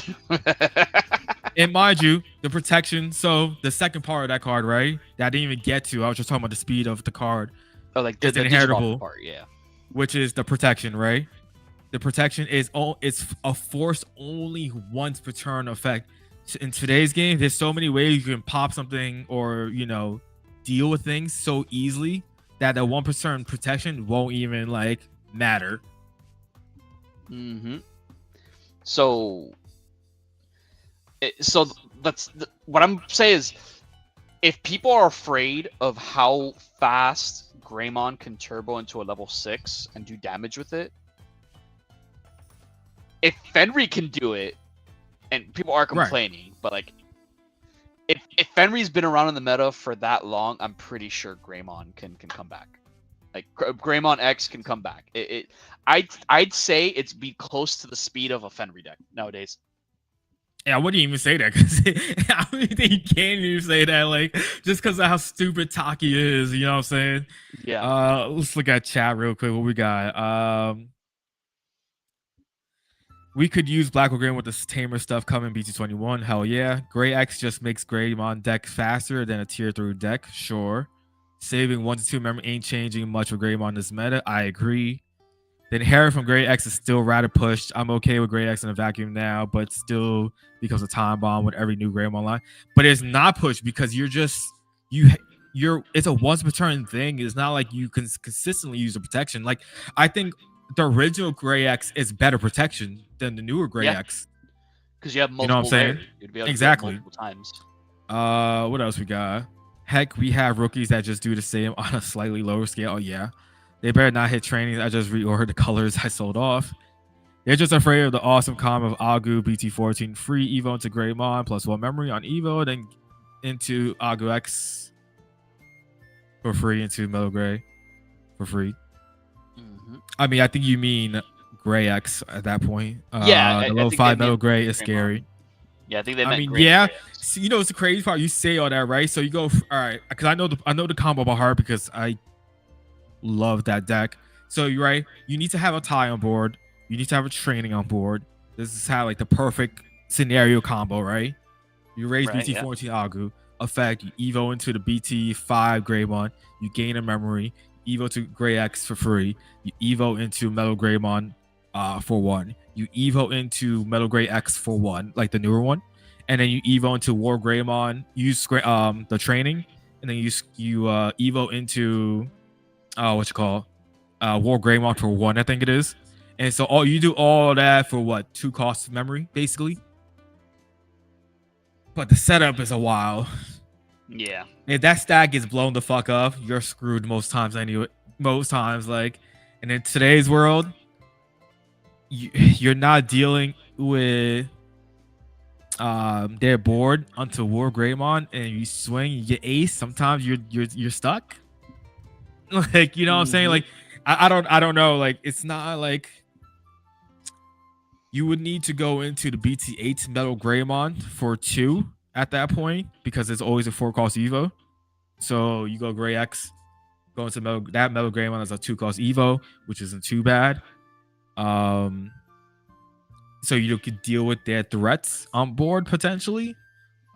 And mind you, the protection. So the second part of that card, right? That I didn't even get to. I was just talking about the speed of the card. Oh, like the inheritable part, yeah. Which is the protection, right? The protection is it's a force only once per turn effect. In today's game, there's so many ways you can pop something or deal with things so easily that the 1% protection won't even like matter. So that's what I'm saying is, if people are afraid of how fast Greymon can turbo into a level 6 and do damage with it, if Fenry can do it, and people are complaining, but like if Fenry's been around in the meta for that long, I'm pretty sure Greymon can come back. Like Greymon X can come back. I'd say it's be close to the speed of a Fenry deck nowadays. Yeah, I wouldn't even say that because I don't even think you can even say that, like, just because of how stupid Taki is. You know what I'm saying? Yeah. Let's look at chat real quick. What we got? We could use Black or Green with the Tamer stuff coming BT21. Hell yeah. Gray X just makes Greymon deck faster than a tier 3 deck. Sure. Saving 1 to 2 memory ain't changing much with Greymon this meta. I agree. The inherit from Gray X is still rather pushed. I'm okay with Gray X in a vacuum now, but still becomes a time bomb with every new Greymon line. But it's not pushed because you're it's a once per turn thing. It's not like you can consistently use the protection. Like, I think the original Gray X is better protection than the newer Gray X. Because you have multiple You know what I'm saying? layers. You'd be able to Exactly. do it multiple times. What else we got? Heck, we have rookies that just do the same on a slightly lower scale. Oh yeah. They better not hit trainings. I just reordered the colors I sold off. They're just afraid of the awesome combo of Agu BT14 free Evo into Greymon plus 1 memory on Evo, then into Agu X for free into Metal Gray for free. I mean, I think you mean Gray X at that point. Yeah, the low 5 Metal Gray is scary. Yeah, I think they meant. I mean, Gray yeah. Gray. So, you know, it's the crazy part. You say all that, right? So you go, all right, because I know the combo by heart because I love that deck. So you're right. You need to have a tie on board. You need to have a training on board. This is how, like, the perfect scenario combo, right? You raise BT14 Agu effect. You Evo into the BT5 Greymon. You gain a memory. Evo to Gray X for free. You Evo into Metal Greymon for 1. You Evo into Metal Gray X for 1, like the newer one, and then you Evo into War Greymon. Use the training, and then you Evo into what you call War Greymon for 1, I think it is. And so you do all that for what, 2 costs of memory, basically. But the setup is a while. Yeah. If that stack gets blown the fuck up, you're screwed most times anyway. Most times, like, and in today's world, you're not dealing with their board onto War Greymon, and you swing, you get ace. Sometimes you're stuck. Like, you know what I'm saying? Like, I don't know. Like, it's not like you would need to go into the BT8 Metal Greymon for 2 at that point because it's always a 4 cost Evo. So you go Gray X, go into that Metal Greymon as a 2 cost Evo, which isn't too bad. So you could deal with their threats on board potentially.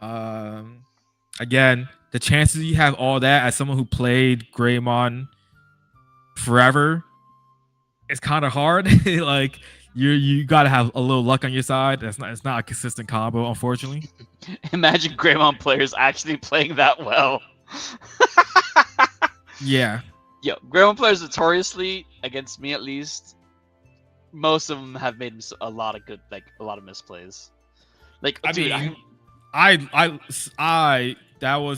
Again, the chances you have all that as someone who played Greymon forever, it's kind of hard. Like, you gotta have a little luck on your side. It's not a consistent combo, unfortunately. Imagine Greymon players actually playing that well. Yeah. Yo, Greymon players notoriously, against me at least, most of them have made a lot of misplays. Like, I dude, mean, I that was